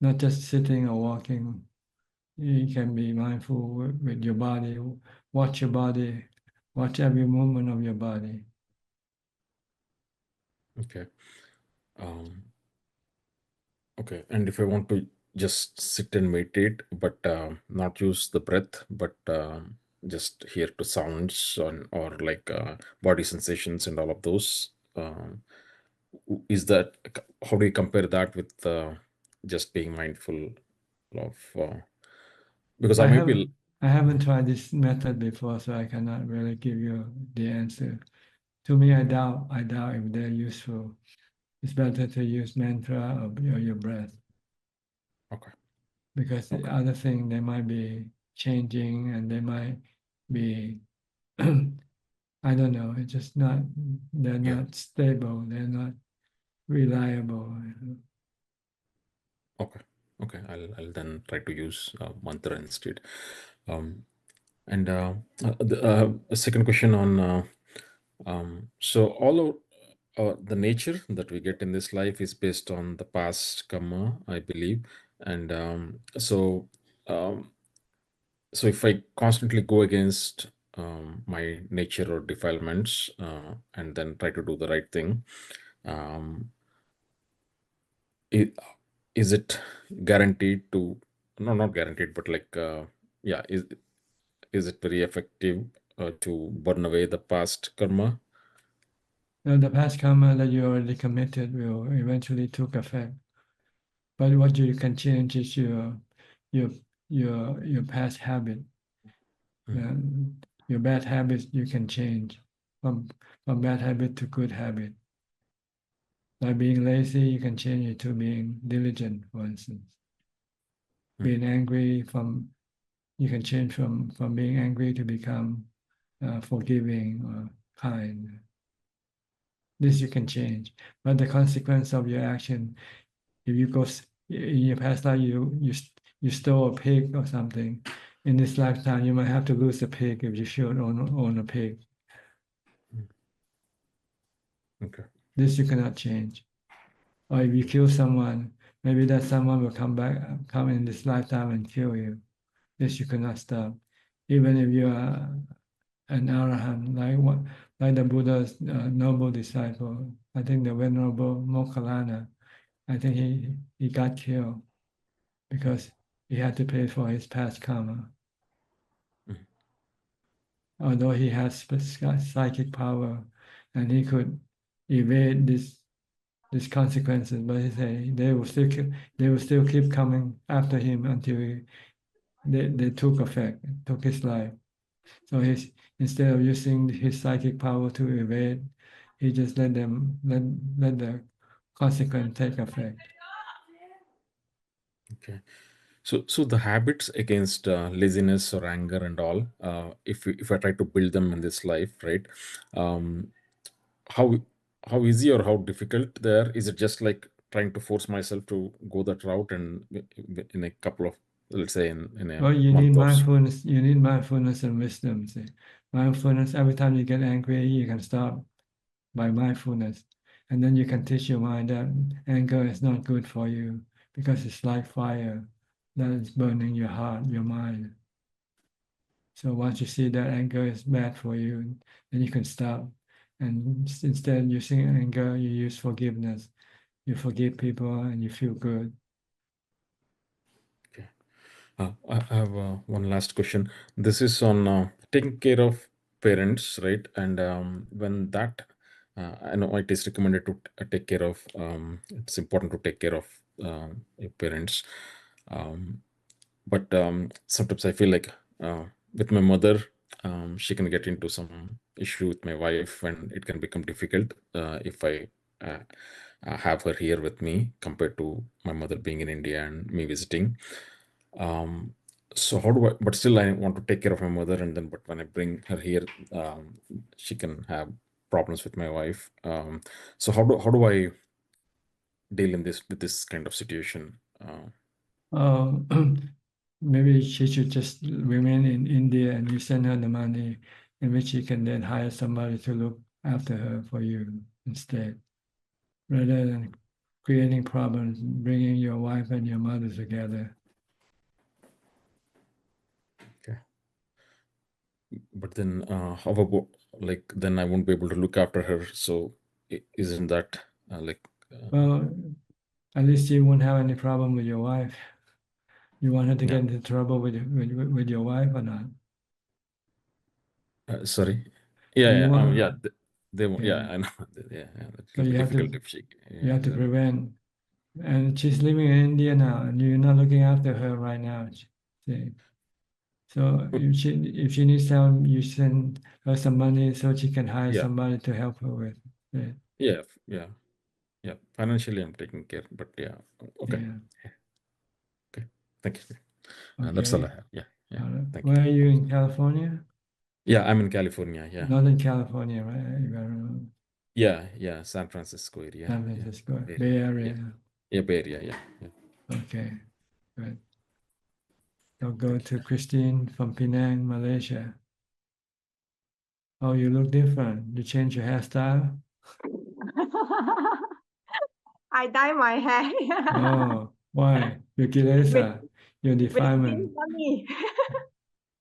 not just sitting or walking. You can be mindful with your body, watch every movement of your body. Okay. Okay. And if I want to just sit and meditate, but not use the breath, but just hear to sounds or like body sensations and all of those, is that, how do you compare that with just being mindful of, because I may be. I haven't tried this method before, so I cannot really give you the answer. To me, I doubt if they're useful. It's better to use mantra or your breath. Okay. Because the other thing, they might be changing and they might be, I don't know, it's just not, they're not stable, they're not reliable. Okay. Okay. I'll then try to use mantra instead. And the second question on, so all of the nature that we get in this life is based on the past karma, I believe. And so if I constantly go against my nature or defilements and then try to do the right thing, is it guaranteed to, no, not guaranteed, but like, yeah, is it very effective to burn away the past karma? Now, the past karma that you already committed will eventually take effect. But what you can change is your past habit. Your bad habits you can change from bad habit to good habit. By being lazy, you can change it to being diligent, for instance. Being angry you can change from being angry to become forgiving or kind. This you can change, but the consequence of your action, if you go in your past life, you stole a pig or something. In this lifetime, you might have to lose a pig if you should own a pig. Okay. This you cannot change. Or if you kill someone, maybe that someone will come in this lifetime and kill you. This you cannot stop. Even if you are an arahant, like the Buddha's noble disciple, I think the Venerable Mokkallana, I think he got killed because he had to pay for his past karma. Although he has psychic power and he could evade these consequences, but he say they will still keep coming after him until they took effect, took his life. So instead of using his psychic power to evade, he just let the consequence take effect. Okay. So the habits against laziness or anger and all, if I try to build them in this life, right? How easy or how difficult they are? Is it just like trying to force myself to go that route, and in a couple of, let's say, in a Well, you month need or so? mindfulness. You need mindfulness and wisdom. See, mindfulness. Every time you get angry, you can stop by mindfulness, and then you can teach your mind that anger is not good for you because it's like fire that is burning your heart, your mind. So once you see that anger is bad for you, then you can stop. And instead of using anger, you use forgiveness. You forgive people and you feel good. I have one last question. This is on taking care of parents, right? And when that I know it is recommended to take care of. It's important to take care of your parents, but sometimes I feel like with my mother, she can get into some issue with my wife, and it can become difficult if I have her here with me compared to my mother being in India and me visiting. So how do I? But still, I want to take care of my mother, and then but when I bring her here, she can have problems with my wife. So how do I deal in this with this kind of situation? Maybe she should just remain in India and you send her the money, in which she can then hire somebody to look after her for you instead, rather than creating problems, bringing your wife and your mother together. Okay. But then, how about like then I won't be able to look after her. So isn't that like? Well, at least you won't have any problem with your wife. You want her to Yeah. get into trouble with your wife or not? Sorry. Do Yeah, you yeah, want? yeah. They won't. Yeah. Yeah, I know. Yeah, that So could be you have to difficult if she. you have to then- prevent. And she's living in India now, and you're not looking after her right now. See? So if she needs help, you send her some money so she can hire Yeah. somebody to help her with it. Yeah, yeah. Financially, I'm taking care, but yeah. Okay. Yeah. Okay. Thank you. Okay. That's all I have. Yeah. Thank you. Where are you in California? Yeah, I'm in California. Yeah. Northern California, right? If I remember. Yeah. San Francisco area. San Francisco, Yeah. Bay Area. Yeah, Bay Area. Yeah. Okay, good. I'll go to Christine from Penang, Malaysia. Oh, you look different. You change your hairstyle? I dye my hair. Oh, why? Your kilesa, your With defilement. money.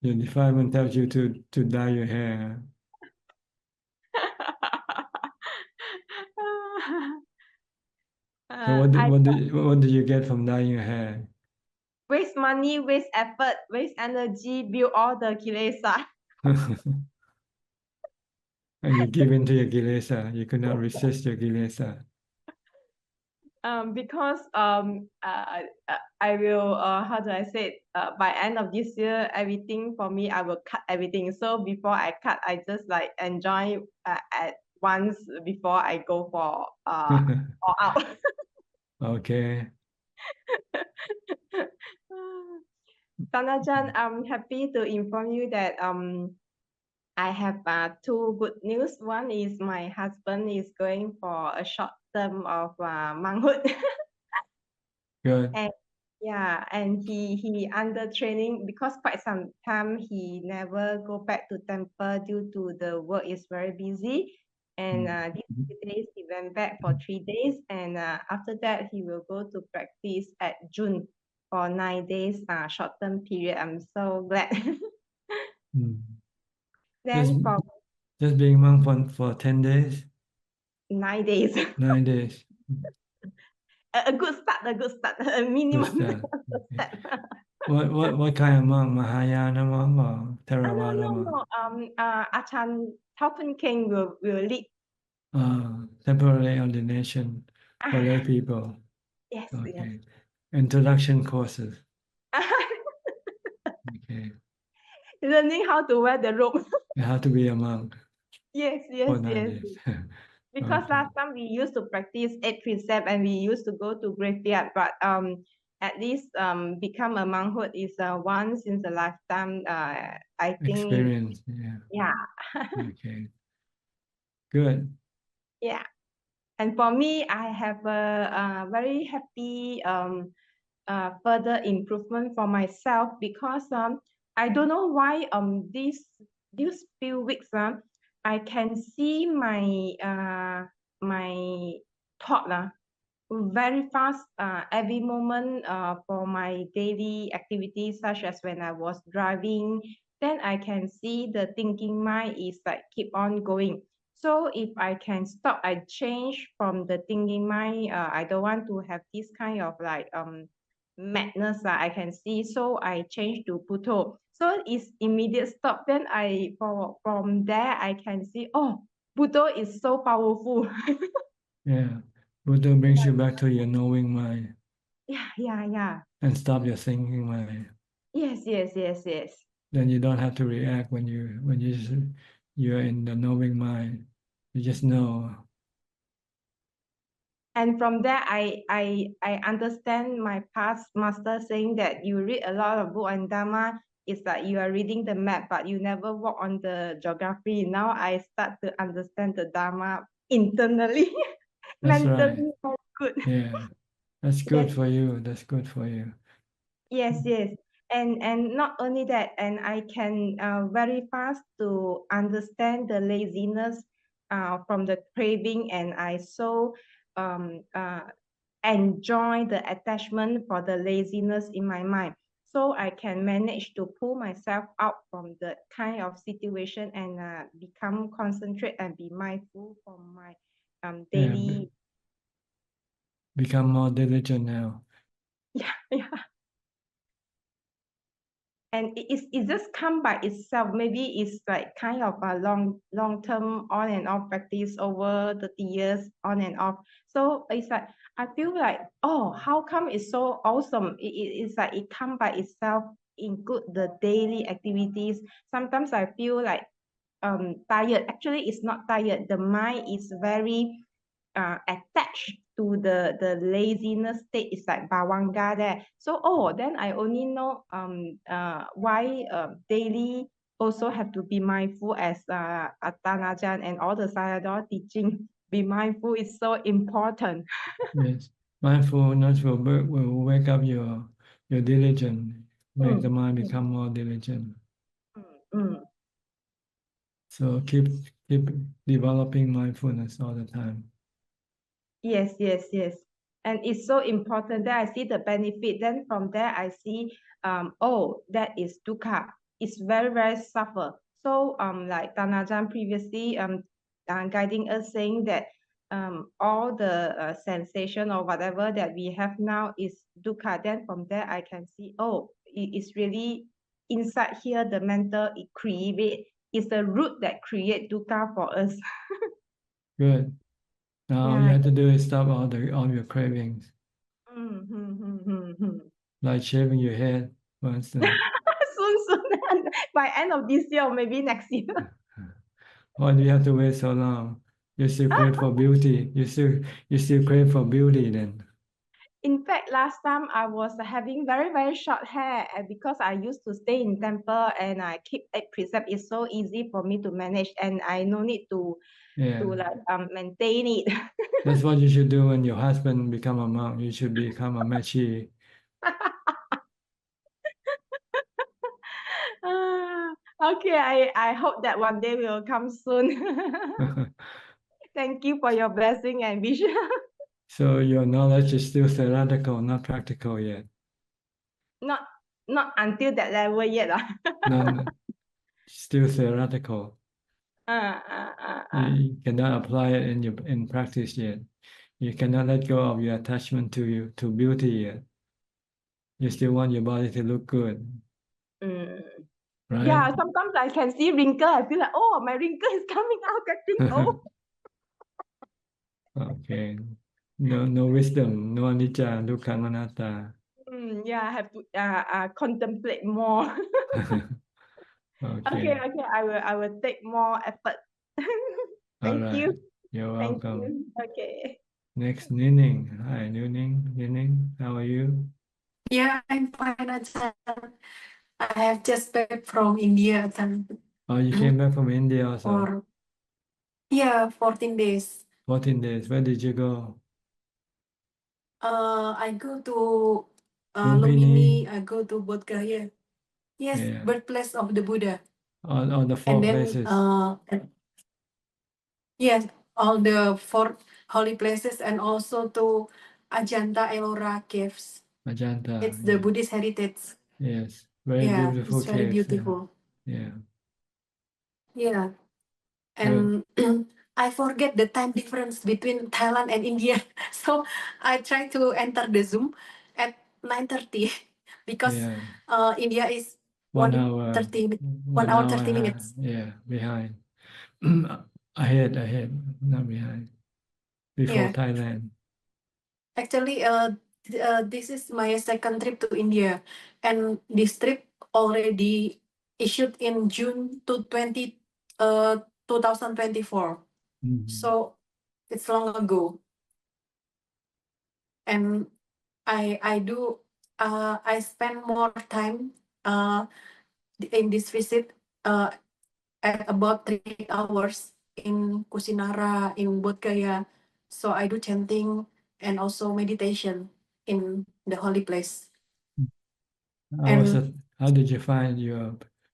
Your defilement tells you to dye your hair. So what do you get from dyeing your hair? Waste money, waste effort, waste energy, build all the kilesa. And you give in to your kilesa. You could not resist your kilesa. Because I will how do I say it? By end of this year, everything for me, I will cut everything. So before I cut, I just like enjoy at once before I go for all out. Okay. Tanajan, I'm happy to inform you that I have two good news. One is my husband is going for a short term of monkhood. Good. And yeah, and he under training because quite some time he never go back to temple due to the work is very busy. And these 3 days he went back for 3 days, and after that he will go to practice at June for 9 days short term period. I'm so glad. Then for Just being monk for 10 days? 9 days. 9 days. A good start, a minimum. Good start. What kind of monk? Mahayana monk or Theravada monk? No. Ajahn Taopen King will lead. Temporary ordination for lay people. Yes, Okay. Introduction courses. Okay. Learning how to wear the robe. How to be a monk. Yes. For 9 days. Because Okay. last time we used to practice 8 precept and we used to go to graveyard, but at least become a monkhood is once in a lifetime. I think. Experience. Yeah. Okay. Good. Yeah. And for me, I have a very happy further improvement for myself because I don't know why these few weeks I can see my my thought very fast every moment for my daily activities, such as when I was driving, then I can see the thinking mind is like keep on going. So if I can stop, I change from the thinking mind. I don't want to have this kind of like madness I can see. So I change to Puto. So it's immediate stop. Then from there I can see, oh, Buddha is so powerful. Yeah. Buddha brings you back to your knowing mind Yeah. and stop your thinking mind. Yes. Then you don't have to react when you're in the knowing mind. You just know. And from there, I understand my past master saying that you read a lot of book on Dhamma, it's like you are reading the map, but you never walk on the geography. Now I start to understand the Dhamma internally, That's right. mentally, very good. Yeah. That's good for you. That's good for you. Yes. And not only that, and I can very fast to understand the laziness from the craving, and I so enjoy the attachment for the laziness in my mind. So I can manage to pull myself out from the kind of situation and become concentrate and be mindful for my daily. Become more diligent now. Yeah. And it just come by itself. Maybe it's like kind of a long-term on and off practice over 30 years on and off. So it's like I feel like, oh, how come it's so awesome? It's like it come by itself, include the daily activities. Sometimes I feel like tired. Actually, it's not tired. The mind is very attached to the laziness state. Is like bawanga there. So then I only know why daily also have to be mindful, as Ajahn and all the Sayadaw teaching. Be mindful is so important. Yes. Mindfulness will wake up your diligence, make the mind become more diligent. So keep developing mindfulness all the time. Yes. And it's so important that I see the benefit. Then from there I see that is dukkha. It's very suffer. So like Tanajan previously guiding us, saying that all the sensation or whatever that we have now is dukkha. Then from there I can see, it's really inside here, the mental it create is the root that create dukkha for us. Good. Now all you have to do is stop all your cravings, like shaving your head, for instance. soon by end of this year or maybe next year. Why do you have to wait so long? You still crave for beauty. You still crave for beauty then. In fact, last time I was having very short hair, and because I used to stay in temple and I keep a precept, it's so easy for me to manage, and I no need to maintain it. That's what you should do when your husband become a monk. You should become a machi. Okay, I hope that one day will come soon. Thank you for your blessing and vision. So your knowledge is still theoretical, not practical yet. Not until that level yet. No, still theoretical. You cannot apply it in practice yet. You cannot let go of your attachment to beauty yet. You still want your body to look good. Right? Yeah, sometimes I can see wrinkle. I feel like, my wrinkle is coming out, getting old. Okay. No wisdom, no anicca, dukkha, anatta. Yeah, I have to contemplate more. Okay. Okay, I will take more effort. Thank All you. right. You're Thank welcome. you. Okay. Next, Nining. Hi, Nining. How are you? Yeah, I'm fine, Ajahn. I have just back from India, Ajahn. Oh, you came back from India also? 14 days. 14 days. Where did you go? I go to Lumpini? Lumpini, I go to Bodh Gaya. Yes, Yeah. birthplace of the Buddha. All the four And then, places. yes, all the 4 holy places, and also to Ajanta Ellora caves. Ajanta. It's the Buddhist heritage. Yes. Very Yeah, beautiful it's very caves. beautiful. Yeah. Yeah. Good. And I forget the time difference between Thailand and India. So I try to enter the Zoom at 9:30 because Yeah. India is 1 hour. 1 1 hour hour 30 and a half. minutes. Yeah, behind. Ahead, not behind. Before Yeah. Thailand. Actually, this is my second trip to India, and this trip already issued in June 2024. So it's long ago, and I spend more time in this visit at about 3 hours in Kusinara, in Bodh Gaya. So I do chanting and also meditation in the holy place. How did you find your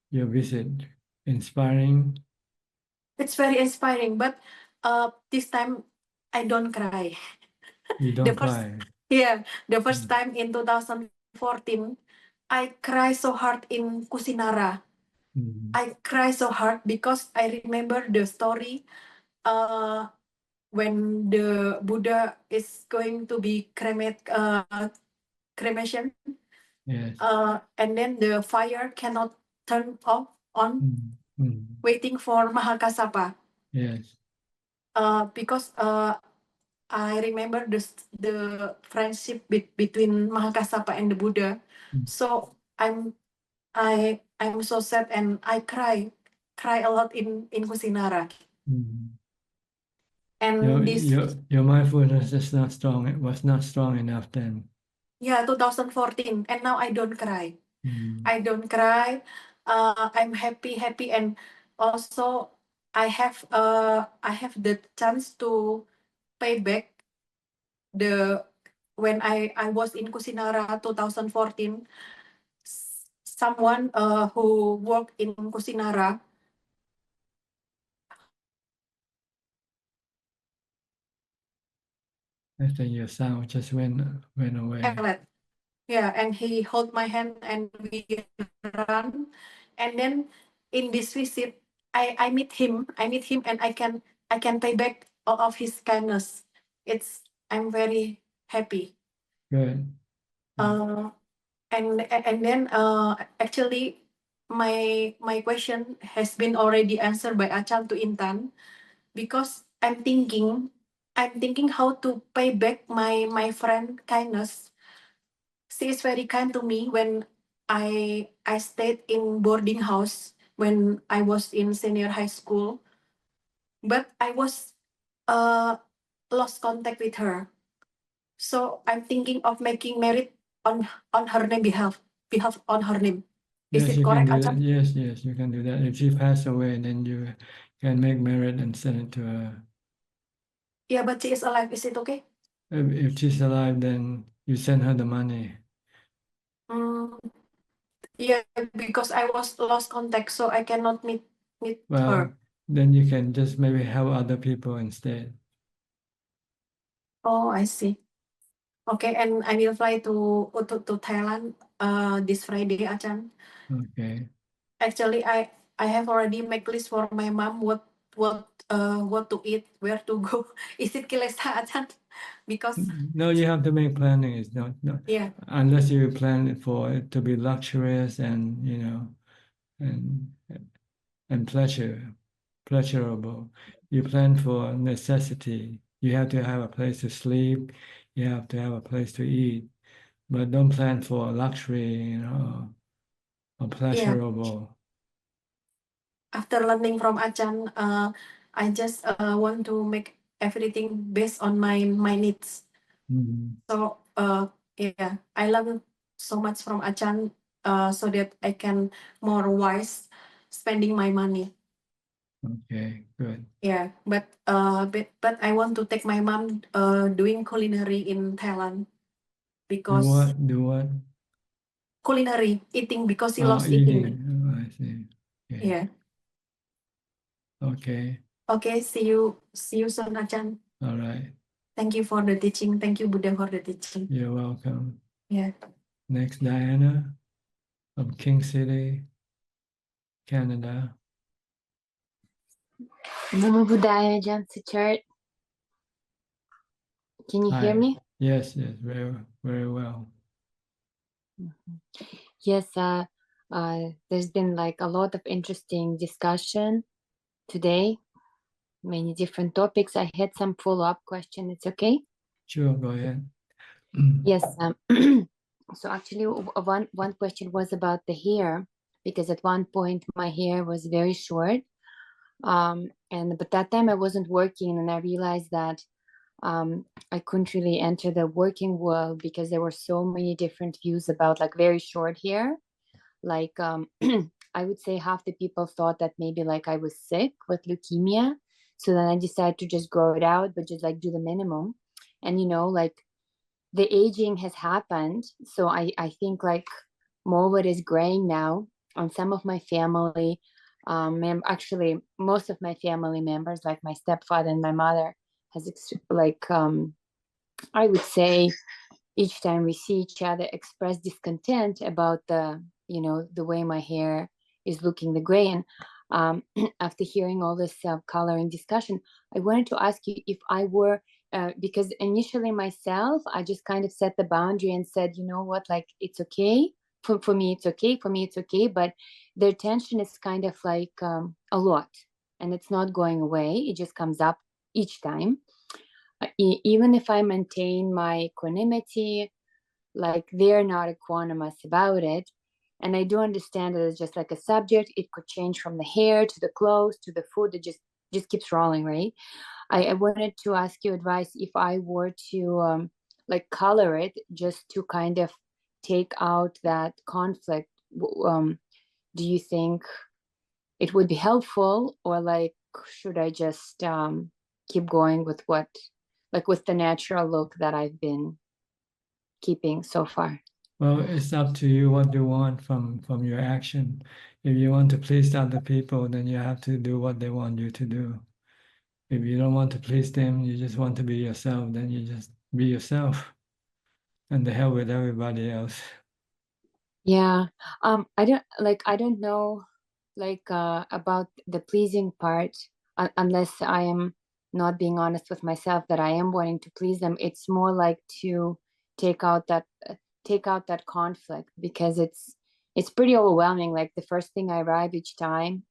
visit? Inspiring? It's very inspiring, but this time I don't cry. You don't cry. The first time in 2014, I cry so hard in Kusinara. I cry so hard because I remember the story when the Buddha is going to be cremation. Yes. And then the fire cannot turn off on, waiting for Mahakasapa. Yes. Because I remember the friendship between Mahakasapa and the Buddha. So I'm so sad and I cry a lot in Kusinara. And your mindfulness is not strong. It was not strong enough then. Yeah, 2014, and now I don't cry. I don't cry. I'm happy, and also I have the chance to pay back when I was in Kusinara 2014. Someone who worked in Kusinara. I think your sound just went away. Yeah, and he held my hand and we run. And then in this visit, I meet him. And I can pay back all of his kindness. I'm very happy. Good. And then actually my question has been already answered by Ajahn to Intan, because I'm thinking how to pay back my friend kindness. She is very kind to me when I stayed in boarding house when I was in senior high school, but I was lost contact with her. So I'm thinking of making merit on her name behalf on her name. Is Yes, it you can correct, do that. Ajahn? Yes, you can do that. If she passed away, then you can make merit and send it to her. Yeah, but she is alive. Is it okay? If she's alive, then you send her the money. Yeah, because I was lost contact, so I cannot meet Well, her. then you can just maybe help other people instead. Oh, I see. Okay, and I will fly to Thailand this Friday, Ajahn. Okay. Actually, I have already made list for my mom what to eat, where to go. Is it kilesa, Ajahn? Because No, you have to make planning. It's not yeah. Unless you plan it for it to be luxurious and and pleasurable. You plan for necessity. You have to have a place to sleep. You have to have a place to eat. But don't plan for luxury, or pleasurable. After learning from Ajahn, I just want to make everything based on my needs. So yeah, I learn so much from Ajahn, so that I can more wise spending my money. Okay, good. Yeah, but I want to take my mom doing culinary in Thailand, because Do what? culinary eating, because she Oh, loves eating. Oh, I see. Okay. Yeah. Okay. Okay. See you soon, Ajahn. All right. Thank you for the teaching. Thank you, Buddha, for the teaching. You're welcome. Yeah. Next, Diana from King City, Canada. Namo Buddhaya, Ajahn Suchart. Can you hear Hi. me? Yes, very, very well. Yes, there's been like a lot of interesting discussion today. many different topics. I had some follow-up question. It's okay? Sure, go ahead. Yes. So actually, one question was about the hair, because at one point my hair was very short, but that time I wasn't working, and I realized that I couldn't really enter the working world because there were so many different views about like very short hair. Like I would say half the people thought that maybe like I was sick with leukemia. So then I decided to just grow it out, but just like do the minimum. And like the aging has happened. So I think like more of it is graying now on some of my family. Actually, most of my family members, like my stepfather and my mother, has I would say each time we see each other express discontent about the way my hair is looking, the gray. And after hearing all this coloring discussion, I wanted to ask you if I were, because initially myself, I just kind of set the boundary and said, you know what, like it's okay. For me, it's okay. For me, it's okay. But the attention is kind of like a lot, and it's not going away. It just comes up each time. Even if I maintain my equanimity, like they're not equanimous about it. And I do understand that it's just like a subject. It could change from the hair to the clothes to the food. It just keeps rolling, right? I wanted to ask you advice if I were to like color it just to kind of take out that conflict. Do you think it would be helpful, or like should I just keep going with with the natural look that I've been keeping so far? Well, it's up to you what you want from your action. If you want to please other people, then you have to do what they want you to do. If you don't want to please them, you just want to be yourself, then you just be yourself, and the hell with everybody else. Yeah. I don't know about the pleasing part, unless I am not being honest with myself that I am wanting to please them. It's more like to take out that conflict, because it's pretty overwhelming. Like the first thing I arrive each time,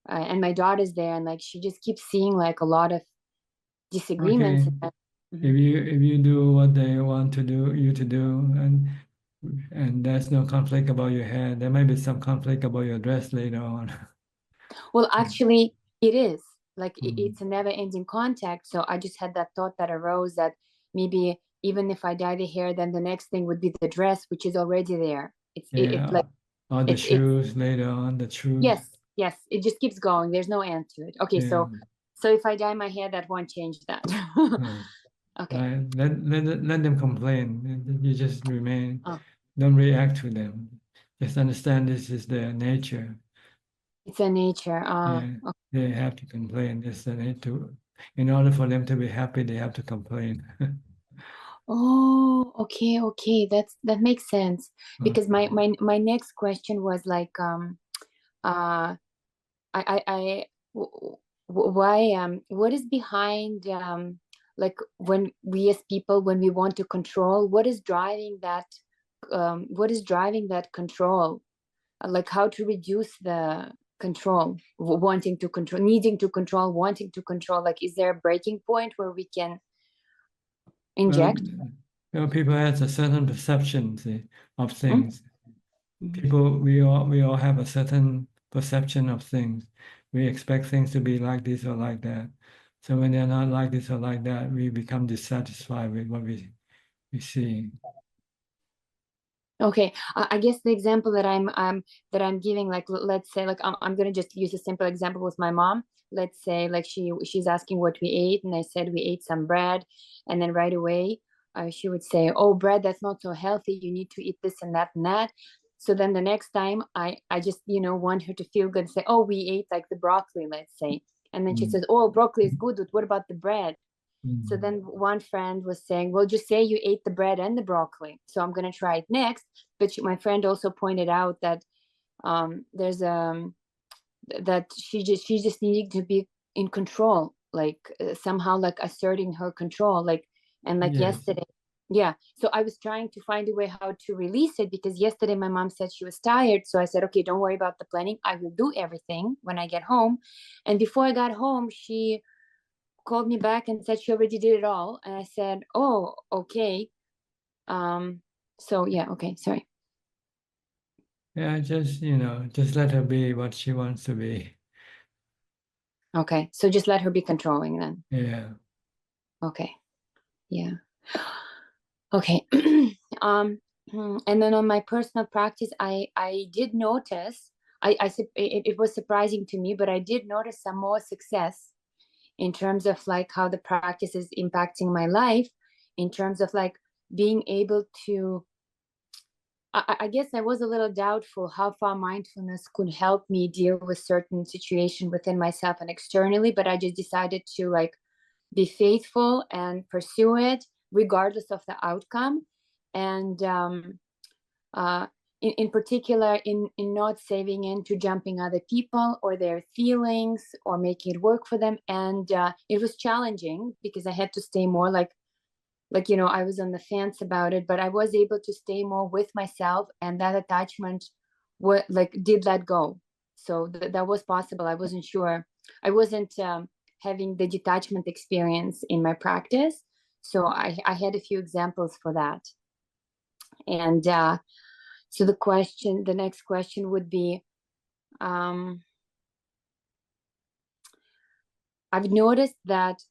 and my daughter's there, and like she just keeps seeing like a lot of disagreements. Okay. If you do what they want you to do, and there's no conflict about your hair, there might be some conflict about your dress later on. Well, actually, it is like it's a never-ending contact. So I just had that thought that arose that maybe even if I dye the hair, then the next thing would be the dress, which is already there. It's like or the shoes later on, the shoes. Yes, it just keeps going. There's no end to it. Okay, Yeah. so if I dye my hair, that won't change that. Okay. Right. Let them complain. You just remain. Don't react to them. Just understand this is their nature. It's a nature. Yeah, they have to complain. It's the nature. In order for them to be happy, they have to complain. Oh, okay. That makes sense. Because my next question was like, why what is behind like when we as people, when we want to control, what is driving that control? Like how to reduce the control, wanting to control, needing to control, wanting to control. Like, is there a breaking point where we can inject? People have a certain perception, of things. People, we all have a certain perception of things. We expect things to be like this or like that. So when they're not like this or like that, we become dissatisfied with what we see. Okay, I guess the example that I'm giving, like let's say, like I'm gonna just use a simple example with my mom. Let's say like she's asking what we ate, and I said we ate some bread, and then right away she would say, "Oh, bread, that's not so healthy. You need to eat this and that and that." So then the next time I just want her to feel good, say, "Oh, we ate like the broccoli," let's say, and then she says, "Oh, broccoli is good, but what about the bread?" So then one friend was saying, well, just say you ate the bread and the broccoli. So I'm going to try it next. But my friend also pointed out that there's that she just needed to be in control, like somehow like asserting her control, like, and like yesterday. Yeah. So I was trying to find a way how to release it, because yesterday my mom said she was tired. So I said, okay, don't worry about the planning. I will do everything when I get home. And before I got home, she called me back and said she already did it all. And I said, oh, okay. So yeah, okay, sorry. Yeah, just, just let her be what she wants to be. Okay, so just let her be controlling then. Yeah. Okay, yeah. Okay. And then on my personal practice, I did notice, it was surprising to me, but I did notice some more success in terms of like how the practice is impacting my life, in terms of like being able to, I guess I was a little doubtful how far mindfulness could help me deal with certain situation within myself and externally, but I just decided to like be faithful and pursue it regardless of the outcome. And in particular, in not saving into jumping other people or their feelings or making it work for them. And it was challenging because I had to stay more like, I was on the fence about it, but I was able to stay more with myself, and that attachment did let go. So that was possible. I wasn't sure. I wasn't having the detachment experience in my practice. So I had a few examples for that. And so the next question would be, I've noticed that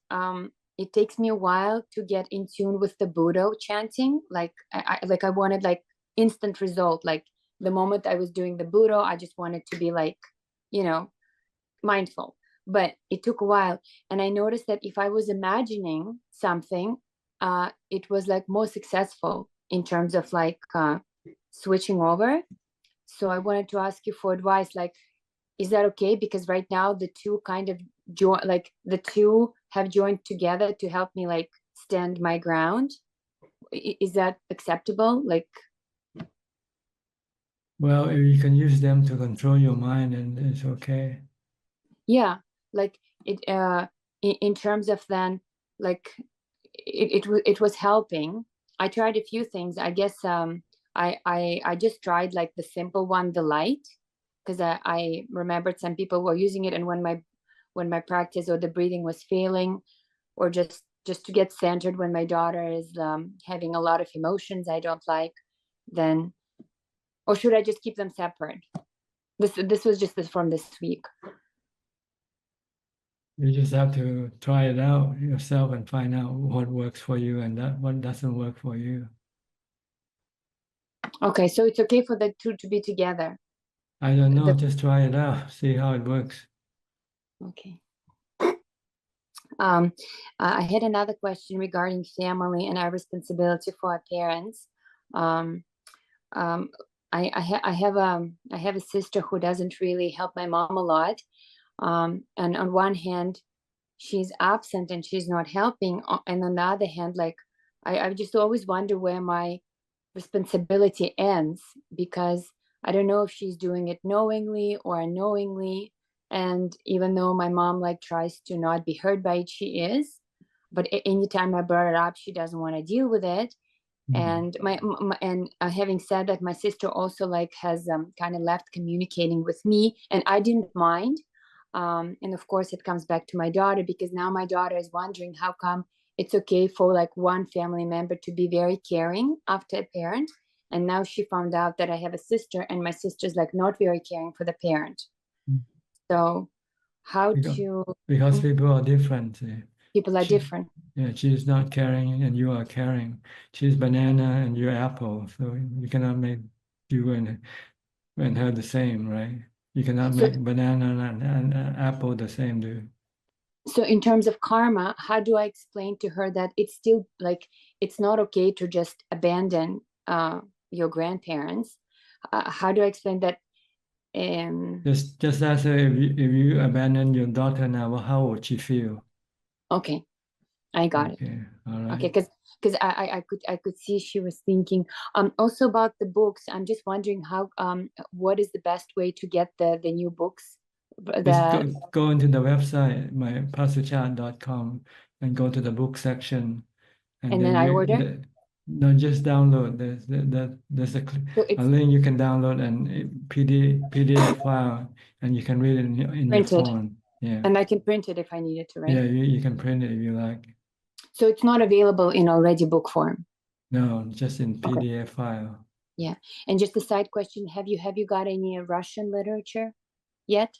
it takes me a while to get in tune with the Buddha chanting. Like I wanted like instant result. Like the moment I was doing the Buddha, I just wanted to be like, mindful. But it took a while. And I noticed that if I was imagining something, it was like more successful in terms of like switching over. So I wanted to ask you for advice, like, is that okay? Because right now the two kind of the two have joined together to help me like stand my ground. Is that acceptable? Like, well, if you can use them to control your mind, and it's okay. Yeah, like it in terms of then like it was helping. I tried a few things. I guess I just tried like the simple one, the light, because I remembered some people were using it, and when my practice or the breathing was failing, or just to get centered when my daughter is having a lot of emotions I don't like, then, or should I just keep them separate? This was just from this week. You just have to try it out yourself and find out what works for you and what doesn't work for you. Okay, so it's okay for the two to be together. I don't know, just try it out, see how it works. Okay. I had another question regarding family and our responsibility for our parents. I have a sister who doesn't really help my mom a lot. And on one hand, she's absent and she's not helping. And on the other hand, like I just always wonder where my responsibility ends, because I don't know if she's doing it knowingly or unknowingly. And even though my mom like tries to not be hurt by it, she is. But anytime I brought it up, she doesn't want to deal with it. And having said that, my sister also like has kind of left communicating with me, and I didn't mind. And of course, it comes back to my daughter, because now my daughter is wondering how come it's okay for like one family member to be very caring after a parent. And now she found out that I have a sister, and my sister's like not very caring for the parent. So because people are different. People are different. Yeah, she's not caring and you are caring. She's banana and you're apple. So you cannot make you and her the same, right? You cannot make banana and apple the same, dude. So in terms of karma, how do I explain to her that it's still like, it's not okay to just abandon your grandparents? How do I explain that? Just ask her, if you abandon your daughter now, how would she feel? Okay, I got it. All right. Okay, because I could see she was thinking. Also about the books, I'm just wondering how what is the best way to get the new books? Just go into the website, my suchart.com, and go to the book section, and then I order. No, just download. There's a link you can download and PDF file, and you can read it in your phone. Yeah. And I can print it if I needed to, right? Yeah, you can print it if you like. So it's not available in already book form. No, just in PDF file. Yeah. And just a side question, have you got any Russian literature yet?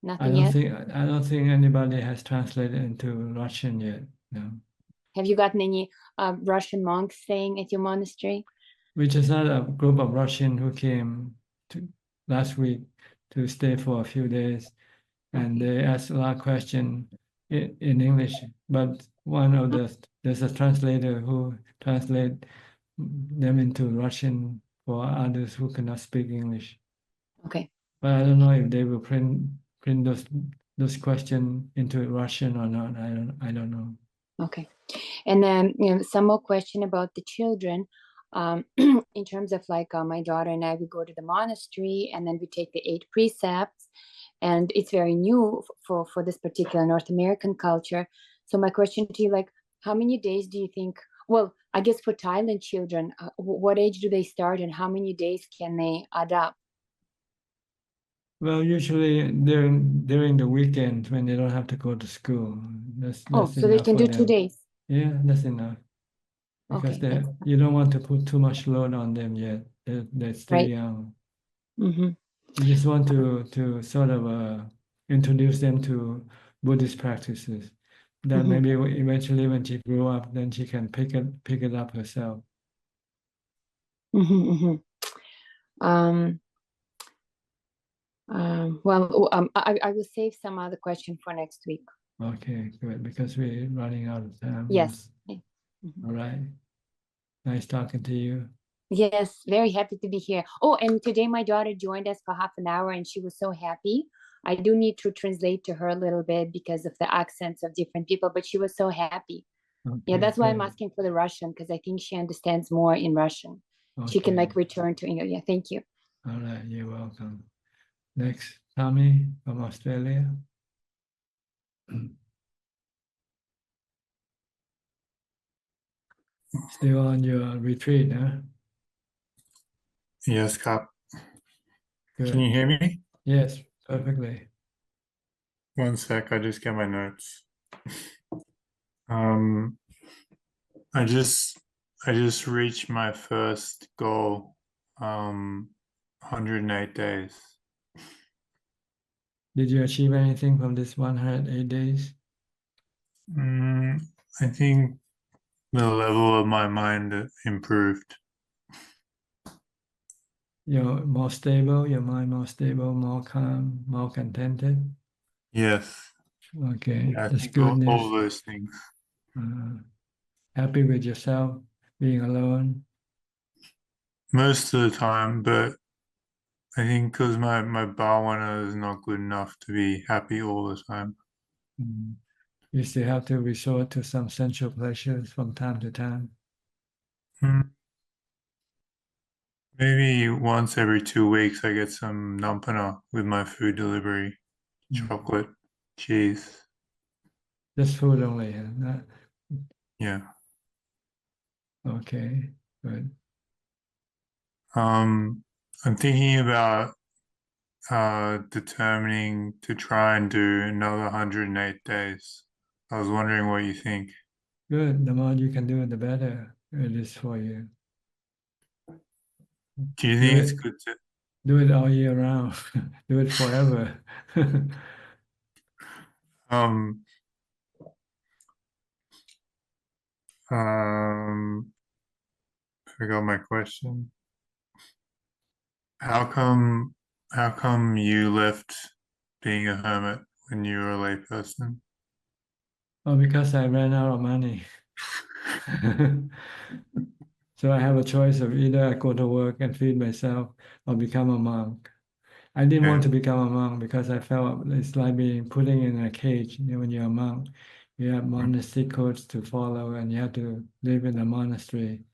Nothing yet? I don't think anybody has translated into Russian yet. No. Have you gotten any Russian monks staying at your monastery? We just had a group of Russian who came last week to stay for a few days, and they asked a lot of questions in English. But there's a translator who translate them into Russian for others who cannot speak English. Okay. But I don't know if they will print those questions into Russian or not. I don't know. Okay. And then some more question about the children. In terms of like my daughter and I, we go to the monastery and then we take the 8 precepts, and it's very new for this particular North American culture. So my question to you, like, how many days do you think, well, I guess for Thailand children, what age do they start and how many days can they adapt? Well, usually during the weekend when they don't have to go to school. That's So they can do 2 days. Yeah, that's enough. Because Okay, you don't want to put too much load on them yet. They're still Right. young. Mm-hmm. You just want to sort of introduce them to Buddhist practices. That maybe eventually when she grew up, then she can pick it up herself. Well, I will save some other question for next week. Okay, good. Because we're running out of time. Yes. All right. Nice talking to you. Yes, very happy to be here. Oh, and today my daughter joined us for half an hour and she was so happy. I do need to translate to her a little bit because of the accents of different people, but she was so happy. Yeah, that's why I'm asking for the Russian, because I think she understands more in Russian. She can like return to English. Yeah, thank you. All right, you're welcome. Next, Tommy from Australia. Still on your retreat, huh? Yes, Kap. Good. Can you hear me? Yes, perfectly. One sec, I just get my notes. I just reached my first goal, 108 days. Did you achieve anything from this 108 days? I think the level of my mind improved. You're more stable, your mind more stable, more calm, more contented? Yes. Okay, Yeah, I that's think good all news. those things. Happy with yourself, being alone? Most of the time, but I think because my bhavana is not good enough to be happy all the time. You still have to resort to some sensual pleasures from time to time? Maybe once every 2 weeks I get some nampana with my food delivery. Chocolate, cheese. Just food only, huh? Yeah. Okay, good. I'm thinking about determining to try and do another 108 days. I was wondering what you think. Good. The more you can do, the better it is for you. Do you think it's good to do it all year round? Do it forever. Forgot my question. How come you left being a hermit when you were a layperson? Oh, because I ran out of money. So I have a choice of either I go to work and feed myself or become a monk. I didn't want to become a monk because I felt it's like being putting in a cage. You know, when you're a monk, you have monastic codes to follow and you have to live in a monastery.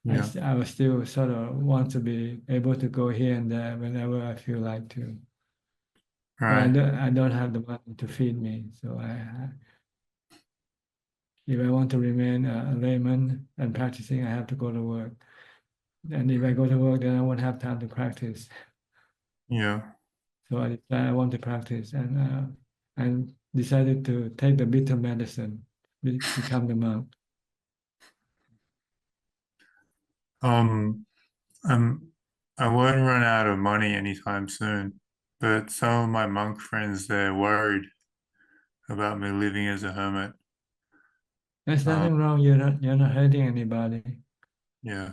Yeah. I was still sort of want to be able to go here and there whenever I feel like to. Right. But I don't have the money to feed me, so if I want to remain a layman and practicing, I have to go to work. And if I go to work, then I won't have time to practice. Yeah. So I decided I want to practice, and and decided to take the bitter medicine, become the monk. I won't run out of money anytime soon, but some of my monk friends, they're worried about me living as a hermit. There's nothing wrong. You're not hurting anybody, Yeah.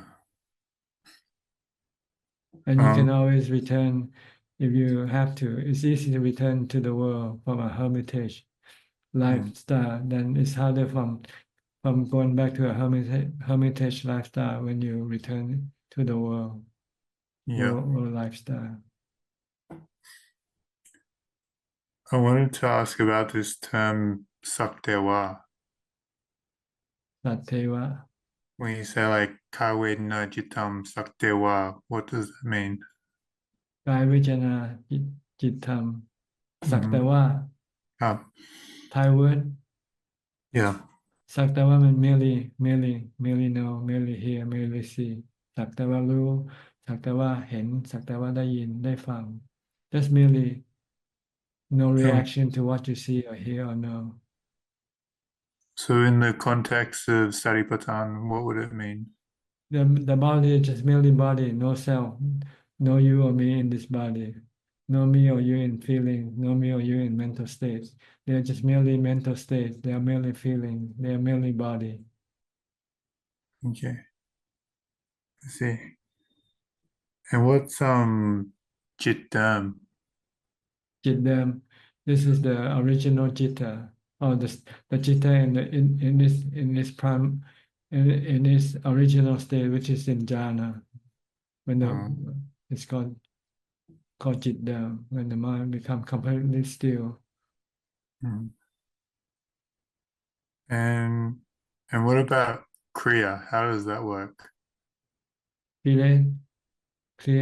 and you can always return if you have to. It's easy to return to the world from a hermitage lifestyle. Then it's harder from going back to a hermitage lifestyle when you return to the world. Yeah. World lifestyle. I wanted to ask about this term sakdewa. Satteva. When you say like kawedna jitam sakdewa, what does that mean? กายเวทนาจิตธรรมสักแต่ว่า Thai word Yeah. สักแต่ว่ามัน merely know merely hear merely see สักแต่ว่ารู้สักแต่ว่าเห็นสักแต่ว่าได้ยินได้ฟัง just merely no reaction to what you see or hear or know. So in the context of Satipatthana, what would it mean? The body is just merely body, no self, no you or me in this body, no me or you in feeling, no me or you in mental states. They are just merely mental states. They are merely feeling. They are merely body. Okay. I see. And what's Chittam? Chitdam. This is the original chitta, or the chitta in this prime in its original state, which is in jhana. When it's called Chitdam, when the mind becomes completely still. And what about Kriya? How does that work? Clear?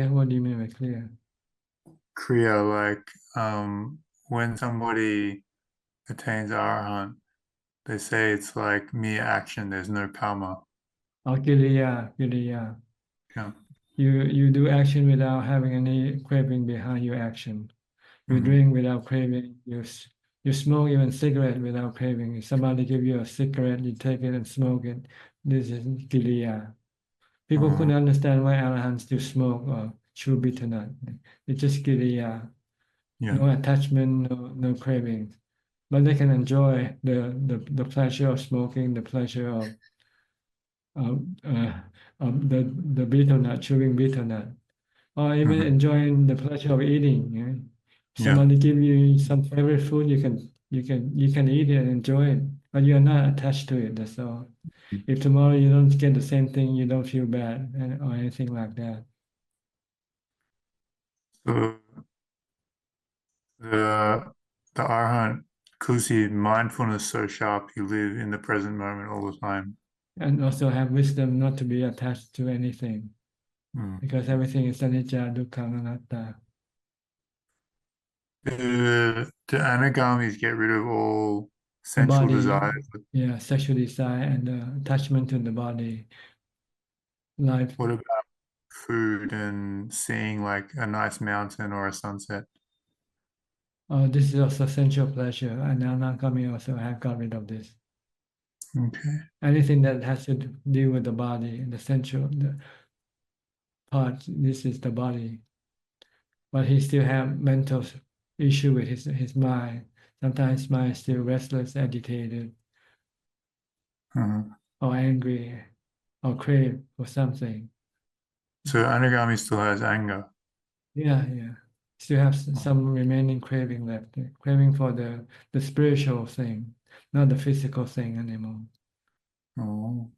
What do you mean by clear? Kriya, like when somebody attains Arahant, they say it's like mere action, there's no karma. Kiriya. Yeah. You do action without having any craving behind your action. You drink without craving. You smoke even cigarette without craving. If somebody give you a cigarette, you take it and smoke it. This is kiriya. People couldn't understand why Arahants do smoke or chew bitter nut. It's just kiriya. Yeah. No attachment, no craving. But they can enjoy the pleasure of smoking, the pleasure of the bitter nut, chewing bitter nut, or even enjoying the pleasure of eating. Somebody give you some favorite food, you can eat it and enjoy it, but you're not attached to it. That's all. If tomorrow you don't get the same thing, you don't feel bad or anything like that. So the Arahant, because his mindfulness so sharp, you live in the present moment all the time. And also have wisdom not to be attached to anything, because everything is anicca, dukkha, anatta. Do anagamis get rid of all sensual desires? Yeah, sexual desire and attachment to the body. Life. What about food and seeing like a nice mountain or a sunset? This is also sensual pleasure, and anagami also have got rid of this. Okay. Anything that has to do with the body, the sensual part, this is the body. But he still have mental issue with his mind. Sometimes mind is still restless, agitated, or angry, or crave for something. So anagami still has anger. Yeah. Still have some remaining craving left. Craving for the spiritual thing, not the physical thing anymore. Oh.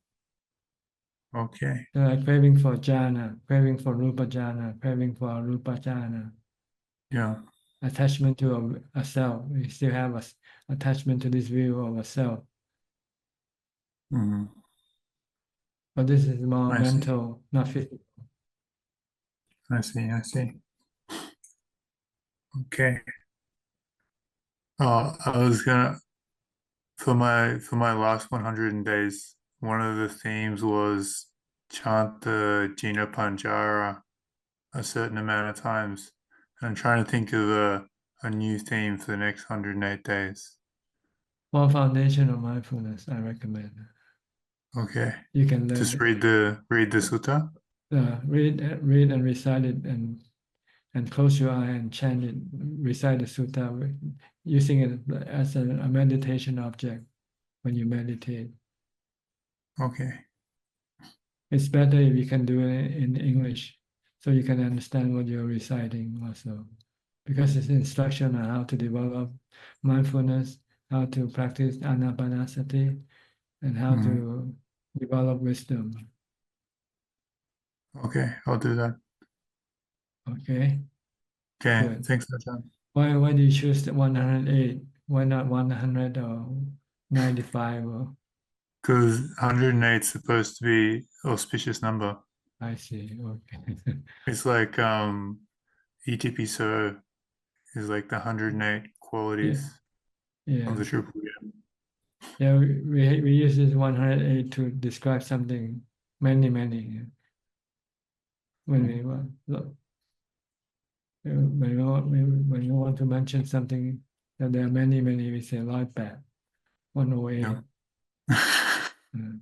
Okay. So like craving for jhana, craving for rupa jhana, craving for arupa jhana. Yeah. Attachment to a self. We still have attachment to this view of a self. But this is more mental, not physical. I see. Okay. I was gonna for my last 100 days, one of the themes was chant the Jina Panjara a certain amount of times. I'm trying to think of a new theme for the next 108 days? For foundation of mindfulness, I recommend. Okay. You can learn Just it. read the sutta. Read and recite it, and close your eye and chant it. Recite the sutta, using it as a meditation object when you meditate. Okay. It's better if you can do it in English, so you can understand what you're reciting also, because it's instruction on how to develop mindfulness, how to practice anapanasati, and how to develop wisdom. Okay, I'll do that. Okay. Okay, Good. thanks, Ajahn. Why do you choose the 108? Why not 100 or 95? Or Because 108 is supposed to be auspicious number. I see. Okay. It's like ETP is like the 108 qualities Yeah. of the True Buddha. Yeah, we use this 108 to describe something, many. When we want, when you want to mention something that there are many, we say like that. 108. Mm.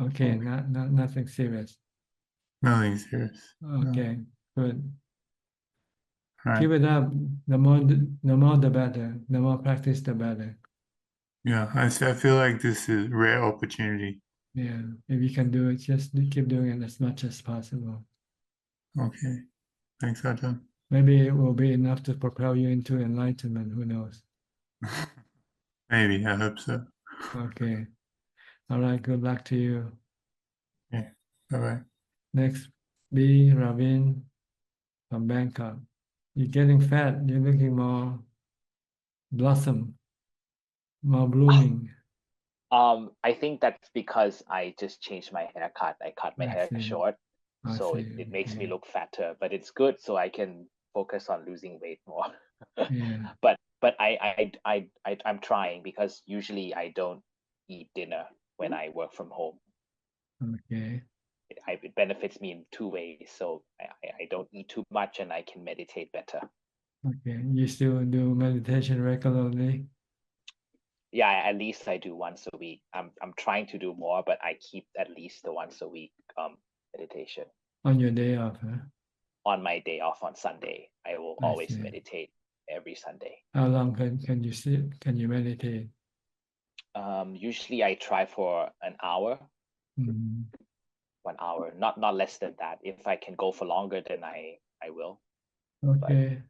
Okay, nothing serious. Nothing serious. Okay, good. Right. Keep it up. The more the better. The more practice, the better. Yeah, I feel like this is a rare opportunity. Yeah, if you can do it, just keep doing it as much as possible. Okay, thanks, Ajahn. Maybe it will be enough to propel you into enlightenment. Who knows? Maybe, I hope so. Okay. All right. Good luck to you. Yeah. Bye-bye. Next, B. Ravin from Bangkok. You're getting fat. You're looking more blossom, more blooming. I think that's because I just changed my haircut. I cut my I hair see. short, I so see. it makes me look fatter. But it's good, so I can focus on losing weight more. Yeah. But I'm trying, because usually I don't eat dinner when I work from home. Okay. It benefits me in two ways. So I don't eat too much, and I can meditate better. Okay. You still do meditation regularly? Yeah, at least I do once a week. I'm trying to do more, but I keep at least the once a week meditation. On your day off, huh? On my day off on Sunday, I will I always see. meditate every Sunday. How long can you sit? Can you meditate? Usually I try for an hour. Mhm. 1 hour, not less than that. If I can go for longer, then I will. Okay,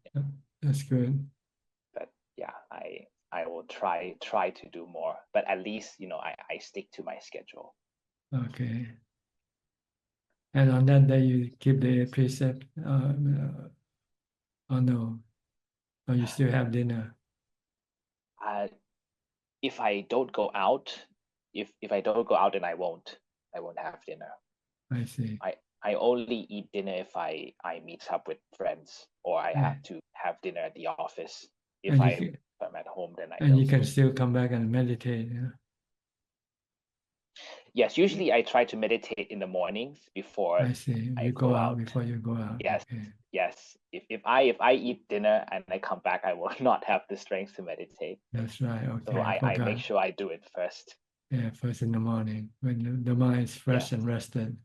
that's good. But yeah, I will try to do more. But at least, I stick to my schedule. Okay. And on that day, you keep the precept, or no? Or you still have dinner? If I don't go out, if I don't go out, then I won't have dinner. I see. I only eat dinner if I meet up with friends, or I Yeah. have to have dinner at the office. If And I'm at home, then I and don't. you can still come back and meditate. Yeah? Yes, usually I try to meditate in the mornings before I see. I You go go out out. before you go out. Yes, Okay. yes. If I eat dinner and I come back, I will not have the strength to meditate. That's right. Okay. So I forgot. make sure I do it first. Yeah, first in the morning when the mind is fresh Yes. and rested.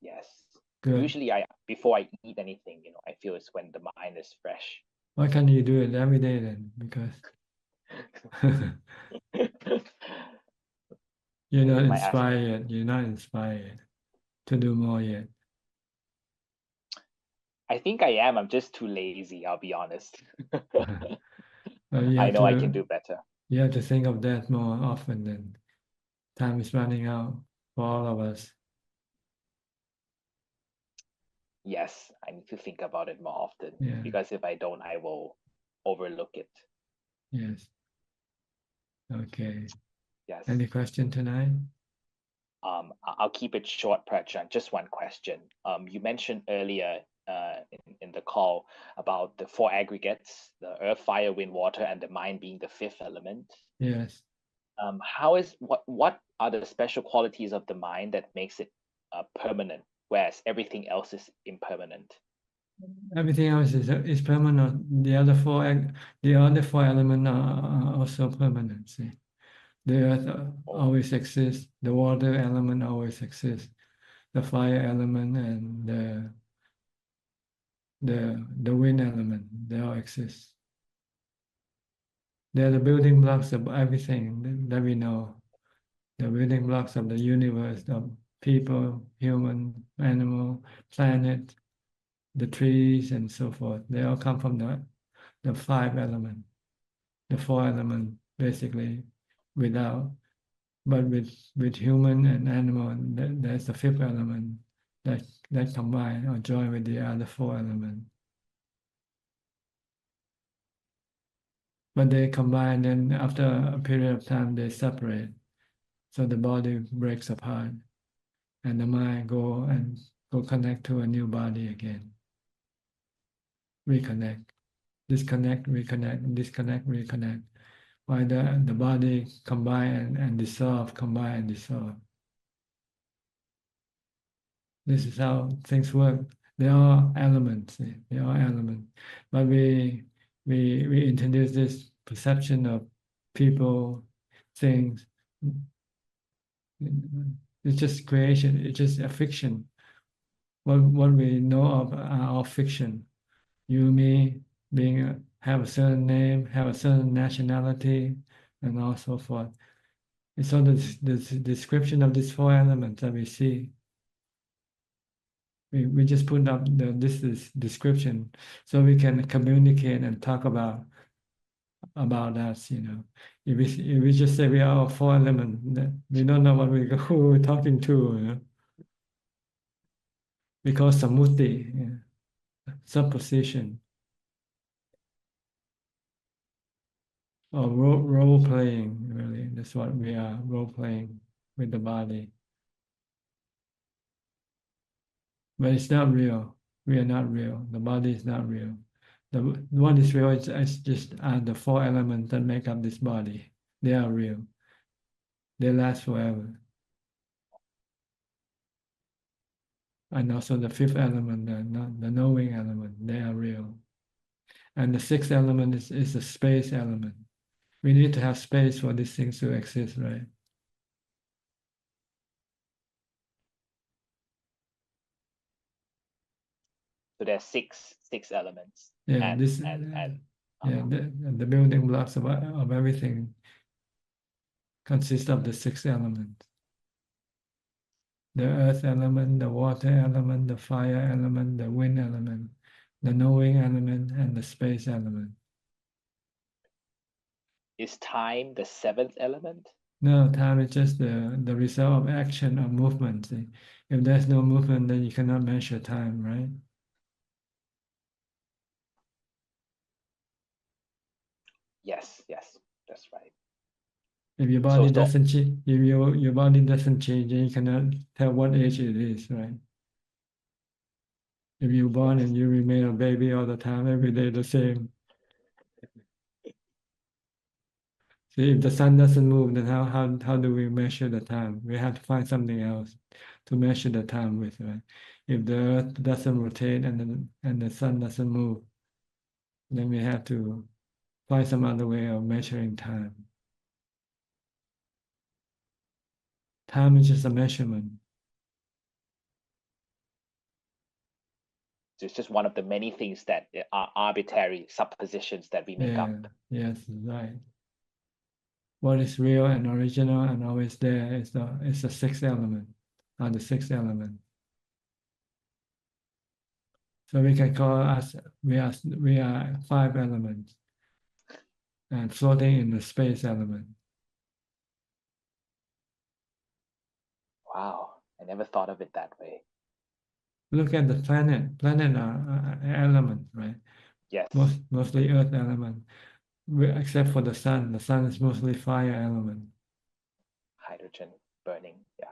Yes. Good. Usually before I eat anything, I feel it's when the mind is fresh. Why can't you do it every day then? Because you're not My ask- inspired. You're not inspired to do more yet. I think I am. I'm just too lazy, I'll be honest. You I have know I to- can do better. You have to think of that more often. Then time is running out for all of us. Yes, I need to think about it more often. Yeah. Because if I don't, I will overlook it. Yes. Okay. Yes. Any question tonight? I'll keep it short, Prajna. Just one question. You mentioned earlier in the call about the four aggregates, the earth, fire, wind, water, and the mind being the fifth element. Yes. What are the special qualities of the mind that makes it permanent, whereas everything else is impermanent? Everything else is permanent. The other four elements are also permanent. See, the earth always exists. The water element always exists. The fire element and the wind element, they all exist. They're the building blocks of everything that we know. The building blocks of the universe, of people, human, animal, planet, the trees, and so forth. They all come from the five elements, the four elements, basically, but with human and animal, there's the fifth element that combine or join with the other four elements. But they combine, and after a period of time, they separate. So the body breaks apart, and the mind go connect to a new body again. Reconnect, disconnect, reconnect, disconnect, reconnect. While the body combine and dissolve, combine and dissolve. This is how things work. They are elements. They are elements. But we introduce this perception of people, things. It's just creation. It's just a fiction. What we know of are all fiction. You, me, have a certain name, have a certain nationality, and all so forth. It's all the description of these four elements that we see. We just put up this description so we can communicate and talk about us. If we just say we are four elements, we don't know who we're talking to. We call samuti, supposition, or role playing. Really, that's what we are, role playing with the body. But it's not real. We are not real. The body is not real. What is real is just the four elements that make up this body. They are real. They last forever. And also the fifth element, the knowing element, they are real. And the sixth element is the space element. We need to have space for these things to exist, right? So there's six elements. Yeah, the building blocks of everything consist of the six elements. The earth element, the water element, the fire element, the wind element, the knowing element, and the space element. Is time the seventh element? No, time is just the result of action or movement. See? If there's no movement, then you cannot measure time, right? Yes, that's right. If your body doesn't change, if your body doesn't change, then you cannot tell what age it is, right? If you're born and you remain a baby all the time, every day the same. See, if the sun doesn't move, then how do we measure the time? We have to find something else to measure the time with, right? If the earth doesn't rotate and the sun doesn't move, then we have to find some other way of measuring time. Time is just a measurement. So it's just one of the many things that are arbitrary suppositions that we make up. Yes, right. What is real and original and always there is the sixth element, or the sixth element. So we can call us, we are five elements and floating in the space element. Wow, I never thought of it that way. Look at the planet. Planet are element, right? Yes. Mostly earth element, except for the sun. The sun is mostly fire element. Hydrogen burning, yeah.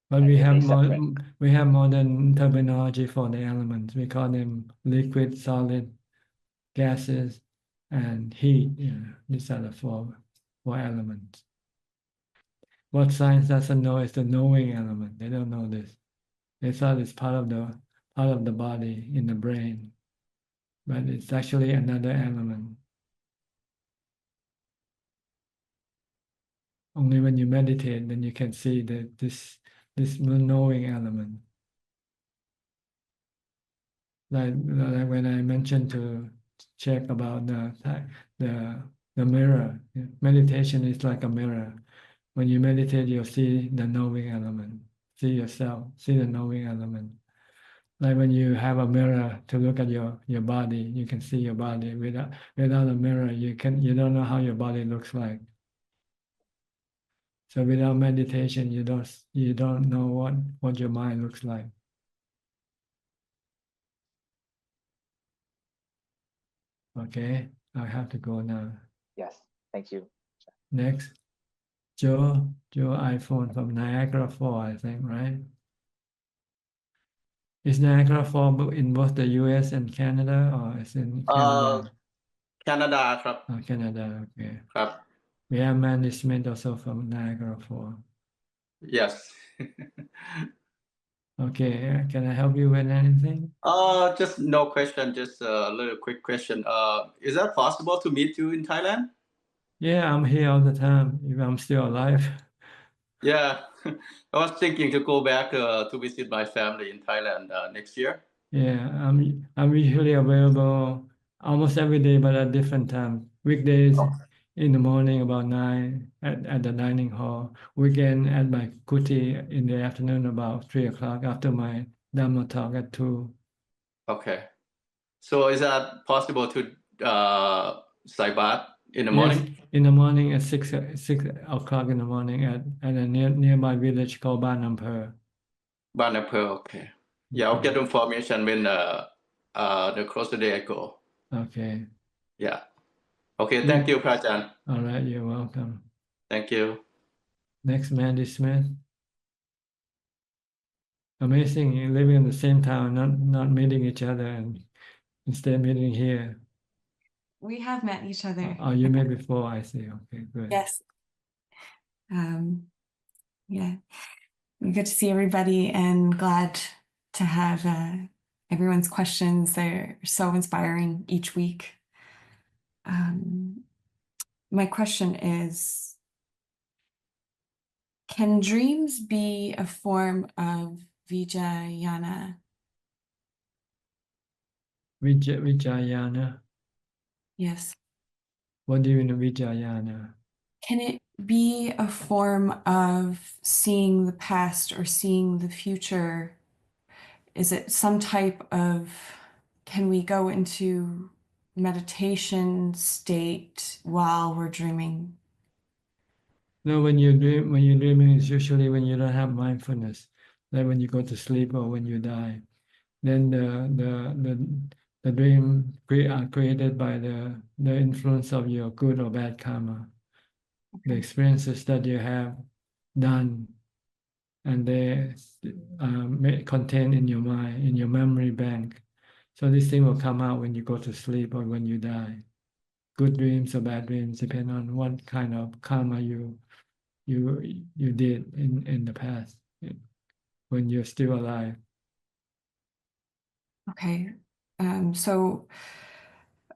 But we have modern terminology for the elements. We call them liquid, solid, gases, and heat. These are the four elements. what science doesn't know is the knowing element. They don't know this. They thought it's part of the body in the brain, but it's actually another element. Only when you meditate, then you can see that this knowing element. Like when I mentioned to check about the mirror. Meditation is like a mirror. When you meditate, you'll see the knowing element. See yourself. See the knowing element. Like when you have a mirror to look at your body, you can see your body. Without a mirror, you don't know how your body looks like. So without meditation, you don't know what your mind looks like. Okay, I have to go now. Yes, thank you. Next, Joe iPhone from Niagara Falls, I think, right? Is Niagara Falls in both the US and Canada, or is in Canada? Canada ครับ Oh, Canada, okay. ครับ We have management also from Niagara Falls. Yes. Okay, can I help you with anything? Just no question, just a little quick question. Is that possible to meet you in Thailand? Yeah, I'm here all the time if I'm still alive. Yeah, I was thinking to go back to visit my family in Thailand next year. Yeah, I'm usually available almost every day, but at different times. Weekdays in the morning about 9 at the dining hall. Weekend at my kuti in the afternoon about 3 o'clock after my Dhamma talk at 2. Okay. So is that possible to Sai Bath in the Yes, morning? in the morning at 6 o'clock in the morning at a nearby village called Ban Ampur. Ban Ampur, okay. Yeah, I'll get information when the closer day I go. Okay. Yeah. Okay, thank you, Prajan. All right, you're welcome. Thank you. Next, Mandy Smith. Amazing, you're living in the same town, not meeting each other, and instead meeting here. We have met each other. Oh, you met before, I see. Okay, good. Yes. Yeah, good to see everybody and glad to have everyone's questions. They're so inspiring each week. My question is, can dreams be a form of Vijayana? Vijayana? Yes. What do you mean Vijayana? Can it be a form of seeing the past or seeing the future? Is it some type of, can we go into meditation state while we're dreaming? No, when you're dreaming, it's usually when you don't have mindfulness, like when you go to sleep or when you die. Then the dream are created by the influence of your good or bad karma, the experiences that you have done, and they contained in your mind, in your memory bank. So this thing will come out when you go to sleep or when you die. Good dreams or bad dreams depend on what kind of karma you did in the past when you're still alive. Okay, so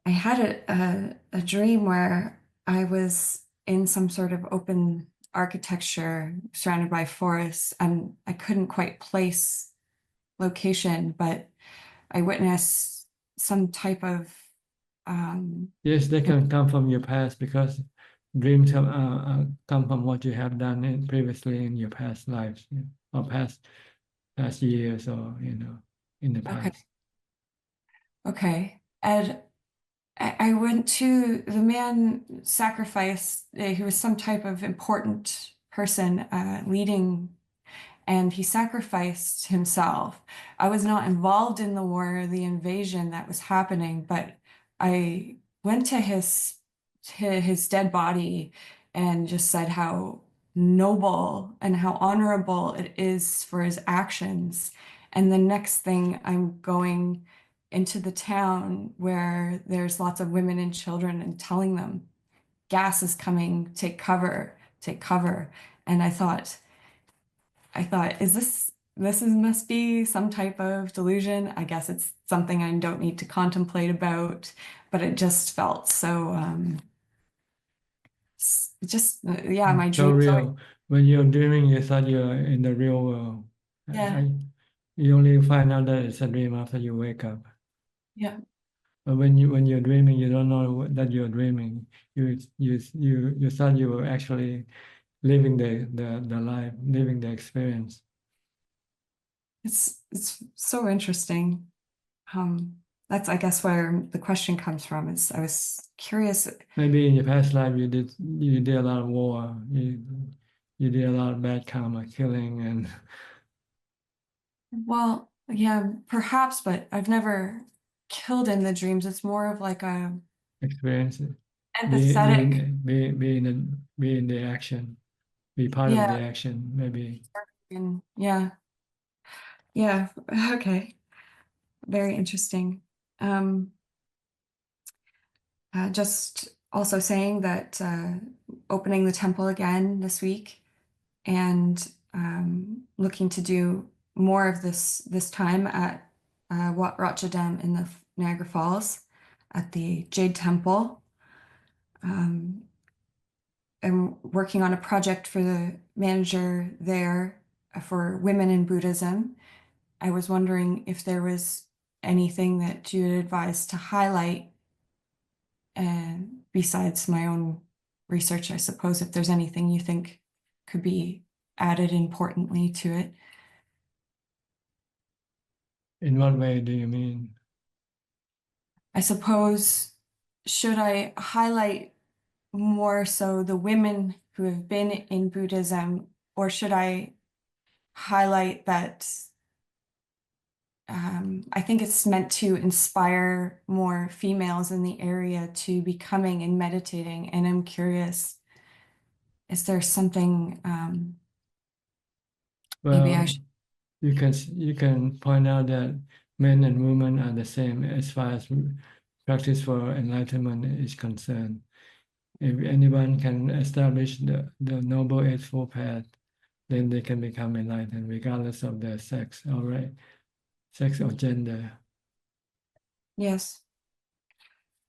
I had a dream where I was in some sort of open architecture surrounded by forests, and I couldn't quite place location, but I witnessed some type of Yes, they can come from your past because dreams come from what you have done previously in your past lives or past years or in the past. Okay, and I went to the man sacrificed. He was some type of important person leading, and he sacrificed himself. I was not involved in the war or the invasion that was happening, but I went to his dead body and just said how noble and how honorable it is for his actions. And the next thing, I'm going into the town where there's lots of women and children and telling them, gas is coming, take cover, take cover. And I thought, must be some type of delusion. I guess it's something I don't need to contemplate about, but it just felt so, yeah, my So dreams are, real. When you're dreaming, you thought you're in the real world. Yeah. You only find out that it's a dream after you wake up. yeah, But when you're dreaming, you don't know that you're dreaming. You thought you were actually living the life, living the experience. it's so interesting. That's, I guess, where the question comes from, is I was curious. Maybe in your past life you did a lot of war. You did a lot of bad karma, killing and Well, yeah, perhaps, but I've never killed in the dreams. It's more of like a experiences. empathetic. Be in the action. Be part of Yeah. the action, maybe. And yeah. Yeah. Okay. Very interesting. Just also saying that opening the temple again this week, and looking to do more of this time at Wat Yannasangwararam in the Niagara Falls at the Jade Temple. I'm working on a project for the manager there for women in Buddhism. I was wondering if there was anything that you would advise to highlight, besides my own research, I suppose, if there's anything you think could be added importantly to it. In what way do you mean? I suppose, should I highlight more so the women who have been in Buddhism, or should I highlight that I think it's meant to inspire more females in the area to be coming and meditating, and I'm curious, is there something maybe I Well, should... you can point out that men and women are the same as far as practice for enlightenment is concerned. If anyone can establish the Noble Eightfold Path, then they can become enlightened regardless of their sex, all right? Sex or gender. Yes.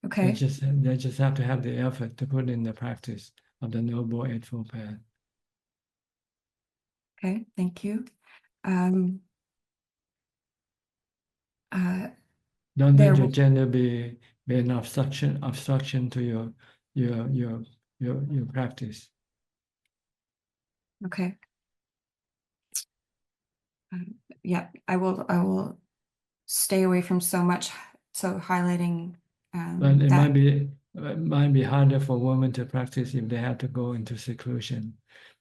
Okay. They just have to have the effort to put in the practice of the Noble Eightfold Path. Okay, thank you. Don't there let your will- gender be an obstruction to your practice. Okay. Yeah, I will stay away from so much, so highlighting But it that. might be harder for women to practice if they have to go into seclusion,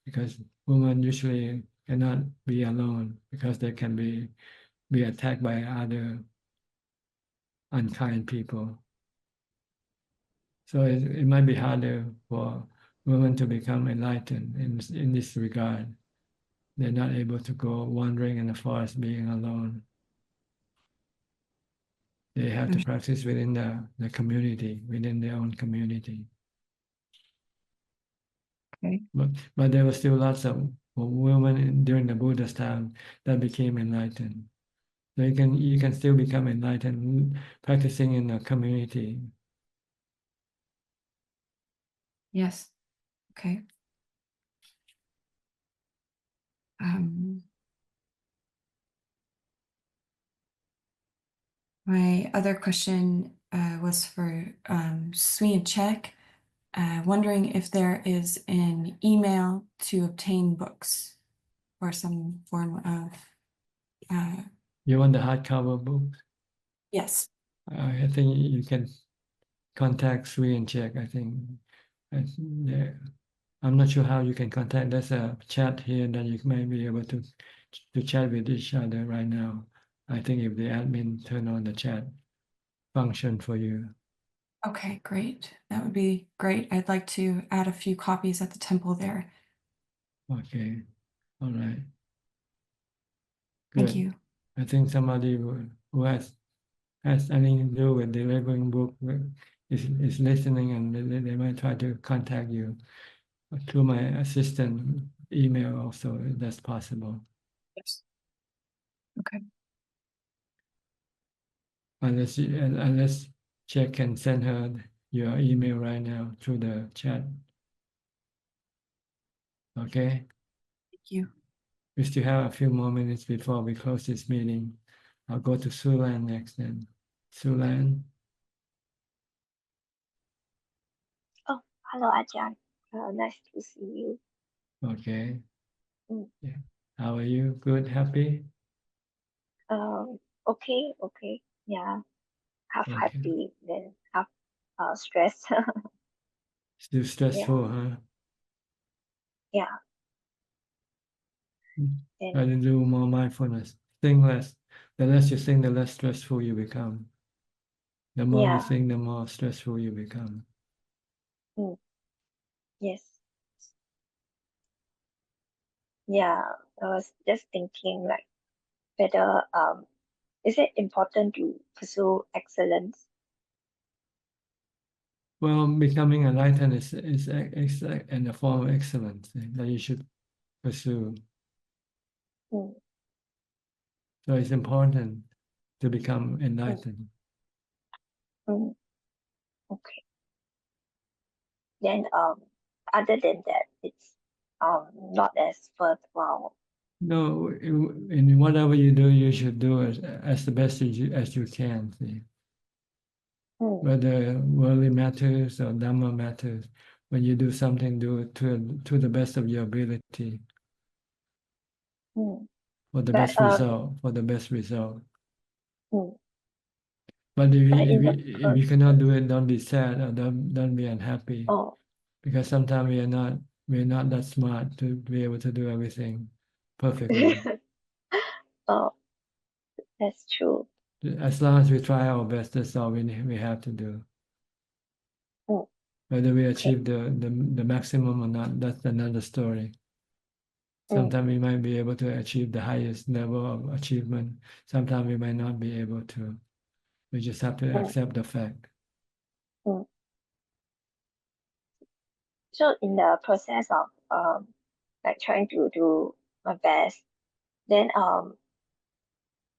because women usually cannot be alone because they can be attacked by other unkind people. So it might be harder for women to become enlightened in this regard. They're not able to go wandering in the forest being alone. They have to practice within the community, within their own community. Okay. But there were still lots of women during the Buddha's time that became enlightened. So you can still become enlightened practicing in a community. Yes. Okay. My other question was for Sui and Czech, wondering if there is an email to obtain books or some form of... You want the hardcover books? Yes. I think you can contact Sui and Czech. I think I'm not sure how you can contact. There's a chat here that you may be able to chat with each other right now. I think if the admin turn on the chat function for you. Okay, great. That would be great. I'd like to add a few copies at the temple there. Okay, all right. Thank Good. you. I think somebody who has anything to do with delivering book is listening, and they might try to contact you through my assistant, email also, if that's possible. Yes. Okay. Unless Jack can send her your email right now through the chat. Okay? Thank you. We still have a few more minutes before we close this meeting. I'll go to Sulan next then. Sulan, Oh, hello, Ajahn. Nice to see you. okay. Mm. Yeah. How are you? Good, happy? Okay. Yeah, half Okay. happy, then half stressed. Still Yeah, stressful, huh? yeah. Try to And do more mindfulness. Think less. The less you think, the less stressful you become. The more you yeah, think, the more stressful you become. mm, yes. Yeah, I was just thinking like whether is it important to pursue excellence? Well, becoming enlightened is in a form of excellence that you should pursue. Mm, So it's important to become mm, enlightened. mm, okay. Then other than that, it's not as worthwhile. No, in whatever you do, you should do it as the best as you can. See? Mm, Whether worldly matters or Dhamma matters, when you do something, do it to the best of your ability, mm. for the But best result, for the best result. mm, But if but in you, the if you cannot do it, don't be sad or don't be unhappy. oh Because sometimes we're not that smart to be able to do everything perfectly. oh, that's true. As long as we try our best, that's all we have to do. Mm, Whether we okay. achieve the maximum or not, that's another story. Mm, Sometimes we might be able to achieve the highest level of achievement. Sometimes we might not be able to. We just have to mm, accept the fact. mm. So in the process of like trying to do my best, then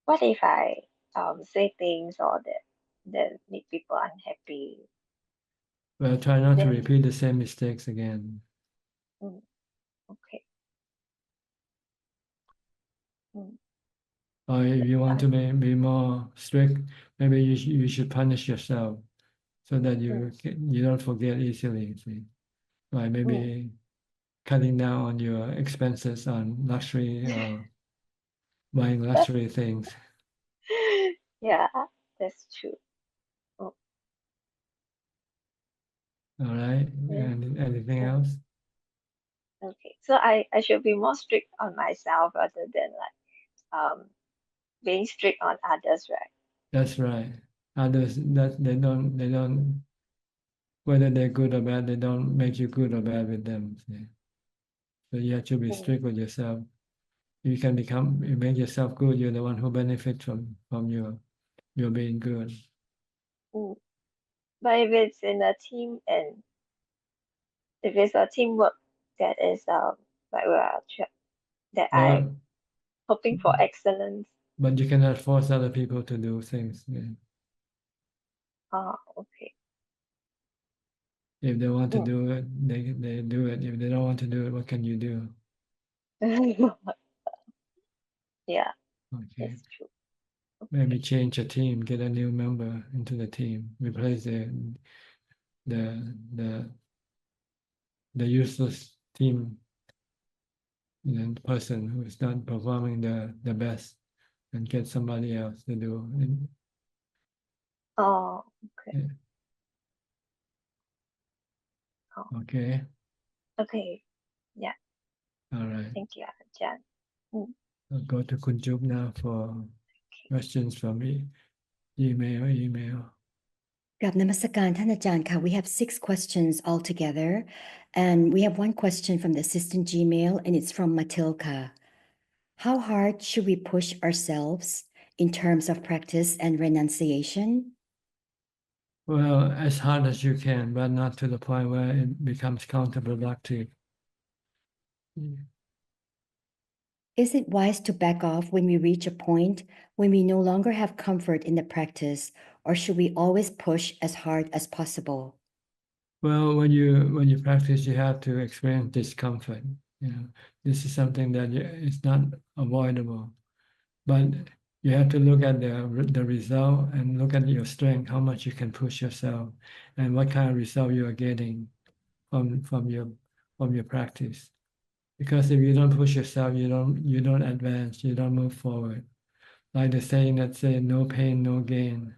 what if I say things or that make people unhappy? Well, try not to Then repeat the same mistakes again. mm, okay. Mm, Or if you want to uh, be more strict, maybe you should punish yourself so that mm, you don't forget easily. See? Like mm. maybe cutting down on your expenses on luxury or buying luxury things. Yeah, that's true. Oh, All right. yeah. Anything Mm, else? okay. So I should be more strict on myself rather than like being strict on others, right? That's right. Others that they don't whether they're good or bad, they don't make you good or bad with them. See? So you have to be Mm, strict with yourself. You make yourself good, you're the one who benefits from your being good. mm. But if it's in a team and if it's a teamwork that is like that I Well, hoping for excellence. but you cannot force other people to do things. Yeah. Okay. If they want to Mm. do it, they do it. If they don't want to do it, what can you do? Yeah, Okay. that's true. Maybe change a team, get a new member into the team, replace the the the useless team person who is not performing the best, and get somebody else to do. Oh, okay. Yeah. Oh, Okay. okay. Yeah. All right. Thank you, Ajahn. Mm. I'll go to Kunjup now for questions from email. กราบนมัสการท่านอาจารย์ค่ะ We have 6 questions altogether, and we have one question from the assistant Gmail, and it's from Matilka. How hard should we push ourselves in terms of practice and renunciation? Well, as hard as you can, but not to the point where it becomes counterproductive. Is it wise to back off when we reach a point when we no longer have comfort in the practice, or should we always push as hard as possible? Well, when you practice, you have to experience discomfort. You know, this is something that is not avoidable, but you have to look at the result and look at your strength, how much you can push yourself, and what kind of result you are getting from your practice. Because if you don't push yourself, you don't advance, you don't move forward. Like the saying that say, no pain, no gain.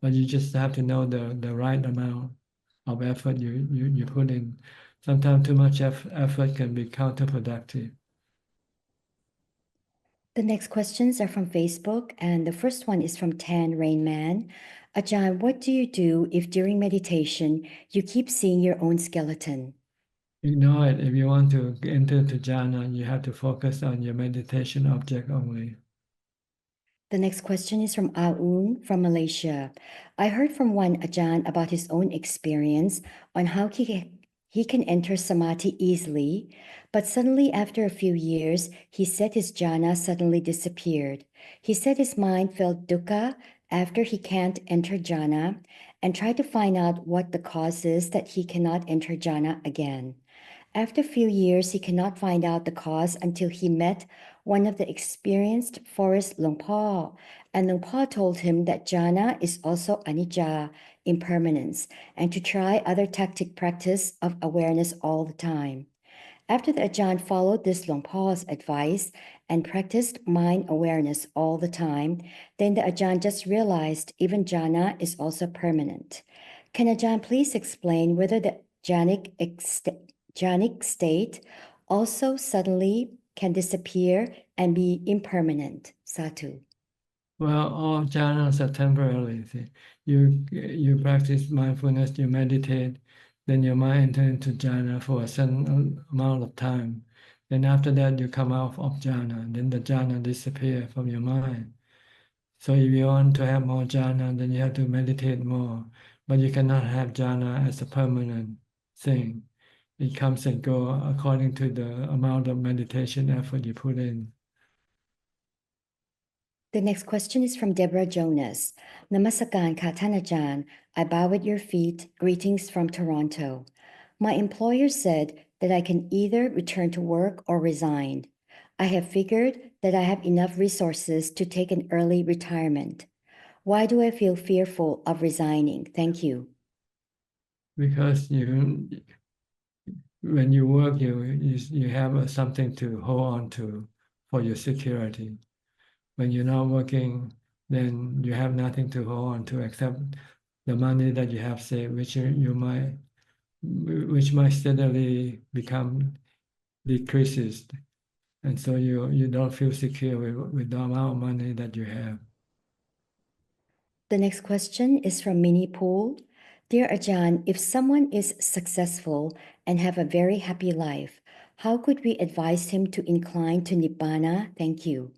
But you just have to know the right amount of effort you put in. Sometimes too much effort can be counterproductive. The next questions are from Facebook, and the first one is from Tan Rainman. Ajahn, what do you do if during meditation you keep seeing your own skeleton? Ignore it. If you want to enter to jhana, you have to focus on your meditation object only. The next question is from Aun from Malaysia. I heard from one Ajahn about his own experience on how he can enter samadhi easily, but suddenly after a few years, he said his jhana suddenly disappeared. He said his mind felt dukkha after he can't enter jhana and tried to find out what the cause is that he cannot enter jhana again. After a few years, he cannot find out the cause until he met one of the experienced forest Luang Po, and Luang Po told him that jhana is also anicca, impermanence, and to try other tactic practice of awareness all the time. After the Ajahn followed this Luang Po's advice and practiced mind awareness all the time, then the Ajahn just realized even jhana is also permanent. Can Ajahn please explain whether the jhanic state also suddenly can disappear and be impermanent? Sadhu. Well, all jhanas are temporary. See. You practice mindfulness, you meditate, then your mind enters into jhana for a certain amount of time. Then after that, you come out of jhana. Then the jhana disappear from your mind. So if you want to have more jhana, then you have to meditate more. But you cannot have jhana as a permanent thing. It comes and goes according to the amount of meditation effort you put in. The next question is from Deborah Jonas. Namaskaran kaท่านอาจารย์ I bow at your feet. Greetings from Toronto. My employer said that I can either return to work or resign. I have figured that I have enough resources to take an early retirement. Why do I feel fearful of resigning? Thank you. Because when you work, you have something to hold on to for your security. When you're not working, then you have nothing to hold on to except the money that you have saved, which might steadily become decreases, and so you don't feel secure with the amount of money that you have. The next question is from Minnie Pool. Dear Ajahn, if someone is successful and have a very happy life, how could we advise him to incline to Nibbana? Thank you.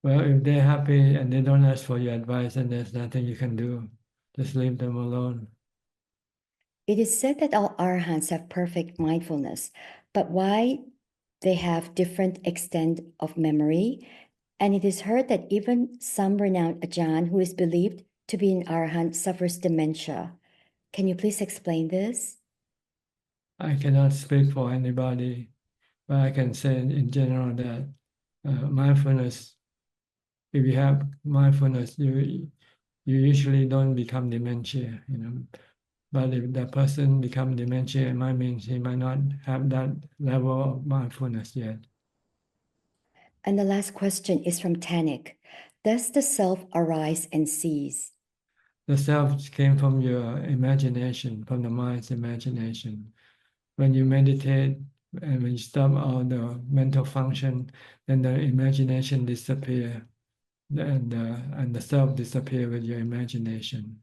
Well, if they're happy and they don't ask for your advice, then there's nothing you can do. Just leave them alone. It is said that all arahants have perfect mindfulness, but why they have different extent of memory? And it is heard that even some renowned Ajahn who is believed to be an arahant suffers dementia. Can you please explain this? I cannot speak for anybody, but I can say in general that mindfulness, if you have mindfulness, you usually don't become dementia, But if that person becomes dementia, it might mean he might not have that level of mindfulness yet. And the last question is from Tanik. Does the self arise and cease? The self came from your imagination, from the mind's imagination. When you meditate and when you stop all the mental function, then the imagination disappear, and the self disappear with your imagination.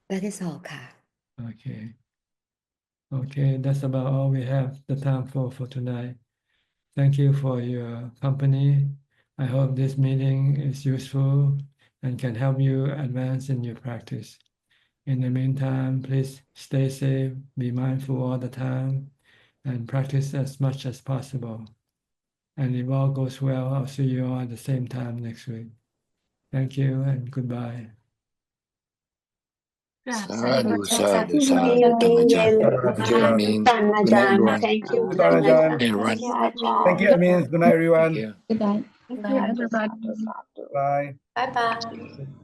That is all, Ka. Okay. Okay, that's about all we have the time for tonight. Thank you for your company. I hope this meeting is useful and can help you advance in your practice. In the meantime, please stay safe, be mindful all the time, and practice as much as possible. And if all goes well, I'll see you all at the same time next week. Thank you and goodbye. สาธุสาธุสาธุธรรมจันทร์ Thank you Amin Good night everyone Thank you Goodbye, very Ajahn. much. everyone Thank you, Ajahn. Thank you, Amin. Good night, everyone. Thank you Good night. Thank you, everybody. Bye. Bye bye.